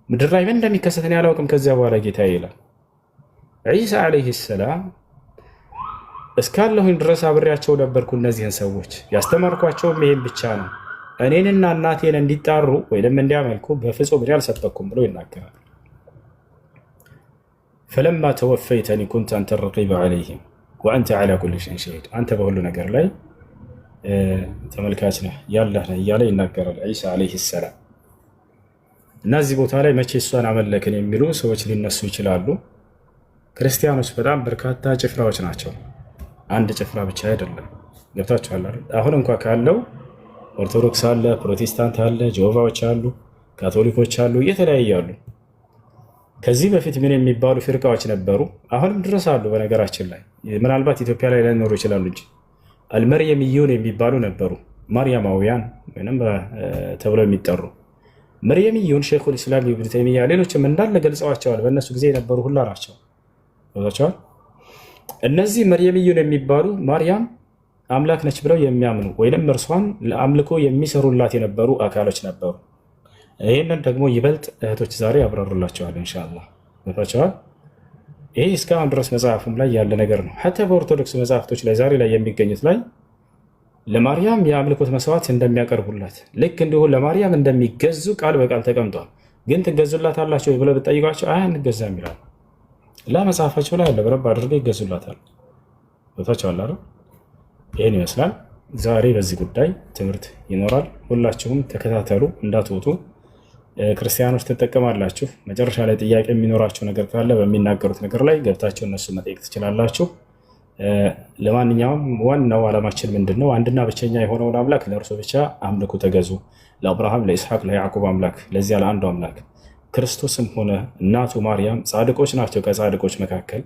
ምድር ላይ ምን እንደሚከሰት እኔ አላውቅም ከዚያ በኋላ ጌታዬ ይላል። ዒሳ ዐለይሂ ሰላም እስካለሁኝ ድረስ አብሬያቸው ነበርኩ። እነዚህን ሰዎች ያስተማርኳቸውም ይሄን ብቻ ነው። እኔንና እናቴን እንዲጣሩ ወይም እንዲያመልኩ በፍጹም እኔ አልሰበኩም ብሎ ይናገራል። ፈለማ ተወፈይተኒ ኩንተ አንተ ረቂብ ዐለይሂም ወአንተ ዐላ ኩሊ ሸይኢን ሸሂድ፣ አንተ በሁሉ ነገር ላይ ተመልካች ነህ ያለህ ነህ እያለ ይናገራል ዒሳ ዐለይሂ ሰላም። እና እዚህ ቦታ ላይ መቼ እሷን አመለክን የሚሉ ሰዎች ሊነሱ ይችላሉ። ክርስቲያኖች በጣም በርካታ ጭፍራዎች ናቸው። አንድ ጭፍራ ብቻ አይደለም። ገብታችኋል አይደል? አሁን እንኳ ካለው ኦርቶዶክስ አለ፣ ፕሮቴስታንት አለ፣ ጆቫዎች አሉ፣ ካቶሊኮች አሉ፣ እየተለያዩ አሉ። ከዚህ በፊት ምን የሚባሉ ፊርቃዎች ነበሩ፣ አሁንም ድረስ አሉ። በነገራችን ላይ ምናልባት ኢትዮጵያ ላይ ላይኖሩ ይችላሉ እንጂ አልመርየምዩን የሚባሉ ነበሩ። ማርያማውያን ወይም ተብለው የሚጠሩ መርየምዩን ሼኹል ኢስላም ኢብኑ ተይሚያ ሌሎችም እንዳለ ገልጸዋቸዋል። በእነሱ ጊዜ የነበሩ ሁላ ናቸው። ቸዋል እነዚህ መርየምዩን የሚባሉ ማርያም አምላክ ነች ብለው የሚያምኑ ወይም እርሷን ለአምልኮ የሚሰሩላት የነበሩ አካሎች ነበሩ። ይህንን ደግሞ ይበልጥ እህቶች ዛሬ ያብራሩላቸዋል ኢንሻአላህ። ቸዋል ይህ እስካሁን ድረስ መጽሐፉም ላይ ያለ ነገር ነው። ሐታ በኦርቶዶክስ መጽሐፍቶች ላይ ዛሬ ላይ የሚገኙት ላይ ለማርያም የአምልኮት መስዋዕት እንደሚያቀርቡላት ልክ እንዲሁ ለማርያም እንደሚገዙ ቃል በቃል ተቀምጧል። ግን ትገዙላት አላቸው ብለው ብትጠይቋቸው አይ አንገዛም ይላሉ። መጽሐፋቸው ላይ ያለ በረብ አድርገው ይገዙላታል። ቦታቸዋል አይደል? ይህን ይመስላል። ዛሬ በዚህ ጉዳይ ትምህርት ይኖራል። ሁላችሁም ተከታተሉ፣ እንዳትወጡ። ክርስቲያኖች ትጠቀማላችሁ። መጨረሻ ላይ ጥያቄ የሚኖራችሁ ነገር ካለ በሚናገሩት ነገር ላይ ገብታችሁ እነሱ መጠየቅ ትችላላችሁ። ለማንኛውም ዋናው ዓላማችን ምንድን ነው? አንድና ብቸኛ የሆነውን አምላክ ለእርሱ ብቻ አምልኩ፣ ተገዙ። ለአብርሃም፣ ለኢስሐቅ፣ ለያዕቁብ አምላክ ለዚያ ለአንዱ አምላክ። ክርስቶስም ሆነ እናቱ ማርያም ጻድቆች ናቸው። ከጻድቆች መካከል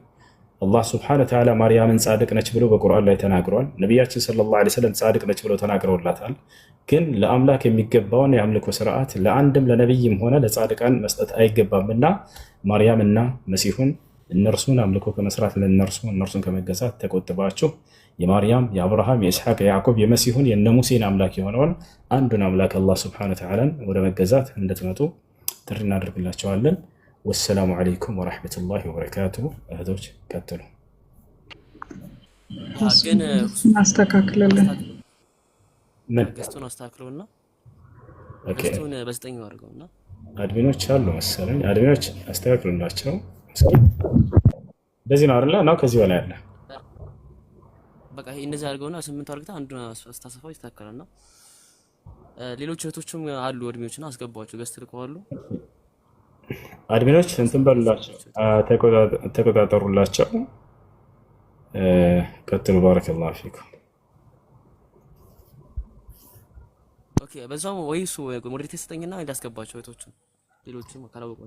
አላህ ስብሐነ ወተዓላ ማርያምን ጻድቅ ነች ብሎ በቁርአን ላይ ተናግሯል። ነቢያችን ሰለላሁ ዐለይሂ ወሰለም ጻድቅ ነች ብሎ ተናግረውላታል። ግን ለአምላክ የሚገባውን የአምልኮ ስርዓት ለአንድም ለነቢይም ሆነ ለጻድቃን መስጠት አይገባምና ማርያምና መሲሁን እነርሱን አምልኮ ከመስራት እነርሱን ከመገዛት ተቆጥባችሁ የማርያም የአብርሃም የኢስሐቅ የያዕቆብ የመሲሁን የነ ሙሴን አምላክ የሆነውን አንዱን አምላክ አላህ ስብሐነ ወተዓላን ወደ መገዛት እንድትመጡ ጥሪ እናደርግላቸዋለን። ወሰላሙ አለይኩም ወረሕመቱላሂ ወበረካቱሁ። እህቶች ቀጥሉ። ግን እናስተካክልልን። ምን ገስቱን አስተካክለውና ኦኬ፣ ገስቱን በ9 አድርገውና አድሚኖች አሉ መሰለኝ። አድሚኖች አስተካክሉላቸው እስኪ። በዚህ ነው አይደለ? ነው ከዚህ በላይ አለ። በቃ እንደዚህ አድርገውና 8 አድርገታ አንዱን አስተሳሰፋው ይስተካከላልና ሌሎች እህቶችም አሉ አድሚኖችና አስገባቸው። ገስት ልከዋሉ። አድሚኖች እንትን በሉላቸው፣ ተቆጣጠሩላቸው። ቀጥሉ። ባረከላሁ ፊኩም። ኦኬ፣ በዛው ወይሱ ሞዴሬት ሰጠኝና እንዳስገባቸው እህቶቹን ሌሎችም ካላወቁ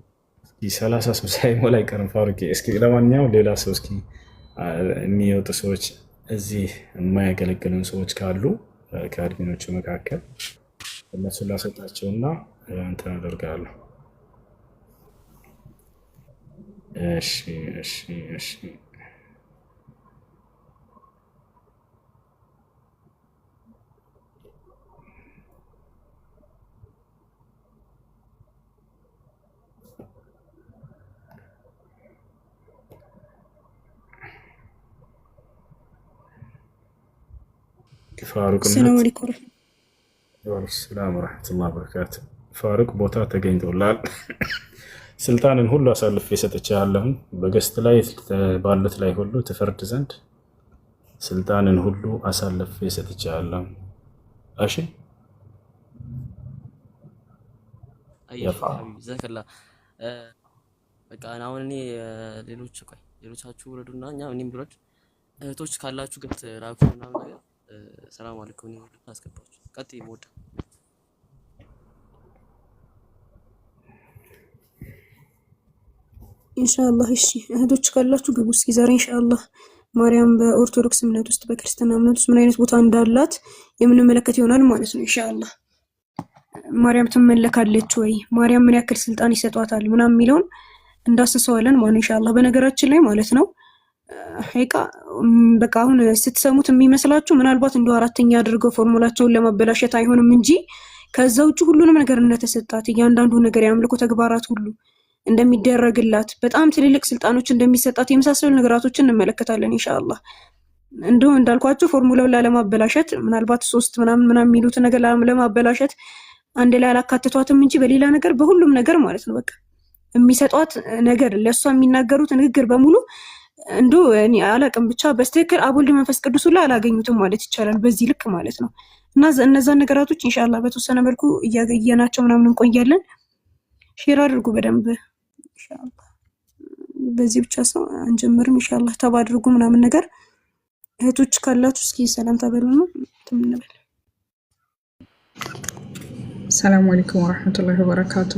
30 ሰው ሳይሞላ አይቀርም ፋሩቄ። እስኪ ለማንኛውም ሌላ ሰው እስኪ የሚወጡ ሰዎች እዚህ የማያገለግሉን ሰዎች ካሉ ከአድሚኖቹ መካከል እነሱን ላሰጣቸውና እንትን አደርጋለሁ። እሺ እሺ እሺ ፋሩቅ ሰላም አለይኩም። ሰላም ወራህመቱላሂ ወበረካቱ። ፋሩቅ ቦታ ተገኝቶላል። ስልጣንን ሁሉ አሳልፌ ሰጥቻለሁ። በገስት ላይ ባሉት ላይ ሁሉ ትፈርድ ዘንድ ስልጣንን ሁሉ አሳልፌ ሰጥቻለሁ። እሺ አየሽ ዘከላ በቃ አሁን እኔ ሌሎቻችሁ ወረዱና እኛ እኔም ብሎድ እህቶች ካላችሁ ገብት ራኩ ምናምን ነገር ሰላም አለይኩም ነው አስገባችሁ ቀጥይ ሞድ ኢንሻአላህ እሺ እህቶች ካላችሁ ግቡ እስኪ ዛሬ ኢንሻአላህ ማርያም በኦርቶዶክስ እምነት ውስጥ በክርስቲያና እምነት ውስጥ ምን አይነት ቦታ እንዳላት የምንመለከት ይሆናል ማለት ነው ኢንሻአላህ ማርያም ትመለካለች ወይ ማርያም ምን ያክል ስልጣን ይሰጧታል ምናምን የሚለውን እንዳስሰዋለን ማለት ኢንሻአላህ በነገራችን ላይ ማለት ነው ሐቂቃ በቃ አሁን ስትሰሙት የሚመስላችሁ ምናልባት እንደው አራተኛ አድርገው ፎርሙላቸውን ለማበላሸት አይሆንም እንጂ ከዛው ውጭ ሁሉንም ነገር እንደተሰጣት እያንዳንዱ ነገር ያምልኮ ተግባራት ሁሉ እንደሚደረግላት በጣም ትልልቅ ስልጣኖች እንደሚሰጣት የመሳሰሉ ነገራቶችን እንመለከታለን ኢንሻአላህ እንደው እንዳልኳችሁ ፎርሙላውን ለማበላሸት ምናልባት 3 ምናምን የሚሉት ነገር ለማበላሸት አንድ ላይ አላካተቷትም እንጂ በሌላ ነገር በሁሉም ነገር ማለት ነው በቃ የሚሰጧት ነገር ለሷ የሚናገሩት ንግግር በሙሉ እንደው እኔ አላቅም ብቻ በስተክል አቡልድ መንፈስ ቅዱስ ላይ አላገኙትም ማለት ይቻላል በዚህ ልክ ማለት ነው እና እነዛ ነገራቶች ኢንሻአላህ በተወሰነ መልኩ እያገየናቸው ምናምን እንቆያለን ሼር አድርጉ በደንብ ኢንሻአላህ በዚህ ብቻ ሰው አንጀምርም ኢንሻአላህ ተባድርጉ ምናምን ነገር እህቶች ካላችሁ እስኪ ሰላም ተበሉና ተምንበል ሰላም አለይኩም ወራህመቱላሂ ወበረካቱ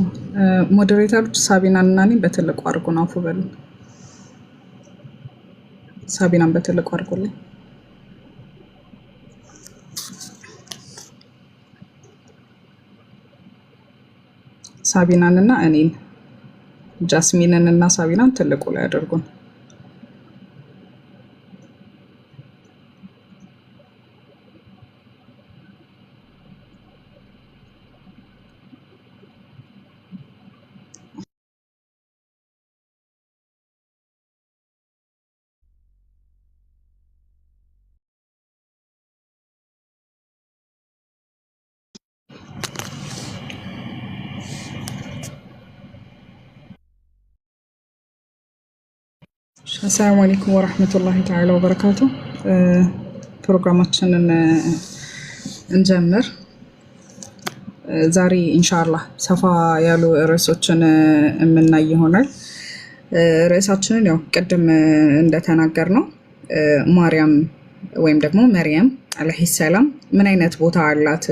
ሞዴሬተሮች ሳቢናና እኔ በትልቁ አድርጉን አፉ በሉ ሳቢናን በትልቁ አድርጉልኝ ሳቢናንና እኔን ጃስሚንንና ሳቢናን ትልቁ ላይ አድርጉን السلام عليكم ورحمة الله تعالى وبركاته ፕሮግራማችንን እንጀምር ዛሬ ኢንሻአላህ ሰፋ ያሉ ርዕሶችን የምናይ ይሆናል ርዕሳችንን ያው ቀደም እንደተናገርነው ማርያም ወይም ደግሞ መርየም አለይሂ ሰላም ምን አይነት ቦታ አላት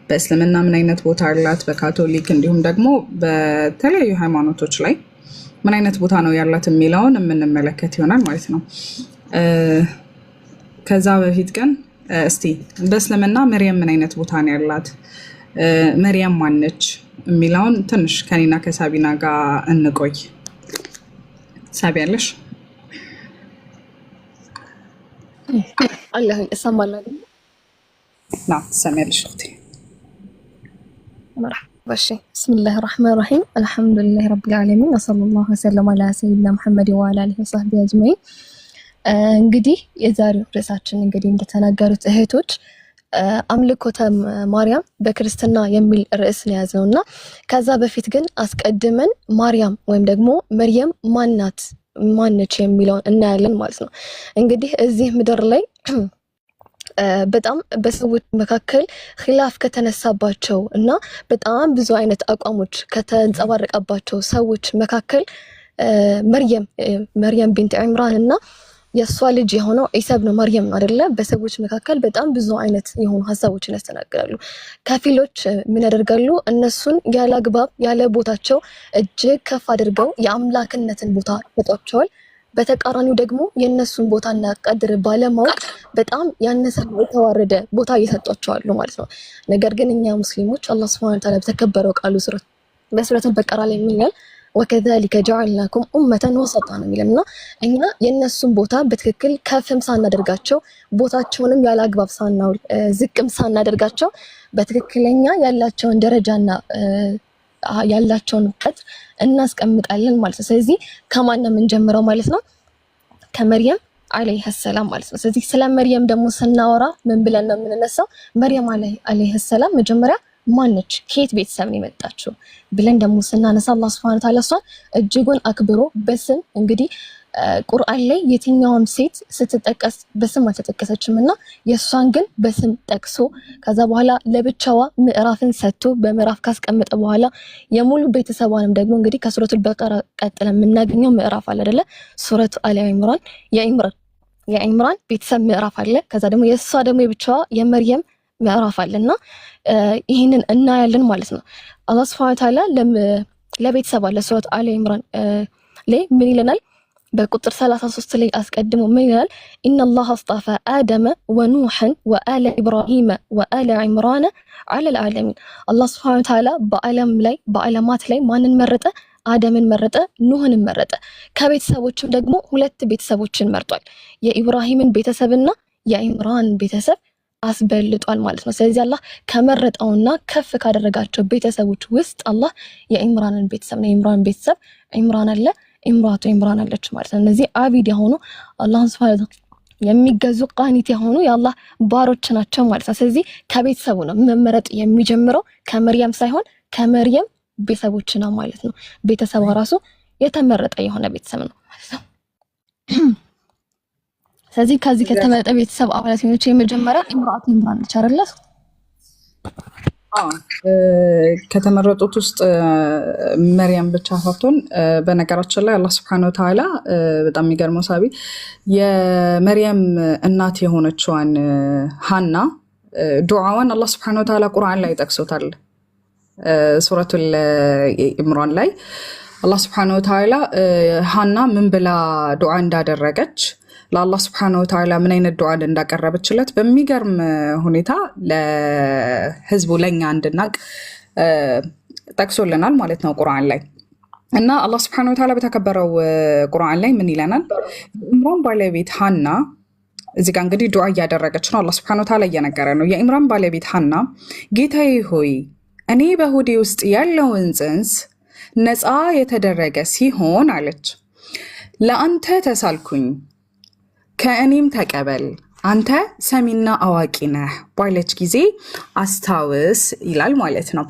በእስልምና ምን አይነት ቦታ አላት በካቶሊክ እንዲሁም ደግሞ በተለያዩ ሃይማኖቶች ላይ ምን አይነት ቦታ ነው ያላት የሚለውን የምንመለከት ይሆናል ማለት ነው ከዛ በፊት ግን እስቲ በእስልምና መርየም ምን አይነት ቦታ ነው ያላት መርየም ማነች የሚለውን ትንሽ ከኔና ከሳቢና ጋር እንቆይ ሳቢያለሽ አላህ እሰማለሁ ና ሰማያለሽ እህቴ مرحبا بسم الله الرحمن الرحيم الحمد لله رب العالمين وصلى الله وسلم على سيدنا محمد وعلى اله وصحبه اجمعين እንግዲህ የዛሬው ርዕሳችን እንግዲህ እንደተናገሩት እህቶች አምልኮተ ማርያም በክርስትና የሚል ርዕስ ነው ያዘውና ከዛ በፊት ግን አስቀድመን ማርያም ወይም ደግሞ መርየም ማነች የሚለውን እናያለን ማለት ነው እንግዲህ እዚህ ምድር ላይ በጣም በሰዎች መካከል ኺላፍ ከተነሳባቸው እና በጣም ብዙ አይነት አቋሞች ከተንጸባረቀባቸው ሰዎች መካከል መርየም ቢንት ኢምራን እና የሷ ልጅ የሆነው ኢሳ ኢብኑ መርየም አይደለ በሰዎች መካከል በጣም ብዙ አይነት የሆኑ ሐሳቦችን ያስተናግዳሉ ከፊሎች ምን ያደርጋሉ እነሱን ያለ አግባብ ያለ ቦታቸው እጅግ ከፍ አድርገው የአምላክነትን ቦታ ይሰጧቸዋል በተቃራኒው ደግሞ የነሱን ቦታና ቀድር ባለማወቅ በጣም ያነሰ የተዋረደ ቦታ እየሰጧቸዋል ማለት ነው ነገር ግን እኛ ሙስሊሞች አላህ Subhanahu Wa Ta'ala በተከበረው ቃሉ በሱረቱል በቀራ ላይ የሚለው وكذلك جعلناكم أمة وسطا የሚለውና እኛ የነሱን ቦታ በትክክል ከፍም ሳናደርጋቸው ቦታቸውንም ያለ አግባብ ሳናውል ዝቅም ሳናደርጋቸው በትክክለኛ ያላቸውን ደረጃና ያላቸውን ቀጥ እናስቀምጣለን ማለት ነው ስለዚህ ከማን ነው የምንጀምረው ማለት ነው ከመርየም አለይሃ ሰላም ማለት ነው። ስለዚህ ስለ መርየም ደግሞ ስናወራ ምን ብለን ነው የምንነሳው? መርየም አለይሃ ሰላም መጀመሪያ ማነች? ከየት ቤተሰብ ነው የመጣችው ብለን ደግሞ ስናነሳ አላህ Subhanahu Wa Ta'ala እሷን እጅጉን አክብሮ በስም እንግዲህ ቁርአን ላይ የትኛውም ሴት ስትጠቀስ በስም አልተጠቀሰችም እና የሷን ግን በስም ጠቅሶ ከዛ በኋላ ለብቻዋ ምዕራፍን ሰጥቶ በምዕራፍ ካስቀመጠ በኋላ የሙሉ ቤተሰቧንም ደግሞ እንግዲህ ከሱረቱል በቀራ ቀጥለን የምናገኘው ምዕራፍ አለ አይደለ? ሱረቱ አሊ ኢምራን የኢምራን ቤተሰብ ምዕራፍ አለ። ከዛ ደግሞ የሷ ደግሞ የብቻዋ የመርየም ምዕራፍ አለና ይሄንን እናያለን ማለት ነው። አላህ Subhanahu Wa Ta'ala ለቤተሰብ አለ ሱረቱ አሊ ኢምራን ላይ ምን ይለናል? በቁጥር 33 ላይ አስቀድሞ ምን ይላል? ኢነላህ አስጣፋ አደመ ወኑሐን ወአለ ኢብራሂም ወአለ ኢምራን አለ العالمين አላህ Subhanahu Wa Ta'ala በዓለማት ላይ ማንን መረጠ? አደምን መረጠ፣ ኑህን መረጠ። ከቤተሰቦችም ደግሞ ሁለት ቤተሰቦችን መርጧል። የኢብራሂምን ቤተሰብና የኢምራን ቤተሰብ አስበልጧል ማለት ነው። ስለዚህ አላህ ከመረጠውና ከፍ ካደረጋቸው ቤተሰቦች ውስጥ አላህ የኢምራንን ቤተሰብ ነው። የኢምራን ቤተሰብ ኢምራን አለ፣ ኢምራቱ ኢምራን አለች ማለት ነው። እነዚህ አቢድ የሆኑ አላህን Subhanahu የሚገዙ ቃኒት የሆኑ የአላህ ባሮች ናቸው ማለት ነው። ስለዚህ ከቤተሰቡ ነው መመረጥ የሚጀምረው ከመርየም ሳይሆን ከመርየም ቤተሰቦች ነው ማለት ነው። ቤተሰቧ ራሱ የተመረጠ የሆነ ቤተሰብ ነው ማለት ነው። ስለዚህ ከዚህ ከተመረጠ ቤተሰብ አባላት ሆነች የመጀመሪያ ኢምራቱ ኢምራን ነች አይደለ? ከተመረጡት ውስጥ መርየም ብቻ ሳትሆን በነገራችን ላይ አላህ Subhanahu Wa Ta'ala በጣም የሚገርመው ሳቢ የመርየም እናት የሆነችዋን ሐና ዱዓዋን አላህ Subhanahu Wa Ta'ala ቁርአን ላይ ጠቅሶታል። ሱረቱል ኢምራን ላይ አላህ Subhanahu Wa Ta'ala ሐና ምን ብላ ዱዓ እንዳደረገች ለአላህ Subhanahu Wa Ta'ala ምን አይነት ዱዓ እንዳቀረበችለት በሚገርም ሁኔታ ለህዝቡ ለኛ እንድናቅ ጠቅሶልናል ማለት ነው ቁርአን ላይ። እና አላህ Subhanahu Wa Ta'ala በተከበረው ቁርአን ላይ ምን ይለናል? ኢምራን ባለቤት ሐና እዚህ ጋር እንግዲህ ዱዓ እያደረገች ነው። አላህ Subhanahu Wa Ta'ala እየነገረ ነው። የኢምራን ባለቤት ሐና ጌታዬ ሆይ እኔ በሆዴ ውስጥ ያለውን ጽንስ ነፃ የተደረገ ሲሆን አለች ለአንተ ተሳልኩኝ ከእኔም ተቀበል አንተ ሰሚና አዋቂ ነህ ባለች ጊዜ አስታውስ ይላል ማለት ነው።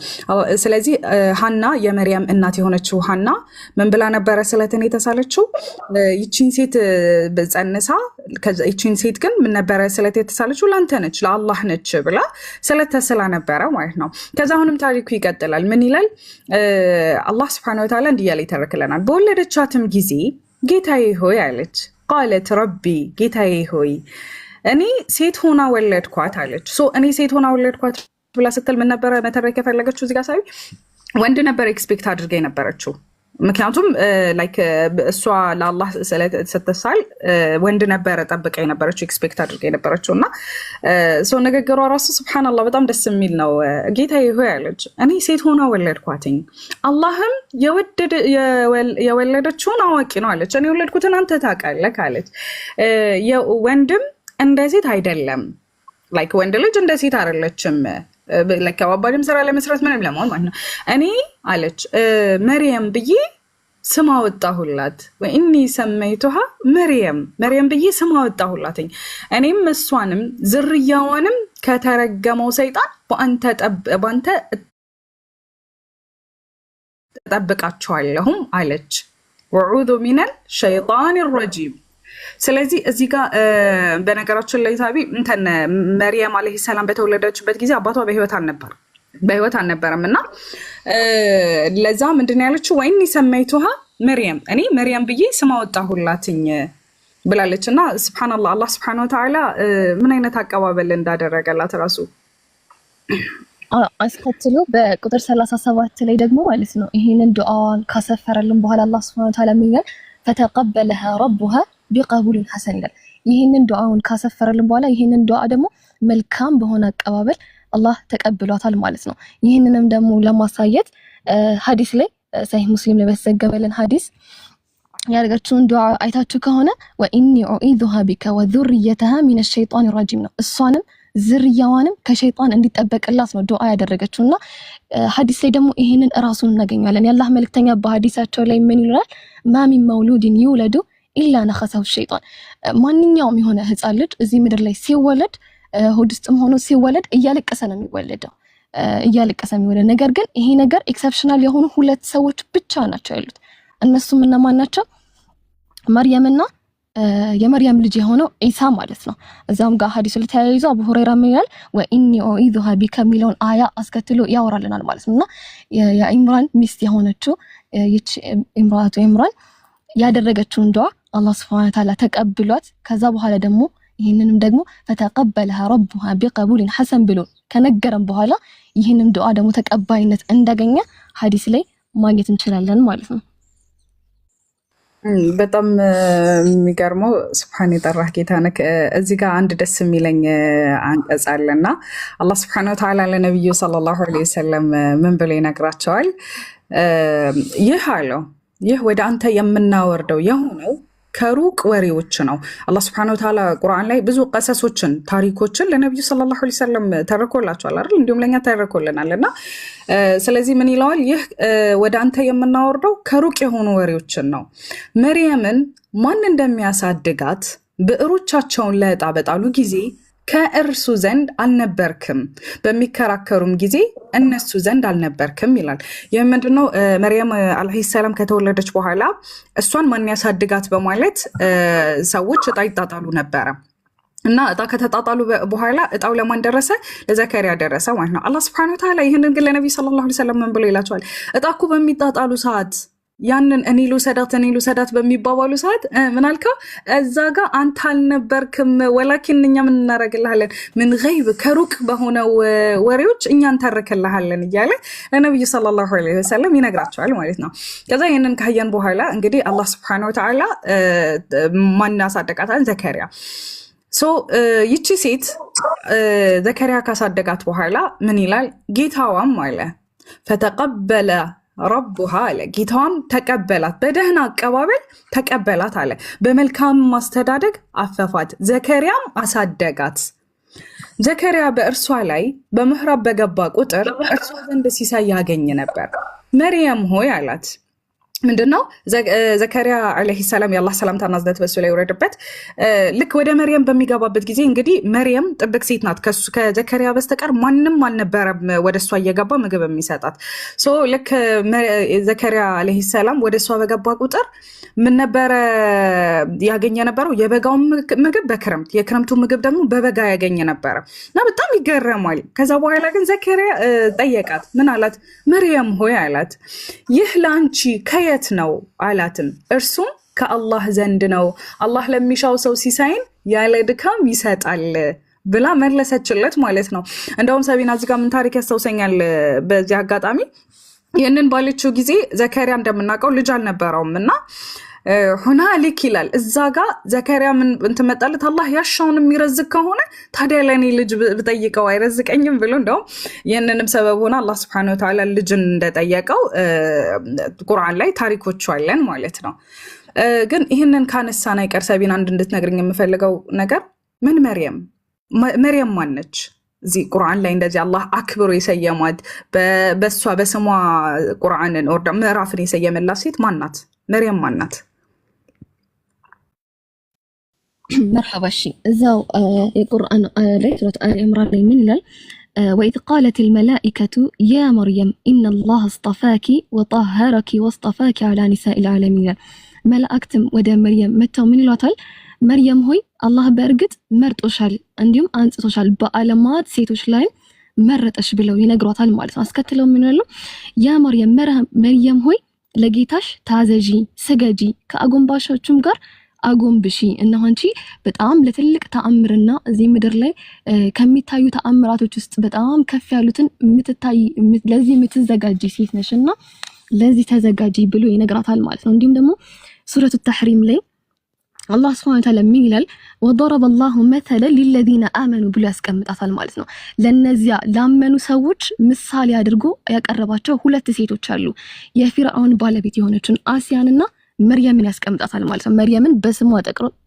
ስለዚህ ሐና የመርየም እናት የሆነችው ሐና ምን ብላ ነበረ ስለትን የተሳለችው? ይቺን ሴት በጸንሳ ይቺን ሴት ግን ምን ነበረ ስለት የተሳለችው? ላንተ ነች ለአላህ ነች ብላ ስለተስላ ነበረ ማለት ነው። ከዛ አሁንም ታሪኩ ይቀጥላል። ምን ይላል? አላህ Subhanahu Wa Ta'ala እንዲህ ያለ ይተርክልናል። በወለደቻትም ጊዜ ጌታዬ ሆይ አለች ቃለት ረቢ ጌታዬ ሆይ እኔ ሴት ሆና ወለድኳት አለች። እኔ ሴት ሆና ወለድኳት ብላ ስትል ምን ነበረ መተረክ የፈለገችው? እዚህ ጋር ሳይ ወንድ ነበር ኤክስፔክት አድርጋ የነበረችው። ምክንያቱም ላይክ እሷ ለአላህ ስትሳል ወንድ ነበረ ጠብቃ የነበረችው ኤክስፔክት አድርጋ የነበረችው እና ሰው ንግግሯ ራሱ ሱብሃንአላህ በጣም ደስ የሚል ነው። ጌታዬ ሆይ አለች እኔ ሴት ሆና ወለድኳትኝ አላህም የወለደችውን አዋቂ ነው አለች። እኔ የወለድኩትን አንተ ታውቃለህ አለች። ወንድም እንደ ሴት አይደለም፣ ላይክ ወንድ ልጅ እንደ ሴት አይደለችም። ለከባባድም ስራ ለመስራት ምንም ለማን ማለት ነው። እኔ አለች መርየም ብዬ ስም አወጣሁላት ወኢኒ ሰመይቱሃ መርየም ብዬ ስም አወጣሁላትኝ እኔም እሷንም ዝርያዋንም ከተረገመው ሰይጣን በአንተ እጠብቃቸዋለሁም አለች። ወዑዙ ሚነል ሸይጣን ረጂም። ስለዚህ እዚህ ጋር በነገራችን ላይ ታቢ መርየም አለይሂ ሰላም በተወለደችበት ጊዜ አባቷ በህይወት አልነበረም እና ለዛ ምንድን ያለችው ወይኒ ሰመይቱሃ መርየም እኔ መርየም ብዬ ስም አወጣሁላትኝ ብላለች። እና ሱብሃንአላህ አላህ Subhanahu Wa Ta'ala ምን አይነት አቀባበል እንዳደረገላት ራሱ አስከትሎ በቁጥር 37 ላይ ደግሞ ማለት ነው ይሄንን ዱዓዋን ካሰፈረልን በኋላ አላህ Subhanahu Wa Ta'ala ምን ይላል? ፈተቀበለሃ ረቡሃ ቢቀቡል ሐሰን ይላል። ይሄንን ዱዓውን ካሰፈረልን በኋላ ይሄንን ዱዓ ደግሞ መልካም በሆነ አቀባበል አላህ ተቀብሏታል ማለት ነው። ይሄንንም ደግሞ ለማሳየት ሐዲስ ላይ ሰሂህ ሙስሊም ላይ በተዘገበልን ሐዲስ ያደረገችውን ዱዓ አይታችሁ ከሆነ ወኢኒ ኡዒዙሃ ቢከ ወዙርየተሃ ሚነ ሸይጣን ረጂም ነው። እሷንም ዝርያዋንም ከሸይጣን እንዲጠበቅላት ነው ዱዓ ያደረገችውና ሐዲስ ላይ ደግሞ ይሄንን ራሱን እናገኛለን። የአላህ መልእክተኛ በሐዲሳቸው ላይ ምን ይላል? ማ ሚን መውሉድን ይውለዱ ኢላ ነኸሰሁ ሸይጣን ማንኛውም የሆነ ህፃን ልጅ እዚህ ምድር ላይ ሲወለድ ሆድ ውስጥም ሆኖ ሲወለድ እያለቀሰ ነው የሚወለደው እያለቀሰ የሚወለድ ነገር ግን ይሄ ነገር ኤክሰፕሽናል የሆኑ ሁለት ሰዎች ብቻ ናቸው ያሉት እነሱም እነማን ናቸው መርየምና የመርየም ልጅ የሆነው ኢሳ ማለት ነው እዛም ጋር ሐዲሱ ለተያይዞ አቡ ሁረይራ ይላል ወኢኒ ኡኢዙሃ ቢከ ሚለውን አያ አስከትሎ ያወራልናል ማለት ነውና የኢምራን ሚስት የሆነችው ይች ኢምራቱ ኢምራን ያደረገችውን ዱዓ አላህ Subhanahu Wa Ta'ala ተቀብሏት ከዛ በኋላ ደግሞ ይሄንንም ደግሞ فتقبلها ربها بقبول حسن ብሎ ከነገረን በኋላ ይሄንም ዱዓ ደግሞ ተቀባይነት እንዳገኘ ሐዲስ ላይ ማግኘት እንችላለን ማለት ነው በጣም የሚገርመው ስብሐን የጠራህ ጌታ ነህ እዚህ ጋር አንድ ደስ የሚለኝ አንቀጽ አለና አላህ Subhanahu Wa Ta'ala ለነብዩ ሰለላሁ ዐለይሂ ወሰለም ምን ብሎ ይነግራቸዋል ይህ ወደ አንተ የምናወርደው የሆነው ከሩቅ ወሬዎች ነው አላህ Subhanahu Wa Ta'ala ቁርአን ላይ ብዙ ቀሰሶችን ታሪኮችን ለነብዩ ሰለላሁ ዐለይሂ ወሰለም ተረኮላቸዋል አይደል እንዲሁም ለኛ ተረኮልናልና ስለዚህ ምን ይላል ይህ ወደ አንተ የምናወርደው ከሩቅ የሆኑ ወሬዎችን ነው መርየምን ማን እንደሚያሳድጋት ብዕሮቻቸውን ለዕጣ በጣሉ ጊዜ ከእርሱ ዘንድ አልነበርክም በሚከራከሩም ጊዜ እነሱ ዘንድ አልነበርክም ይላል የምንድነው መርየም አለይሂ ሰላም ከተወለደች በኋላ እሷን ማን ያሳድጋት በማለት ሰዎች ዕጣ ይጣጣሉ ነበር እና ዕጣ ከተጣጣሉ በኋላ ዕጣው ለማን ደረሰ ለዘከሪያ ደረሰ ማለት ነው አላህ Subhanahu Wa Ta'ala ይሄንን ግን ለነብዩ ሰለላሁ ዐለይሂ ወሰለም ምን ብሎ ይላቸዋል ዕጣኩ በሚጣጣሉ ሰዓት ያንን እኔ ልውሰዳት በሚባባሉ ሰዓት ምን አልከው እዛ ጋር አንተ አልነበርክም ወላኪን እኛ ምን እናረጋለን ምን ገይብ ከሩቅ በሆነው ወሬዎች እኛ እንተርከላለን እያለ ለነብዩ ሰለላሁ ዐለይሂ ወሰለም ይነግራቸዋል ማለት ነው ከዛ ይሄንን ካየን በኋላ እንግዲህ አላህ Subhanahu Wa Ta'ala ማን ያሳደጋታል ዘከሪያ ይቺ ሴት ዘከሪያ ካሳደጋት በኋላ ምን ይላል ጌታዋም አለ فتقبل ربها አለ ጌታዋም ተቀበላት በደህና አቀባበል ተቀበላት አለ በመልካም ማስተዳደግ አፈፋት ዘከሪያም አሳደጋት ዘከሪያ በእርሷ ላይ በመህራብ በገባ ቁጥር እርሷ ዘንድ ሲሳይ ያገኝ ነበር መርየም ሆይ አላት ምንድነው ዘከሪያ አለይሂ ሰላም የአላህ ሰላምታና እዝነት በሱ ላይ ወረደበት ልክ ወደ መርየም በሚገባበት ጊዜ እንግዲህ መርየም ጥብቅ ሴት ናት ከዘከሪያ በስተቀር ማንንም አልነበረም ወደሷ እየገባ ምግብ የሚሰጣት ልክ ዘከሪያ አለይሂ ሰላም ወደሷ በገባ ቁጥር ምን ነበር ያገኘ ነበረው የበጋው ምግብ በክረምት የክረምቱ ምግብ ደግሞ በበጋ ያገኘ ነበር እና በጣም ይገረማል ከዛ በኋላ ግን ዘከሪያ ጠየቃት ምን አላት መርየም ሆይ አላት ይህ ላንቺ ከየት ነው አላትም እርሱም ከአላህ ዘንድ ነው አላህ ለሚሻው ሰው ሲሳይን ያለ ድካም ይሰጣል ብላ መለሰችለት ማለት ነው እንደውም ሰቢና እዚህ ጋር ምን ታሪክ ያስተውሰኛል በዚህ አጋጣሚ ይሄንን ባለችው ጊዜ ዘከሪያ እንደምናውቀው ልጅ አልነበረውምና ሁናሊክ ይላል እዛ ጋር ዘከሪያ ምን እንተመጣለት አላህ ያሻውን የሚረዝቅ ከሆነ ታዲያ ለኔ ልጅ ብጠይቀው አይረዝቀኝም ብሎ እንደው ይሄንንም ሰበብ ሆነ አላህ Subhanahu Wa Ta'ala ልጅን እንደጠየቀው ቁርአን ላይ ታሪኮች አለን ማለት ነው ግን ይሄንን ካነሳና ይቀር ሰቢና አንድ እንድትነግርኝ የምፈልገው ነገር ምን መርየም ማነች እዚህ ቁርአን ላይ እንደዚህ አላህ አክብሮ የሰየማት በሷ በስሟ ቁርአንን ወርዳ ምዕራፍን የሰየመላት ሴት ማናት መርየም ማናት مرحبا شي እዛው የቁርአን ላይ ሱረት አሊ ኢምራን ላይ ምን ይላል وإذ قالت الملائكة يا مريم إن الله اصطفاك وطهرك واصطفاك على نساء العالمين ملائكتم ወደ መርየም መተው ምን ይሏታል መርየም ሆይ አላህ በእርግጥ መርጦሻል እንዲሁም አንጽቶሻል በአለማት ሴቶች ላይ መረጠሽ ብለው ይነግሯታል ማለት ነው አስከትለው ምን ይላሉ ያ መርየም ሆይ ለጌታሽ ታዘዢ ስገጂ ከአጎንባሾቹም ጋር አጎንብሺ እነሆ አንቺ በጣም ለትልቅ ተአምርና እዚህ ምድር ላይ ከሚታዩ ተአምራቶች ውስጥ በጣም ከፍ ያሉትን ለዚህ የምትዘጋጂ ሴት ነሽና ለዚህ ተዘጋጂ ብሎ ይነግራታል ማለት ነው እንዲሁም ደግሞ ሱረቱ ተሕሪም ላይ አላህ Subhanahu Wa Ta'ala ምን ይላል وضرب الله مثلا للذين آمنوا ብሎ ያስቀምጣታል ማለት ነው ለነዚያ ላመኑ ሰዎች ምሳሌ አድርጎ ያቀረባቸው ሁለት ሴቶች አሉ የፊርዓውን ባለቤት የሆነችን አሲያንና መርየምን ያስቀምጣታል ማለት ነው መርየምን በስሟ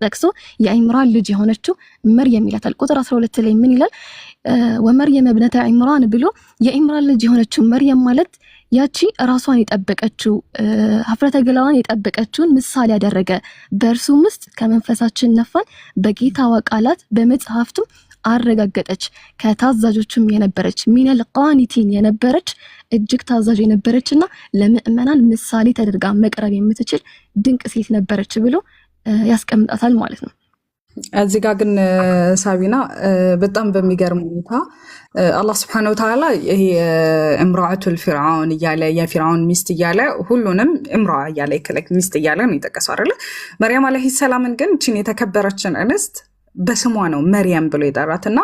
ጠቅሶ የኢምራን ልጅ የሆነችው መርየም ይላታል ቁጥር 12 ላይ ምን ይላል ወመርየም ابنة عمران ብሎ የኢምራን ልጅ የሆነችው መርየም ማለት ያቺ ራሷን የጠበቀችው ሀፍረተ ገላዋን የጠበቀችውን ምሳሌ ያደረገ በእርሱም ውስጥ ከመንፈሳችን ነፋን በጌታዋ ቃላት በመጽሐፍቱ አረጋገጠች ከታዛዦችም የነበረች ሚነል ቃኒቲን የነበረች እጅግ ታዛዥ የነበረችና ለምእመናን ምሳሌ ተደርጋ መቅረብ የምትችል ድንቅ ሴት ነበረች ብሎ ያስቀምጣታል ማለት ነው። እዚህ ጋር ግን ሳቢና በጣም በሚገርም ሁኔታ አላህ Subhanahu Wa Ta'ala ይሄ እምራአቱል ፊርዓውን እያለ የፊርዓውን ሚስት እያለ ሁሉንም እምራ እያለ ይከለክ ሚስት እያለ ነው የጠቀሰው አይደል? መርያም አለይሂ ሰላምን ግን እቺን የተከበረችን እንስት በስሟ ነው መርያም ብሎ የጠራትና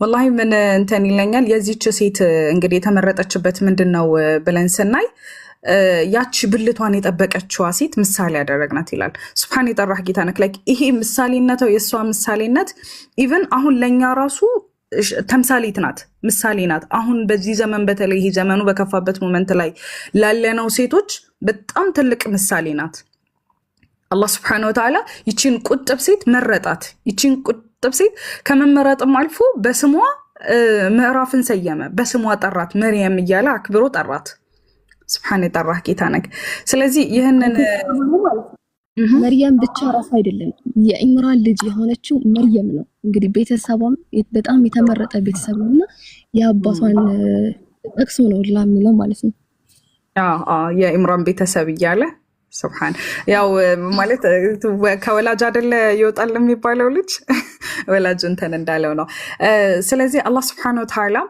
ወላሂ ምን እንትን ይለኛል የዚህች ሴት እንግዲህ የተመረጠችበት ምንድነው ብለን ስናይ ያቺ ብልቷን የጠበቀችዋ ሴት ምሳሌ ያደረግናት ይላል። ሱብሃን የጠራህ ጌታ ነክ ላይክ ይሄ ምሳሌነት የሷ ምሳሌነት ኢቭን አሁን ለኛ ራሱ ተምሳሌት ናት፣ ምሳሌ ናት። አሁን በዚህ ዘመን በተለይ ይሄ ዘመኑ በከፋበት ሞመንት ላይ ላለነው ሴቶች በጣም ትልቅ ምሳሌ ናት። አላህ Subhanahu Wa Ta'ala ይቺን ቁጥብ ሴት መረጣት። ይቺን ቁጥብ ሴት ከመመረጥም አልፎ በስሟ ምዕራፍን ሰየመ፣ በስሟ ጠራት፣ መርየም እያለ አክብሮ ጠራት። ሱብሃን የጠራህ ጌታ ነክ። ስለዚህ ይህንን መርየም ብቻ ራስ አይደለም የኢምራን ልጅ የሆነችው መርየም ነው። እንግዲህ ቤተሰቧም በጣም የተመረጠ ቤተሰብ ነውና የአባቷን ጠቅሶ ነው ለሚለው ማለት ነው። የኢምራን ቤተሰብ እያለ ሱብሃን ያው ማለት ከወላጅ አይደለ ይወጣል የሚባለው ልጅ ወላጅ እንትን እንዳለው ነው። ስለዚህ አላህ Subhanahu Wa Ta'ala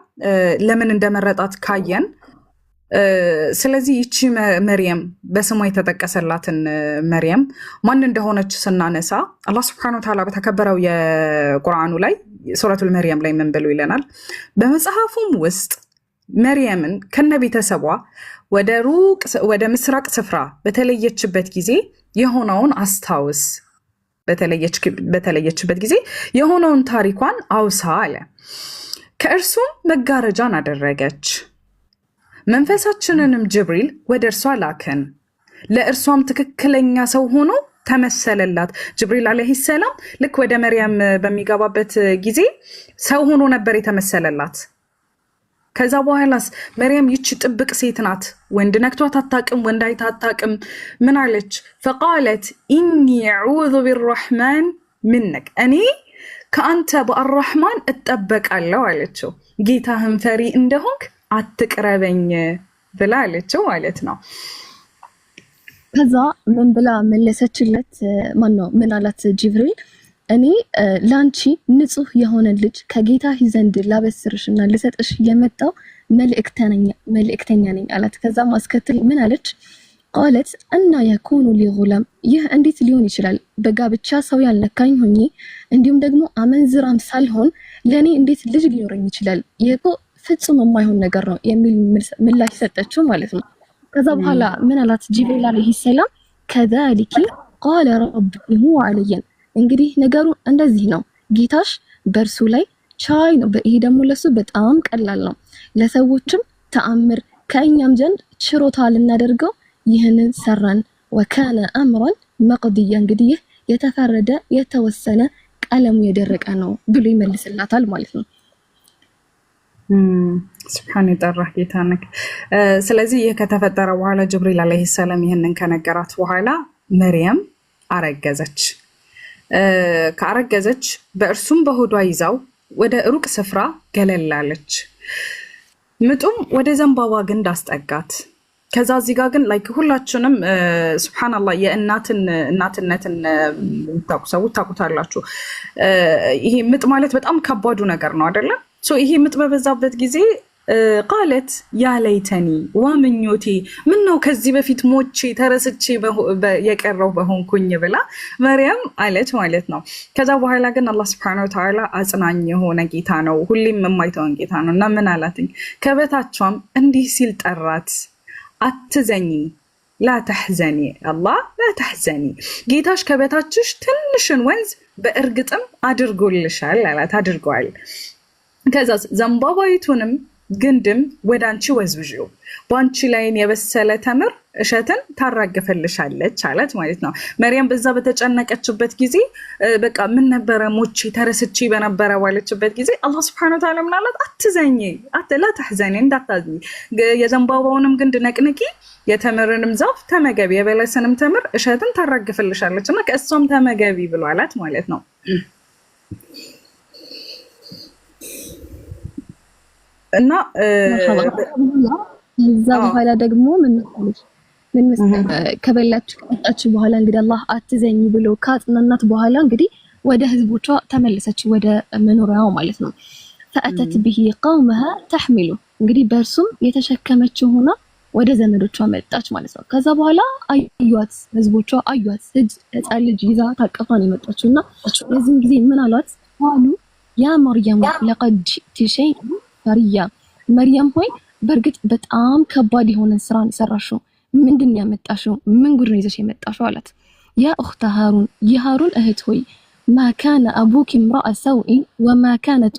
ለምን እንደመረጣት ካየን ስለዚህ ይቺ መርየም በስሟ የተጠቀሰላትን መርየም ማን እንደሆነች ስናነሳ አላህ Subhanahu Wa Ta'ala በተከበረው የቁርአኑ ላይ ሱረቱል መርየም ላይ ምን ብሎ ይለናል? በመጽሐፉም ውስጥ መርየምን ከነቤተሰቧ ወደ ምስራቅ ስፍራ በተለየችበት ጊዜ የሆነውን አስታውስ፣ በተለየችበት ጊዜ የሆነውን ታሪኳን አውሳ አለ። ከእርሱም መጋረጃን አደረገች፣ መንፈሳችንንም ጅብሪል ወደ እርሷ ላከን፣ ለእርሷም ትክክለኛ ሰው ሆኖ ተመሰለላት። ጅብሪል አለይሂ ሰላም ልክ ወደ መርየም በሚገባበት ጊዜ ሰው ሆኖ ነበር የተመሰለላት። ከዛ በኋላስ መርየም ይቺ ጥብቅ ሴት ናት፣ ወንድ ነክቷት አታውቅም፣ ወንድ አይታ አታውቅም። ምን አለች? ፈቃለት ኢኒ አዑዙ ቢርረሕማን ሚነክ፣ እኔ ከአንተ በአርረሕማን እጠበቃለሁ አለችው። ጌታህን ፈሪ እንደሆንክ አትቅረበኝ ብላ አለችው ማለት ነው። ከዛ ምን ብላ መለሰችለት? ማነው ምን አላት ጅብሪል? እኔ ላንቺ ንጹህ የሆነ ልጅ ከጌታ ዘንድ ላበስርሽና ልሰጥሽ የመጣው መልእክተኛ ነኝ አላት። ከዛ ማስከተል ምን አለች? ቃለት እና የኩኑ ሊጉላም፣ ይህ እንዴት ሊሆን ይችላል? በጋብቻ ሰው ያልነካኝ ሆኜ እንዲሁም ደግሞ አመንዝራም ሳልሆን ለኔ እንዴት ልጅ ሊኖረኝ ይችላል? ይሄ ፍጹም የማይሆን ነገር ነው የሚል ምላሽ ሰጠችው ማለት ነው። ከዛ በኋላ ምን አላት ጅብሪል አለይሂ ሰላም? ከዛሊኪ ቃለ ረብሁ አለየን፣ እንግዲህ ነገሩ እንደዚህ ነው፣ ጌታሽ በእርሱ ላይ ቻይ ነው። ይሄ ደግሞ ለሱ በጣም ቀላል ነው፣ ለሰዎችም ተአምር ከእኛም ዘንድ ችሮታ ልናደርገው ይህንን ሰራን። ወካነ አምራን መቅድያ፣ እንግዲህ የተፈረደ የተወሰነ ቀለሙ የደረቀ ነው ብሎ ይመልስላታል ማለት ነው። ሱብሃን የጠራህ ጌታ ነክ። ስለዚህ ይህ ከተፈጠረ በኋላ ጅብሪል አለይሂ ሰላም ይህንን ከነገራት በኋላ መርየም አረገዘች። ካረገዘች በእርሱም በሆዷ ይዛው ወደ ሩቅ ስፍራ ገለላለች። ምጡም ወደ ዘንባባ ግንድ አስጠጋት። ከዛ እዚህ ጋር ግን ላይክ ሁላችንም ሱብሃንአላህ እናትነትን ሰዎች ታውቁታላችሁ። ይሄ ምጥ ማለት በጣም ከባዱ ነገር ነው አይደለ? ይሄ ምጥ በበዛበት ጊዜ ቃለት ያ ለይተኒ ወምኞቴ፣ ምን ነው ከዚህ በፊት ሞቼ ተረስቼ የቀረው በሆንኩኝ ብላ መርየም አለች ማለት ነው። ከዛ በኋላ ግን አላህ Subhanahu Wa Ta'ala አጽናኝ የሆነ ጌታ ነው፣ ሁሌም የማይተወን ጌታ ነው እና ምን አላትኝ? ከበታቿም እንዲህ ሲል ጠራት፣ አትዘኒ ላ ተሕዘኒ፣ አላህ ላ ተሕዘኒ፣ ጌታሽ ከበታችሽ ትንሽን ወንዝ በእርግጥም አድርጎልሻል አላት፣ አድርጓል። ከዛ ዘንባባይቱንም ግንድም ወደ አንቺ ወዝውዥው በአንቺ ላይን የበሰለ ተምር እሸትን ታራግፈልሻለች አላት ማለት ነው። መርያም በዛ በተጨነቀችበት ጊዜ በቃ ምን ነበረ ሞቼ ተረስቼ በነበረ ባለችበት ጊዜ አላህ Subhanahu Wa Ta'ala ምን አላት? አትዘኝ ላ ተሕዘኒ እንዳታዝኝ፣ የዘንባባውንም ግንድ ነቅንቂ፣ የተምርንም ዛፍ ተመገቢ፣ የበለስንም ተምር እሸትን ታራግፈልሻለች እና ከእሷም ተመገቢ ብሎ አላት ማለት ነው። እና እዛ በኋላ ደግሞ ምን ከበላች ከጣች በኋላ እንግዲህ አላህ አትዘኝ ብሎ ካጽናናት በኋላ እንግዲህ ወደ ህዝቦቿ ተመለሰች፣ ወደ መኖሪያው ማለት ነው። فأتت به قومها تحمله እንግዲህ በእርሱም የተሸከመችው ሆና ወደ ዘመዶቿ መጣች ማለት ነው። ከዛ በኋላ አዩት፣ ህዝቦቿ አዩት፣ ህፃን ልጅ ይዛ ታቀፋን የመጣችውና በዚህም ጊዜ ምን አሏት? ቃሉ ያ መርየም لقد جئت شيئا ፈሪያ፣ መርየም ሆይ በእርግጥ በጣም ከባድ የሆነ ስራን ሰራሽው፣ ምንድን ያመጣሽው? ምን ጉድ ነው ይዘሽ የመጣሽው አላት። ያ እኽተ ሃሩን፣ የሃሩን እህት ሆይ ማ ካነ አቡኪ امرأ سوء وما كانت